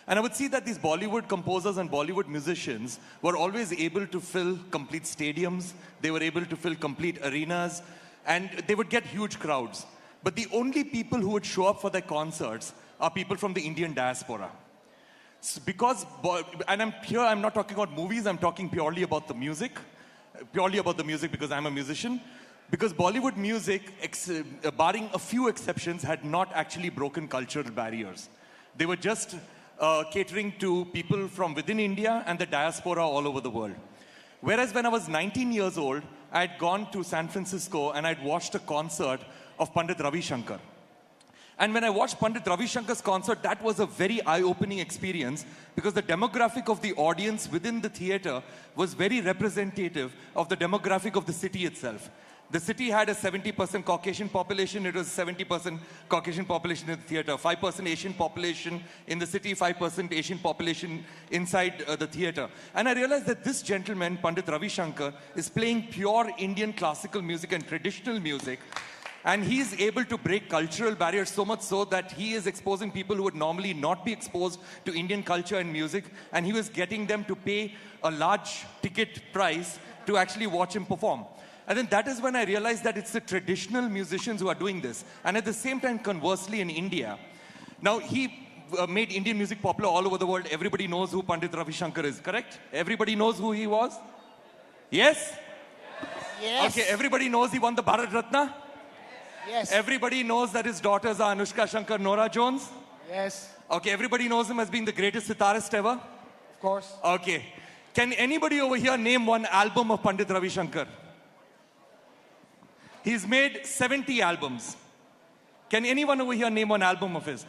And I would see that these Bollywood composers and Bollywood musicians were always able to fill complete stadiums, they were able to fill complete arenas, and they would get huge crowds. But the only people who would show up for their concerts are people from the Indian diaspora. Because, and I'm not talking about movies, I'm talking purely about the music. Purely about the music because I'm a musician. Because Bollywood music, barring a few exceptions, had not actually broken cultural barriers. They were just catering to people from within India and the diaspora all over the world. Whereas when I was 19 years old, I had gone to San Francisco and I'd watched a concert of Pandit Ravi Shankar. And when I watched Pandit Ravi Shankar's concert, that was a very eye-opening experience because the demographic of the audience within the theater was very representative of the demographic of the city itself. The city had a 70% Caucasian population. It was 70% Caucasian population in the theater. 5% Asian population in the city, 5% Asian population inside the theater. And I realized that this gentleman, Pandit Ravi Shankar, is playing pure Indian classical music and traditional music. And he's able to break cultural barriers so much so that he is exposing people who would normally not be exposed to Indian culture and music. And he was getting them to pay a large ticket price to actually watch him perform. And then that is when I realized that it's the traditional musicians who are doing this. And at the same time, conversely, in India, now he made Indian music popular all over the world. Everybody knows who Pandit Ravi Shankar is, correct? Everybody knows who he was? Yes? Yes. Okay, everybody knows he won the Bharat Ratna? Yes. Everybody knows that his daughters are Anushka Shankar, Nora Jones? Yes. Okay, everybody knows him as being the greatest sitarist ever? Of course. Okay. Can anybody over here name one album of Pandit Ravi Shankar? He's made 70 albums. Can anyone over here name one album of his?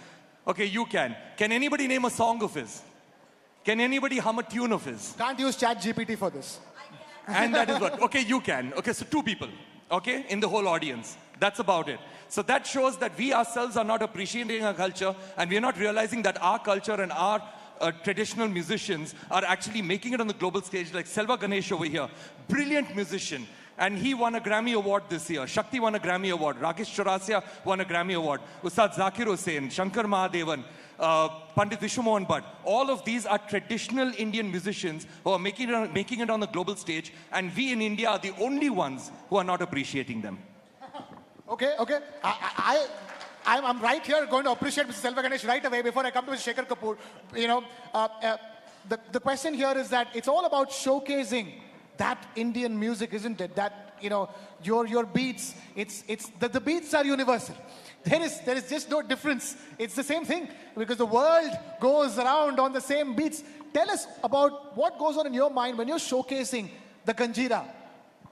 Okay, you can. Can anybody name a song of his? Can anybody hum a tune of his? Can't use ChatGPT for this. And that is what? Okay, you can. Okay, so 2 people, okay, in the whole audience. That's about it. So that shows that we ourselves are not appreciating our culture and we're not realizing that our culture and our traditional musicians are actually making it on the global stage, like Selva Ganesh over here, brilliant musician. And he won a Grammy Award this year. Shakti won a Grammy Award. Rakesh Chaurasia won a Grammy Award. Ustad Zakir Hussain, Shankar Mahadevan, Pandit Vishwamohan Bhatt. All of these are traditional Indian musicians who are making it on the global stage, and we in India are the only ones who are not appreciating them. Okay. I'm right here going to appreciate Mr. Selva Ganesh right away before I come to Mr. Shekhar Kapoor. The question here is that it's all about showcasing that Indian music, isn't it? That, your beats, the beats are universal. There is just no difference. It's the same thing because the world goes around on the same beats. Tell us about what goes on in your mind when you're showcasing the Kanjira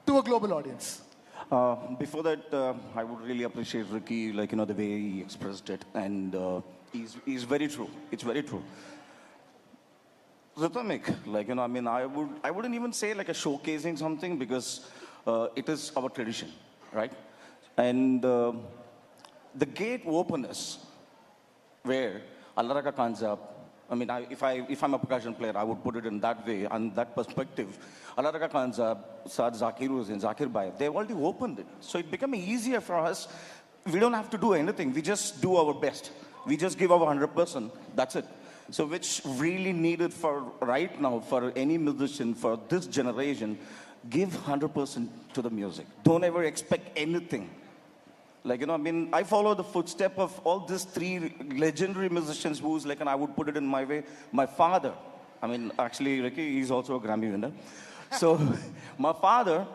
to a global audience. Before that, I would really appreciate Ricky, the way he expressed it, and he's very true. It's very true. Rhythmic, I wouldn't even say like a showcasing something because it is our tradition, right? And the gate openness, where Allah Ka Kanjab, if I'm a percussion player, I would put it in that way, and that perspective. Allah Ka Kanjab, Saad Zakir Hussain, Zakir Bhai, they've already opened it. So it became easier for us. We don't have to do anything. We just do our best. We just give our 100%. That's it. So which really needed for right now, for any musician, for this generation, give 100% to the music. Don't ever expect anything. I follow the footstep of all these three legendary musicians who's and I would put it in my way. My father, actually, Ricky, he's also a Grammy winner. So, my father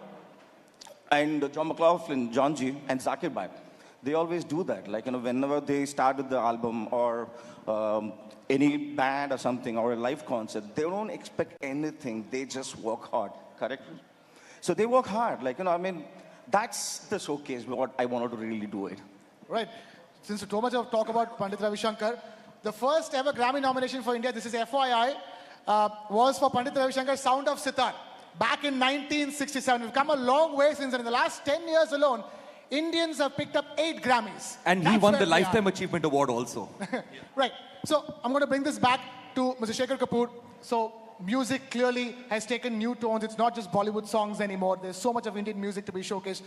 and John McLaughlin, John G, and Zakir Bhai, they always do that. Whenever they started the album or any band or something or a live concert, they don't expect anything. They just work hard, correct? So they work hard. That's the showcase, what I wanted to really do it. Right. Since so much of talk about Pandit Ravi Shankar, the first ever Grammy nomination for India, this is FYI, was for Pandit Ravi Shankar's Sound of Sitar, back in 1967. We've come a long way since then. In the last 10 years alone, Indians have picked up 8 Grammys. And he won the Lifetime Achievement Award also. Right. So I'm going to bring this back to Mr. Shekhar Kapoor. So music clearly has taken new tones. It's not just Bollywood songs anymore. There's so much of Indian music to be showcased.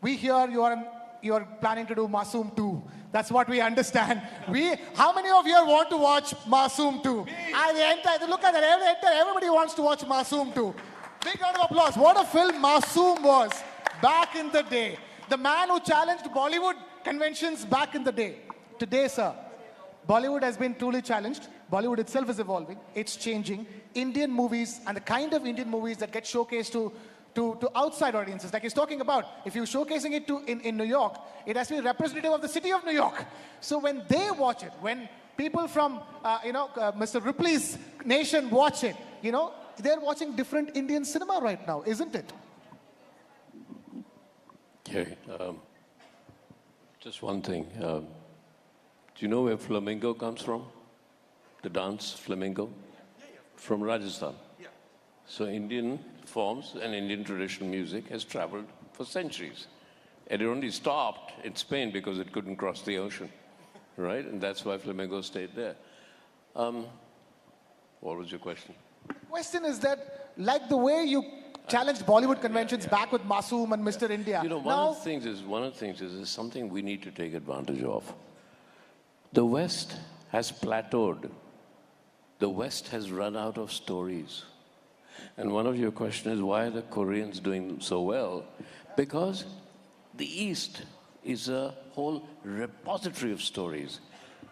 We hear you are planning to do Masoom 2. That's what we understand. How many of you want to watch Masoom 2? Look at that. Everybody wants to watch Masoom 2. Big round of applause. What a film Masoom was back in the day. The man who challenged Bollywood conventions back in the day. Today, sir, Bollywood has been truly challenged. Bollywood itself is evolving. It's changing. Indian movies and the kind of Indian movies that get showcased to outside audiences, like he's talking about, if you're showcasing it in New York, it has to be representative of the city of New York. So when they watch it, when people from, Mr. Ripley's nation watch it, they're watching different Indian cinema right now, isn't it? Okay. Just one thing. Do you know where flamenco comes from? The dance, flamenco? From Rajasthan. Yeah. So Indian forms and Indian traditional music has traveled for centuries. And it only stopped in Spain because it couldn't cross the ocean, right? And that's why flamenco stayed there. What was your question? The question is that, like the way you challenged Bollywood conventions back with Masoom and Mr. India. One of the things is something we need to take advantage of. The West has plateaued. The West has run out of stories. And one of your questions is, why are the Koreans doing so well? Because the East is a whole repository of stories.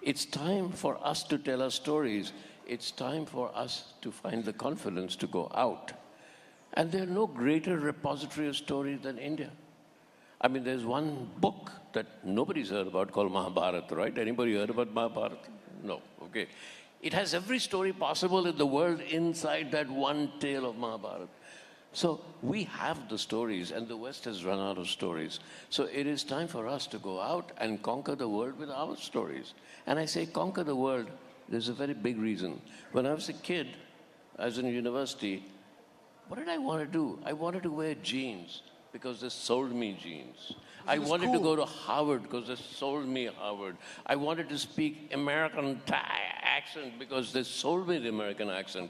It's time for us to tell our stories. It's time for us to find the confidence to go out. And there's no greater repository of stories than India. There's one book that nobody's heard about called Mahabharata, right? Anybody heard about Mahabharata? No, okay. It has every story possible in the world inside that one tale of Mahabharata. So we have the stories, and the West has run out of stories. So it is time for us to go out and conquer the world with our stories. And I say conquer the world, there's a very big reason. When I was a kid, I was in university, what did I want to do? I wanted to wear jeans because they sold me jeans. I wanted to go to Harvard because they sold me Harvard. I wanted to speak American accent because they sold me the American accent.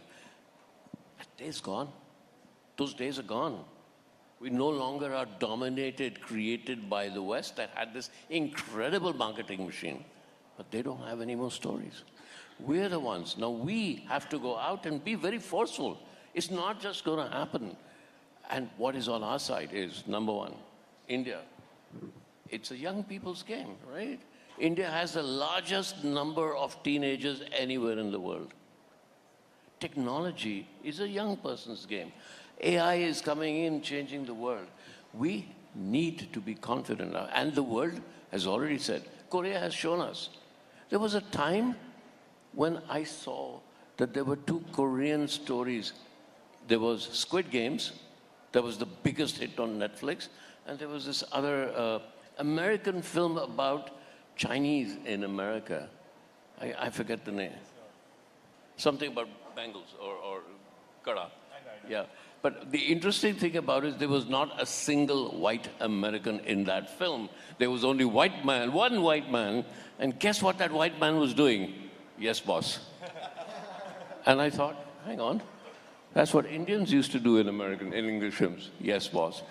That day's gone. Those days are gone. We no longer are dominated, created by the West that had this incredible marketing machine. but they don't have any more stories. We're the ones. Now we have to go out and be very forceful. It's not just going to happen. And what is on our side is, number one, India. It's a young people's game, right? India has the largest number of teenagers anywhere in the world. Technology is a young person's game. AI is coming in, changing the world. We need to be confident now. And the world has already said, Korea has shown us. There was a time when I saw that there were 2 Korean stories. There was Squid Games, that was the biggest hit on Netflix, and there was this other American film about Chinese in America. I forget the name. Something about bangles or kada. Yeah. But the interesting thing about it is there was not a single white American in that film. There was only one white man, and guess what that white man was doing? Yes, boss. And I thought, hang on, that's what Indians used to do in English films. Yes, boss.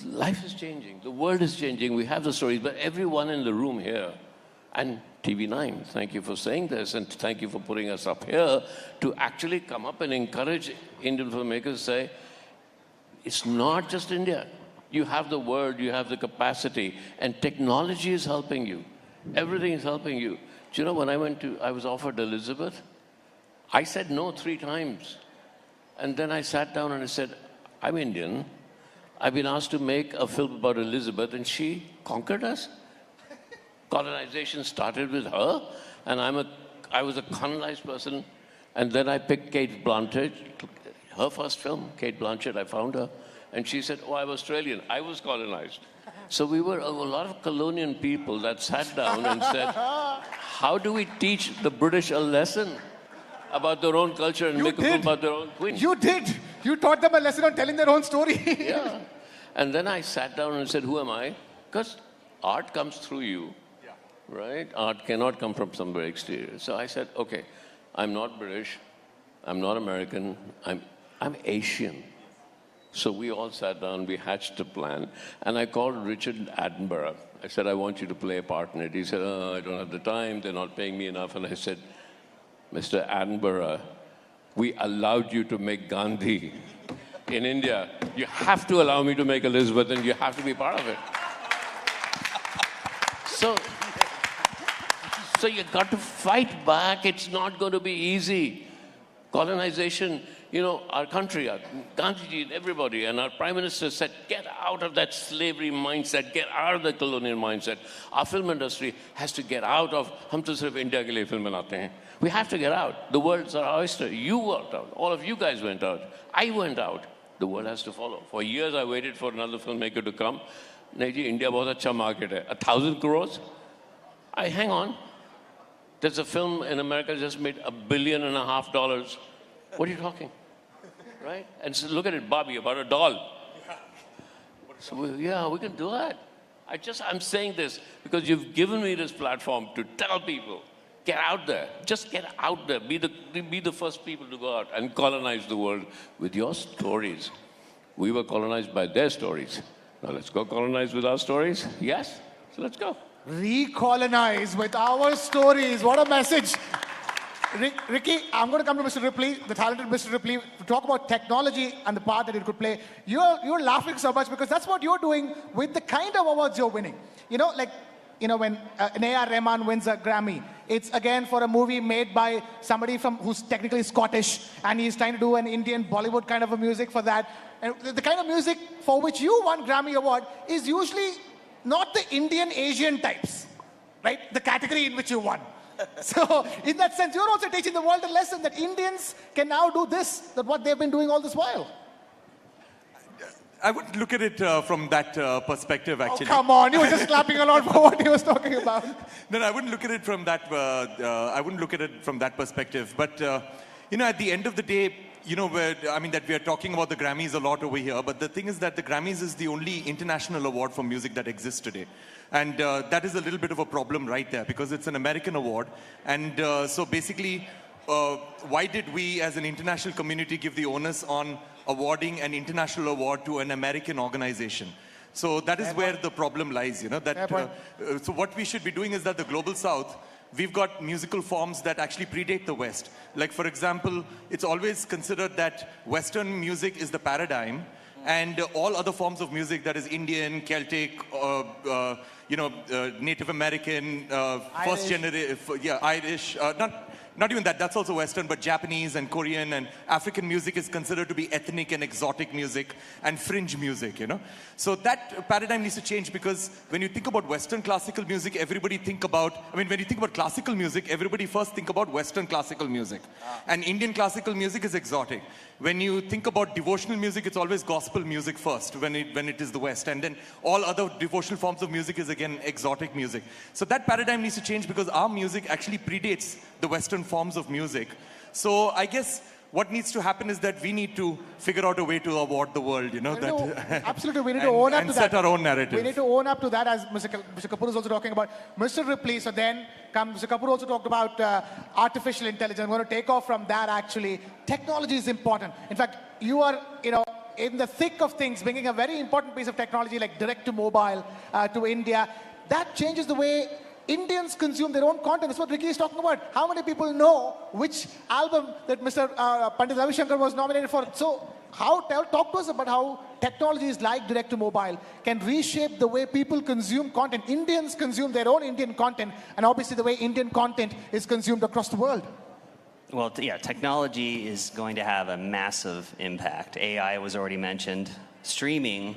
Life is changing. The world is changing. We have the stories, but everyone in the room here, and TV9, thank you for saying this, and thank you for putting us up here to actually come up and encourage Indian filmmakers to say, it's not just India. You have the word, you have the capacity, and technology is helping you. Everything is helping you. Do you know, when I was offered Elizabeth, I said no 3 times. And then I sat down and I said, I'm Indian. I've been asked to make a film about Elizabeth, and she conquered us. Colonization started with her, and I was a colonized person. And then I picked Kate Blanchett, her first film, Kate Blanchett, I found her. And she said, oh, I'm Australian. I was colonized. So we were a lot of colonial people that sat down and said, how do we teach the British a lesson about their own culture and make a film about their own queen? You did. You taught them a lesson on telling their own story. Yeah. And then I sat down and said, who am I? Because art comes through you, right? Art cannot come from somewhere exterior. So I said, okay, I'm not British. I'm not American. I'm Asian. So we all sat down, we hatched a plan, and I called Richard Attenborough. I said, I want you to play a part in it. He said, oh, I don't have the time, they're not paying me enough. And I said, Mr. Attenborough, we allowed you to make Gandhi in India. You have to allow me to make Elizabeth, and you have to be part of it. So you got to fight back. It's not going to be easy. Colonization, you know, our country, Gandhiji and everybody, and our Prime Minister said, get out of that slavery mindset, get out of the colonial mindset. Our film industry has to get out of, hum to sirf India ke liye film banate hain. We have to get out. The world's our oyster. You went out. All of you guys went out. I went out. The world has to follow. For years, I waited for another filmmaker to come. Nahi ji, India bahut acha market hai. 1,000 crores? Hang on. There's a film in America just made $1.5 billion. What are you talking? Right? And so look at it, Bobby, about a doll. So we can do that. I'm saying this because you've given me this platform to tell people, get out there. Just get out there. Be the first people to go out and colonize the world with your stories. We were colonized by their stories. Now let's go colonize with our stories. Yes? So let's go. Recolonize with our stories. What a message. Ricky, I'm going to come to Mr. Ripley, the talented Mr. Ripley, to talk about technology and the part that it could play. You're laughing so much because that's what you're doing with the kind of awards you're winning. You know, like, you know, when an A.R. Rahman wins a Grammy, it's again for a movie made by somebody who's technically Scottish, and he's trying to do an Indian Bollywood kind of a music for that. And the kind of music for which you won Grammy Award is usually not the Indian Asian types, right? The category in which you won. So in that sense, you're also teaching the world a lesson that Indians can now do this, that what they've been doing all this while. I wouldn't look at it from that perspective, actually. Oh, come on, you were just clapping along for what he was talking about. No, I wouldn't look at it from that. I wouldn't look at it from that perspective. But you know, at the end of the day, you know, that we are talking about the Grammys a lot over here. But the thing is that the Grammys is the only international award for music that exists today. And that is a little bit of a problem right there because it's an American award. And so basically, why did we as an international community give the onus on awarding an international award to an American organization? So that is where the problem lies, you know. So what we should be doing is that the Global South, we've got musical forms that actually predate the West. Like, for example, it's always considered that Western music is the paradigm, and all other forms of music, that is Indian, Celtic, Native American, first generation, Irish, not even that, that's also Western, but Japanese and Korean and African music is considered to be ethnic and exotic music and fringe music, you know. So that paradigm needs to change, because when you think about Western classical music, everybody think about, when you think about classical music, everybody first think about Western classical music. And Indian classical music is exotic. When you think about devotional music, it's always gospel music first, when it is the West. And then all other devotional forms of music is again exotic music. So that paradigm needs to change, because our music actually predates the Western forms of music. So I guess what needs to happen is that we need to figure out a way to award the world, you know. Absolutely, we need to own up to that. And set our own narrative. We need to own up to that, as Mr. Kapoor is also talking about. Mr. Ripley, so then Mr. Kapoor also talked about artificial intelligence. I'm going to take off from that, actually. Technology is important. In fact, you are, in the thick of things, bringing a very important piece of technology like direct-to-mobile to India. That changes the way Indians consume their own content. That's what Ricky is talking about. How many people know which album that Mr. Pandit Ravi Shankar was nominated for? So talk to us about how technologies like direct-to-mobile can reshape the way people consume content. Indians consume their own Indian content, and obviously the way Indian content is consumed across the world. Well, yeah, technology is going to have a massive impact. AI was already mentioned. Streaming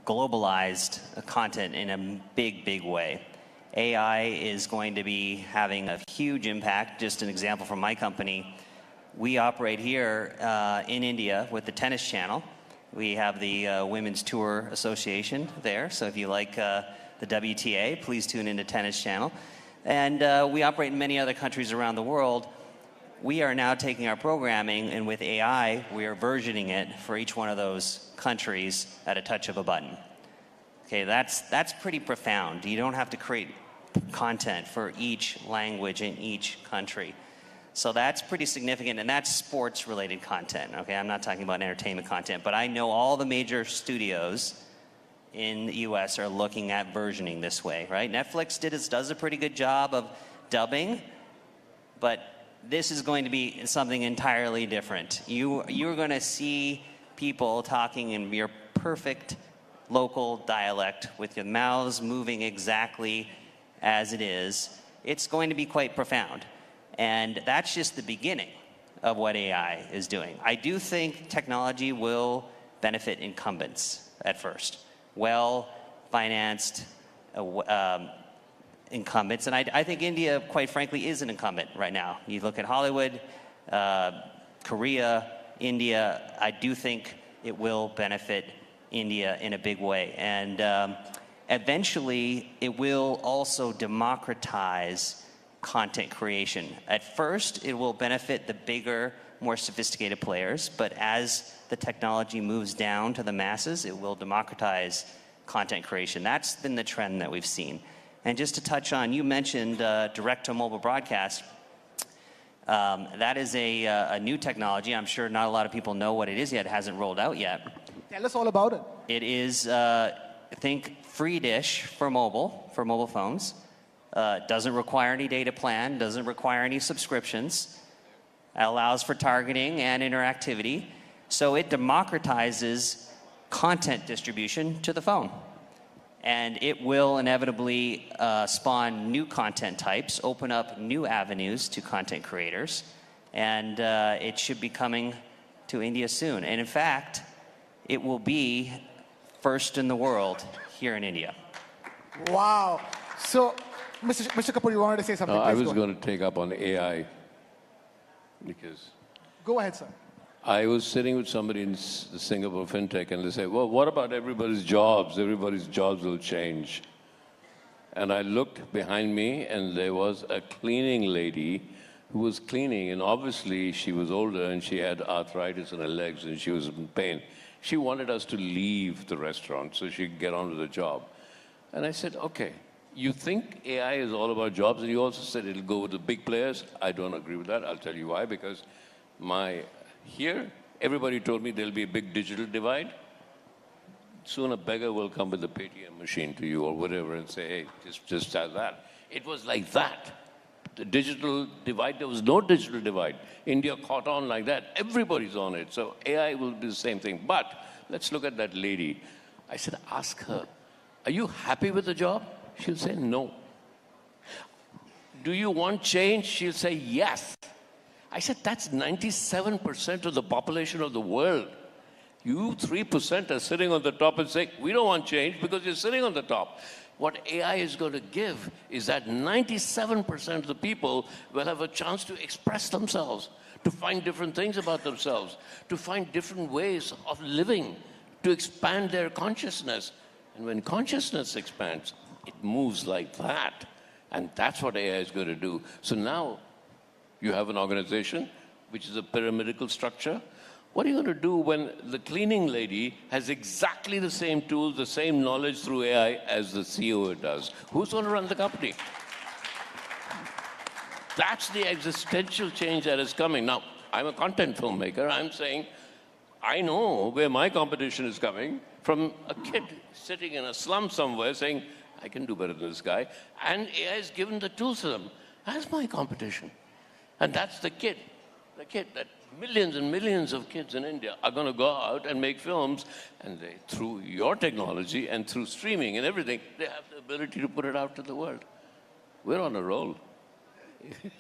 globalized content in a big, big way. AI is going to be having a huge impact. Just an example from my company, we operate here in India with the Tennis Channel. We have the Women's Tour Association there, so if you like the WTA, please tune into Tennis Channel. And we operate in many other countries around the world. We are now taking our programming, and with AI, we are versioning it for each one of those countries at a touch of a button. Okay, that's pretty profound. You don't have to create content for each language in each country. So that's pretty significant, and that's sports-related content. Okay, I'm not talking about entertainment content, but I know all the major studios in the US are looking at versioning this way, right? Netflix does a pretty good job of dubbing, but this is going to be something entirely different. You're going to see people talking in your perfect local dialect with your mouths moving exactly as it is. It's going to be quite profound. And that's just the beginning of what AI is doing. I do think technology will benefit incumbents at first. Well-financed incumbents. And I think India, quite frankly, is an incumbent right now. You look at Hollywood, Korea, India, I do think it will benefit India in a big way. And eventually, it will also democratize content creation. At first, it will benefit the bigger, more sophisticated players, but as the technology moves down to the masses, it will democratize content creation. That's been the trend that we've seen. And just to touch on, you mentioned direct-to-mobile broadcast. That is a new technology. I'm sure not a lot of people know what it is yet. It hasn't rolled out yet. Tell us all about it. It is, think free dish for mobile phones. Doesn't require any data plan, doesn't require any subscriptions. Allows for targeting and interactivity. So it democratizes content distribution to the phone. And it will inevitably spawn new content types, open up new avenues to content creators. And it should be coming to India soon. And in fact, it will be first in the world here in India. Wow. So, Mr. Kapoor, you wanted to say something? I was going to take up on AI because... Go ahead, sir. I was sitting with somebody in the Singapore FinTech, and they say, well, what about everybody's jobs? Everybody's jobs will change. And I looked behind me, and there was a cleaning lady who was cleaning, and obviously she was older, and she had arthritis in her legs, and she was in pain. She wanted us to leave the restaurant so she could get on with the job. And I said, okay, you think AI is all about jobs, and you also said it'll go with the big players. I don't agree with that. I'll tell you why, because here, everybody told me there'll be a big digital divide. Soon a beggar will come with a Paytm machine to you or whatever and say, hey, just have that. It was like that. The digital divide, there was no digital divide. India caught on like that. Everybody's on it. So AI will be the same thing. But let's look at that lady. I said, ask her, are you happy with the job? She'll say no. Do you want change? She'll say yes. I said, that's 97% of the population of the world. You 3% are sitting on the top and saying, we don't want change because you're sitting on the top. What AI is going to give is that 97% of the people will have a chance to express themselves, to find different things about themselves, to find different ways of living, to expand their consciousness. And when consciousness expands, it moves like that. And that's what AI is going to do. So now you have an organization which is a pyramidal structure. What are you going to do when the cleaning lady has exactly the same tools, the same knowledge through AI as the CEO does? Who's going to run the company? That's the existential change that is coming. Now, I'm a content filmmaker. I'm saying, I know where my competition is coming from a kid sitting in a slum somewhere saying, I can do better than this guy. And AI has given the tools to them. That's my competition. And that's the kid that millions and millions of kids in India are going to go out and make films, and they, through your technology and through streaming and everything, they have the ability to put it out to the world. We're on a roll.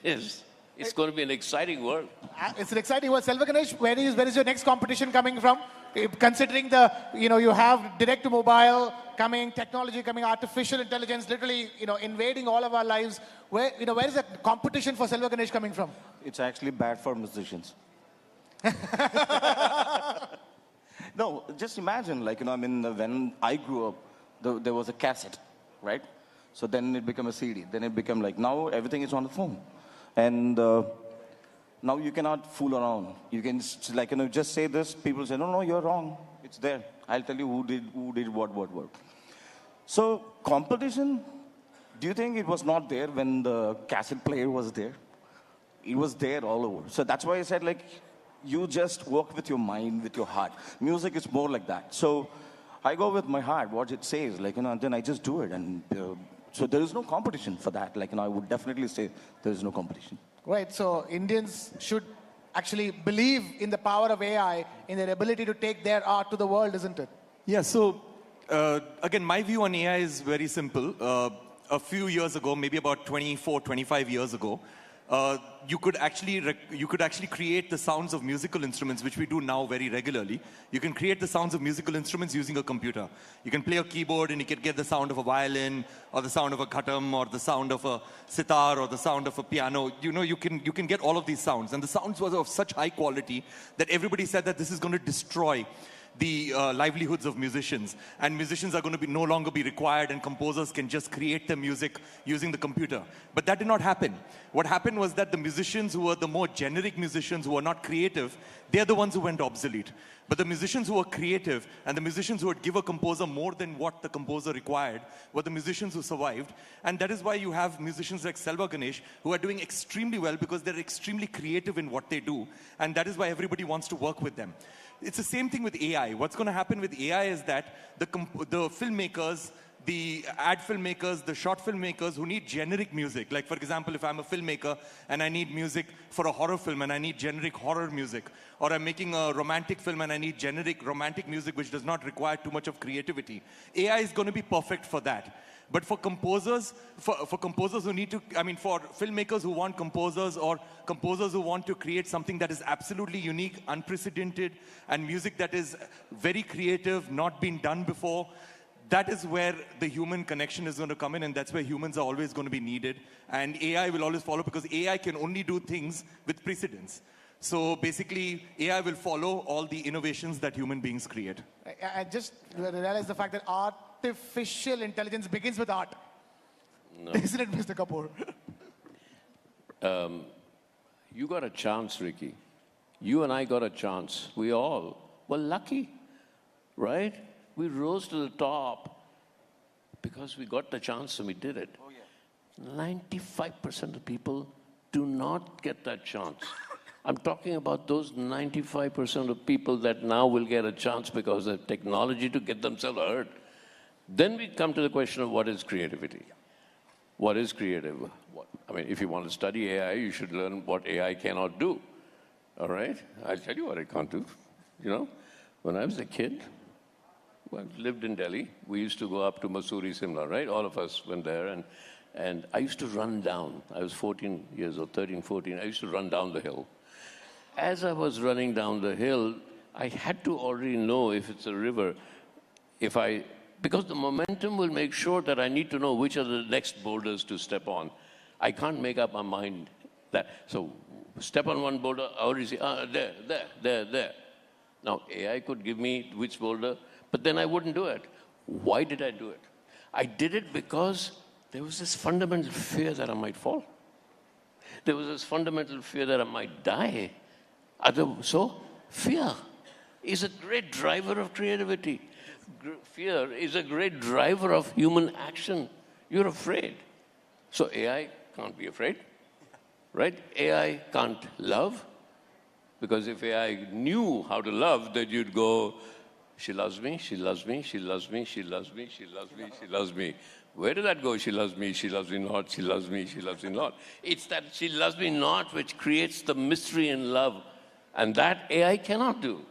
It's going to be an exciting world. It's an exciting world. Selva Ganesh, where is your next competition coming from? Considering the, you have direct to mobile coming, technology coming, artificial intelligence literally, invading all of our lives. Where is the competition for Selva Ganesh coming from? It's actually bad for musicians. No, just imagine, when I grew up, there was a cassette, right? So then it became a CD. Then it became now everything is on the phone. And now you cannot fool around. You can just say this. People say, no, you're wrong. It's there. I'll tell you who did what. So competition, do you think it was not there when the cassette player was there? It was there all over. So that's why I said you just work with your mind, with your heart. Music is more like that. So I go with my heart, what it says, and then I just do it. And so there is no competition for that. I would definitely say there is no competition. Right, so Indians should actually believe in the power of AI, in their ability to take their art to the world, isn't it? Yeah, so again, my view on AI is very simple. A few years ago, maybe about 24, 25 years ago, you could actually create the sounds of musical instruments, which we do now very regularly. You can create the sounds of musical instruments using a computer. You can play a keyboard and you can get the sound of a violin, or the sound of a khatam, or the sound of a sitar, or the sound of a piano. You can get all of these sounds. And the sounds were of such high quality that everybody said that this is going to destroy the livelihoods of musicians, and musicians are going to no longer be required, and composers can just create the music using the computer. But that did not happen. What happened was that the musicians who were the more generic musicians, who were not creative, they're the ones who went obsolete. But the musicians who were creative, and the musicians who would give a composer more than what the composer required, were the musicians who survived. And that is why you have musicians like Selva Ganesh, who are doing extremely well because they're extremely creative in what they do. And that is why everybody wants to work with them. It's the same thing with AI. What's going to happen with AI is that the filmmakers, the ad filmmakers, the short filmmakers who need generic music, like for example, if I'm a filmmaker and I need music for a horror film and I need generic horror music, or I'm making a romantic film and I need generic romantic music which does not require too much of creativity, AI is going to be perfect for that. But for composers, for composers who need to, for filmmakers who want composers, or composers who want to create something that is absolutely unique, unprecedented, and music that is very creative, not been done before, that is where the human connection is going to come in, and that's where humans are always going to be needed. And AI will always follow, because AI can only do things with precedence. So basically, AI will follow all the innovations that human beings create. I just realized the fact that artificial intelligence begins with art. No. Isn't it, Mr. Kapoor? You got a chance, Ricky. You and I got a chance. We all were lucky, right? We rose to the top because we got the chance and we did it. Oh, yeah. 95% of people do not get that chance. I'm talking about those 95% of people that now will get a chance because of technology to get themselves heard. Then we come to the question of what is creativity? What is creative? I mean, if you want to study AI, you should learn what AI cannot do. All right? I'll tell you what it can't do. You know, when I was a kid, well, I lived in Delhi. We used to go up to Mussoorie, Simla, right? All of us went there, and I used to run down. I was 14 years old, 13, 14. I used to run down the hill. As I was running down the hill, I had to already know if it's a river, because the momentum will make sure that I need to know which are the next boulders to step on. I can't make up my mind that. So step on one boulder, I already see, there. Now, AI could give me which boulder, but then I wouldn't do it. Why did I do it? I did it because there was this fundamental fear that I might fall. There was this fundamental fear that I might die. So, fear is a great driver of creativity. Fear is a great driver of human action. You're afraid. So AI can't be afraid, right? AI can't love, because if AI knew how to love, then you'd go, she loves me, she loves me, she loves me, she loves me, she loves me, she loves me. Where did that go? She loves me not, she loves me not. It's that she loves me not which creates the mystery in love. And that AI cannot do.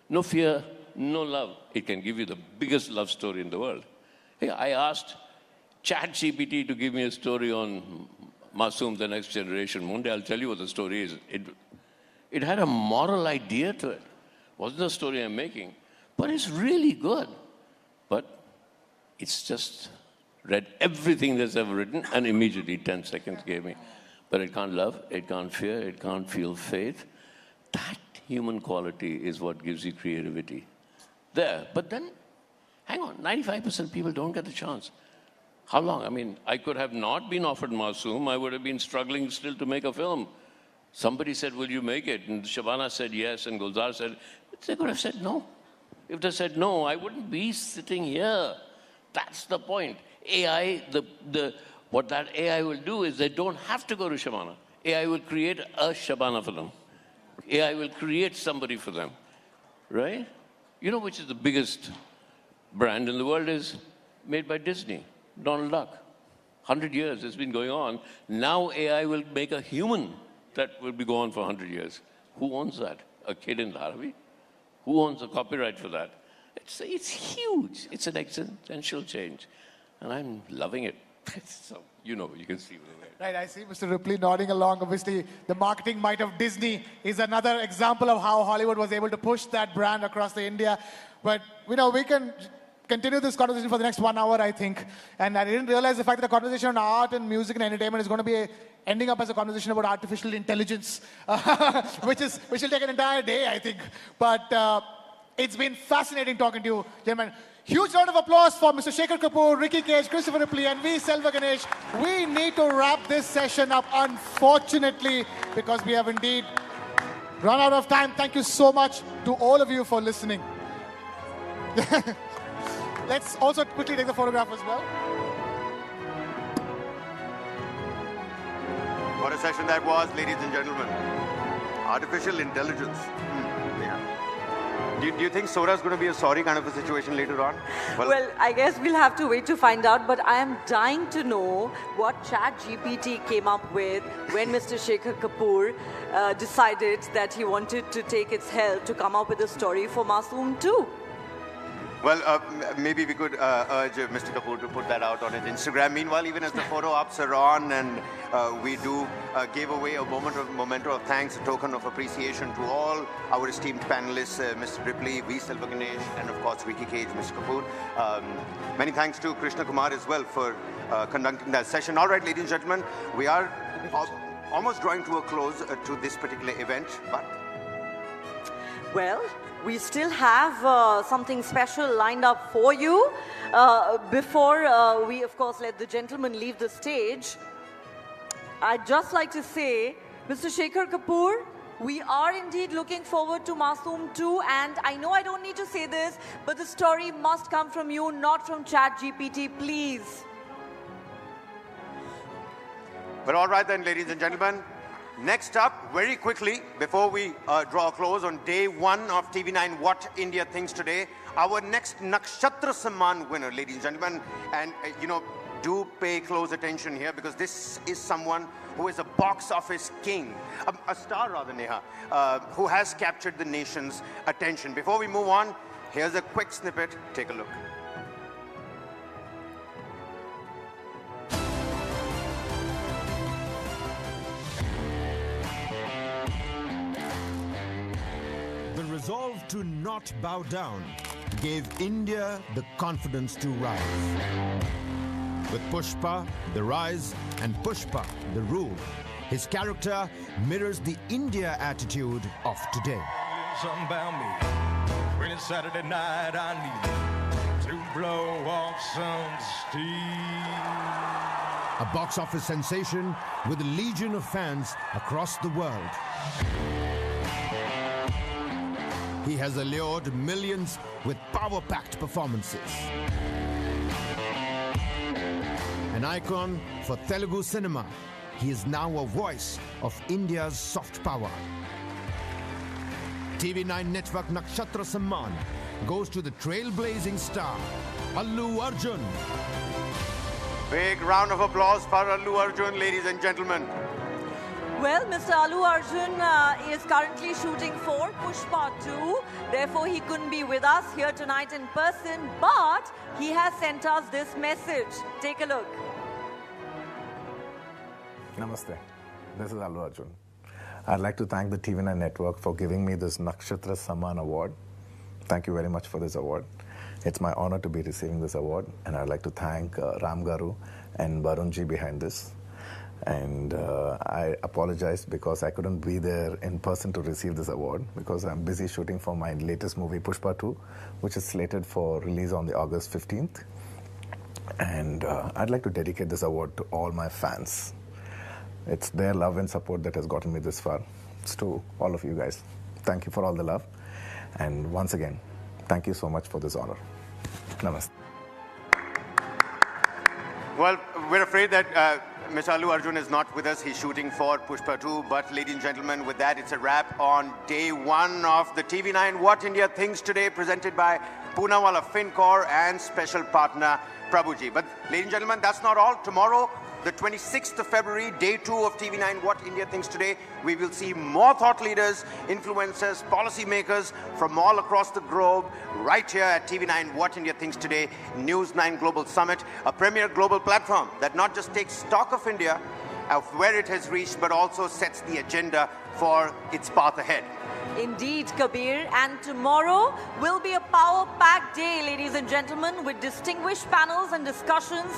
No fear, no love. It can give you the biggest love story in the world. Hey, I asked ChatGPT to give me a story on Masoom, the next generation. One day I'll tell you what the story is. It had a moral idea to it. Wasn't the story I'm making, but it's really good. But it's just read everything that's ever written and immediately 10 seconds gave me. But it can't love, it can't fear, it can't feel faith. That human quality is what gives you creativity. There. But then, hang on, 95% of people don't get the chance. How long? I mean, I could have not been offered Masoom. I would have been struggling still to make a film. Somebody said, will you make it? And Shabana said yes, and Gulzar said, they could have said no. If they said no, I wouldn't be sitting here. That's the point. AI, what that AI will do is they don't have to go to Shabana. AI will create a Shabana for them. AI will create somebody for them, right? You know which is the biggest brand in the world is made by Disney, Donald Duck. 100 years it's been going on. Now AI will make a human that will be going for 100 years. Who owns that? A kid in Dharavi? Who owns the copyright for that? It's huge. It's an existential change. And I'm loving it. So, you can see it. Right, I see Mr. Ripley nodding along. Obviously, the marketing might of Disney is another example of how Hollywood was able to push that brand across the India. But, we can continue this conversation for the next 1 hour, I think. And I didn't realize the fact that the conversation on art and music and entertainment is going to be ending up as a conversation about artificial intelligence, which will take an entire day, I think. But it's been fascinating talking to you, gentlemen. Huge round of applause for Mr. Shekhar Kapoor, Ricky Cage, Christopher Ripley, and V. Selva Ganesh. We need to wrap this session up, unfortunately, because we have indeed run out of time. Thank you so much to all of you for listening. Let's also quickly take the photograph as well. What a session that was, ladies and gentlemen. Artificial intelligence. Do you think Sora's going to be a sorry kind of a situation later on? Well, I guess we'll have to wait to find out, but I am dying to know what ChatGPT came up with when Mr. Shekhar Kapoor decided that he wanted to take its help to come up with a story for Masoom 2. Well, maybe we could urge Mr. Kapoor to put that out on his Instagram. Meanwhile, even as the photo ops are on, and we do give away a memento of thanks, a token of appreciation to all our esteemed panelists, Mr. Ripley, V. Selva Ganesh, and of course Ricky Cage, Mr. Kapoor. Many thanks to Krishna Kumar as well for conducting that session. All right, ladies and gentlemen, we are almost drawing to a close to this particular event, but... Well, we still have something special lined up for you. Before we, of course, let the gentlemen leave the stage, I'd just like to say, Mr. Shekhar Kapoor, we are indeed looking forward to Masoom 2, and I know I don't need to say this, but the story must come from you, not from ChatGPT, please. But all right then, ladies and gentlemen. Next up, very quickly, before we draw a close on day 1 of TV9 What India Thinks Today, our next Nakshatra Samman winner, ladies and gentlemen. And, do pay close attention here because this is someone who is a box office king, a star rather, Neha, who has captured the nation's attention. Before we move on, here's a quick snippet. Take a look. The resolve to not bow down gave India the confidence to rise. With Pushpa, the rise, and Pushpa, the rule, his character mirrors the India attitude of today. Something about me. When it's Saturday night, I need to blow off some steam. A box office sensation with a legion of fans across the world. He has allured millions with power-packed performances. An icon for Telugu cinema, he is now a voice of India's soft power. TV9 Network Nakshatra Samman goes to the trailblazing star, Allu Arjun. Big round of applause for Allu Arjun, ladies and gentlemen. Well, Mr. Allu Arjun is currently shooting for Pushpa 2. Therefore, he couldn't be with us here tonight in person, but he has sent us this message. Take a look. Namaste. This is Allu Arjun. I'd like to thank the TV9 Network for giving me this Nakshatra Samman Award. Thank you very much for this award. It's my honor to be receiving this award, and I'd like to thank Ram Garu and Barunji behind this. And I apologize because I couldn't be there in person to receive this award because I'm busy shooting for my latest movie, Pushpa 2, which is slated for release on the August 15th. And I'd like to dedicate this award to all my fans. It's their love and support that has gotten me this far. It's to all of you guys. Thank you for all the love. And once again, thank you so much for this honor. Namaste. Well, we're afraid that Mr. Allu Arjun is not with us. He's shooting for Pushpa 2. But ladies and gentlemen, with that, it's a wrap on day one of the TV9 What India Thinks Today, presented by Poonawalla FinCorp and special partner Prabhuji. But ladies and gentlemen, that's not all. Tomorrow, the 26th of February, day 2 of TV9 What India Thinks Today, we will see more thought leaders, influencers, policymakers from all across the globe right here at TV9 What India Thinks Today, News9 Global Summit, a premier global platform that not just takes stock of India, of where it has reached, but also sets the agenda for its path ahead. Indeed, Kabir. And tomorrow will be a power-packed day, ladies and gentlemen, with distinguished panels and discussions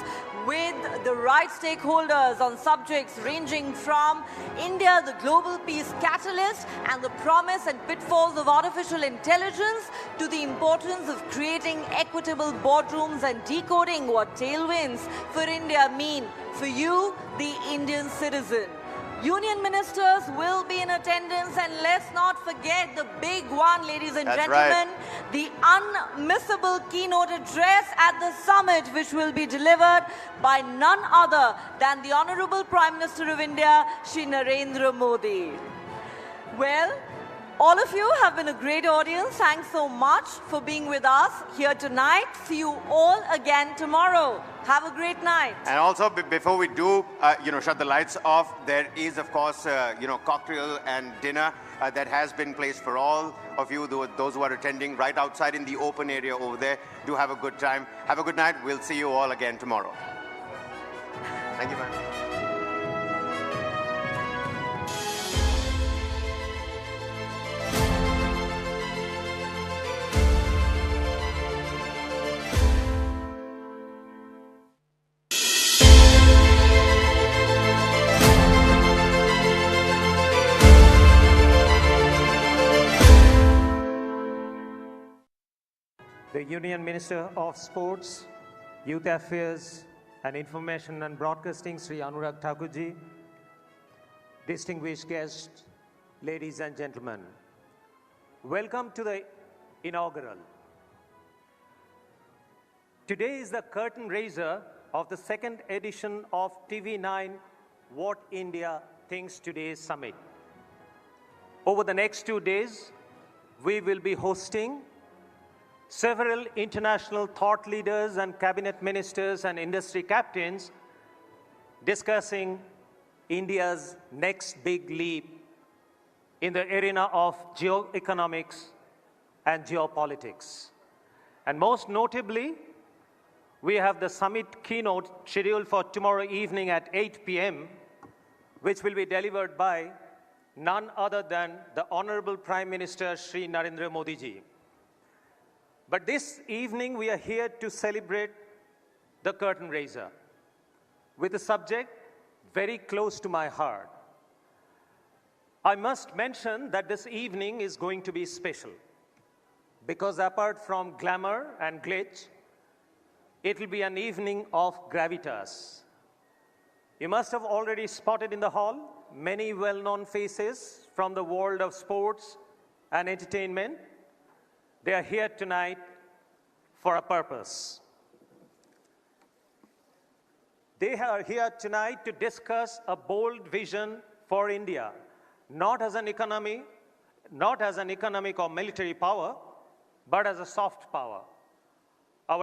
with the right stakeholders on subjects ranging from India, the global peace catalyst, and the promise and pitfalls of artificial intelligence, to the importance of creating equitable boardrooms and decoding what tailwinds for India mean for you, the Indian citizen. Union ministers will be in attendance, and let's not forget the big one, ladies and gentlemen, the unmissable keynote address at the summit, which will be delivered by none other than the Honorable Prime Minister of India, Shri Narendra Modi. Well, all of you have been a great audience. Thanks so much for being with us here tonight. See you all again tomorrow. Have a great night. And also, before we do, shut the lights off, there is, of course, cocktail and dinner that has been placed for all of you, those who are attending, right outside in the open area over there. Do have a good time. Have a good night. We'll see you all again tomorrow. Thank you very much. The Union Minister of Sports, Youth Affairs and Information and Broadcasting, Sri Anurag Thakurji, distinguished guests, ladies and gentlemen, welcome to the inaugural. Today is the curtain raiser of the second edition of TV9 What India Thinks Today Summit. Over the next 2 days, we will be hosting several international thought leaders and cabinet ministers and industry captains discussing India's next big leap in the arena of geoeconomics and geopolitics. And most notably, we have the summit keynote scheduled for tomorrow evening at 8 p.m., which will be delivered by none other than the Honorable Prime Minister Shri Narendra Modi ji. But this evening, we are here to celebrate the curtain raiser with a subject very close to my heart. I must mention that this evening is going to be special because apart from glamour and glitz, it will be an evening of gravitas. You must have already spotted in the hall many well-known faces from the world of sports and entertainment. They are here tonight for a purpose. They are here tonight to discuss a bold vision for India, not as an economic or military power, but as a soft power.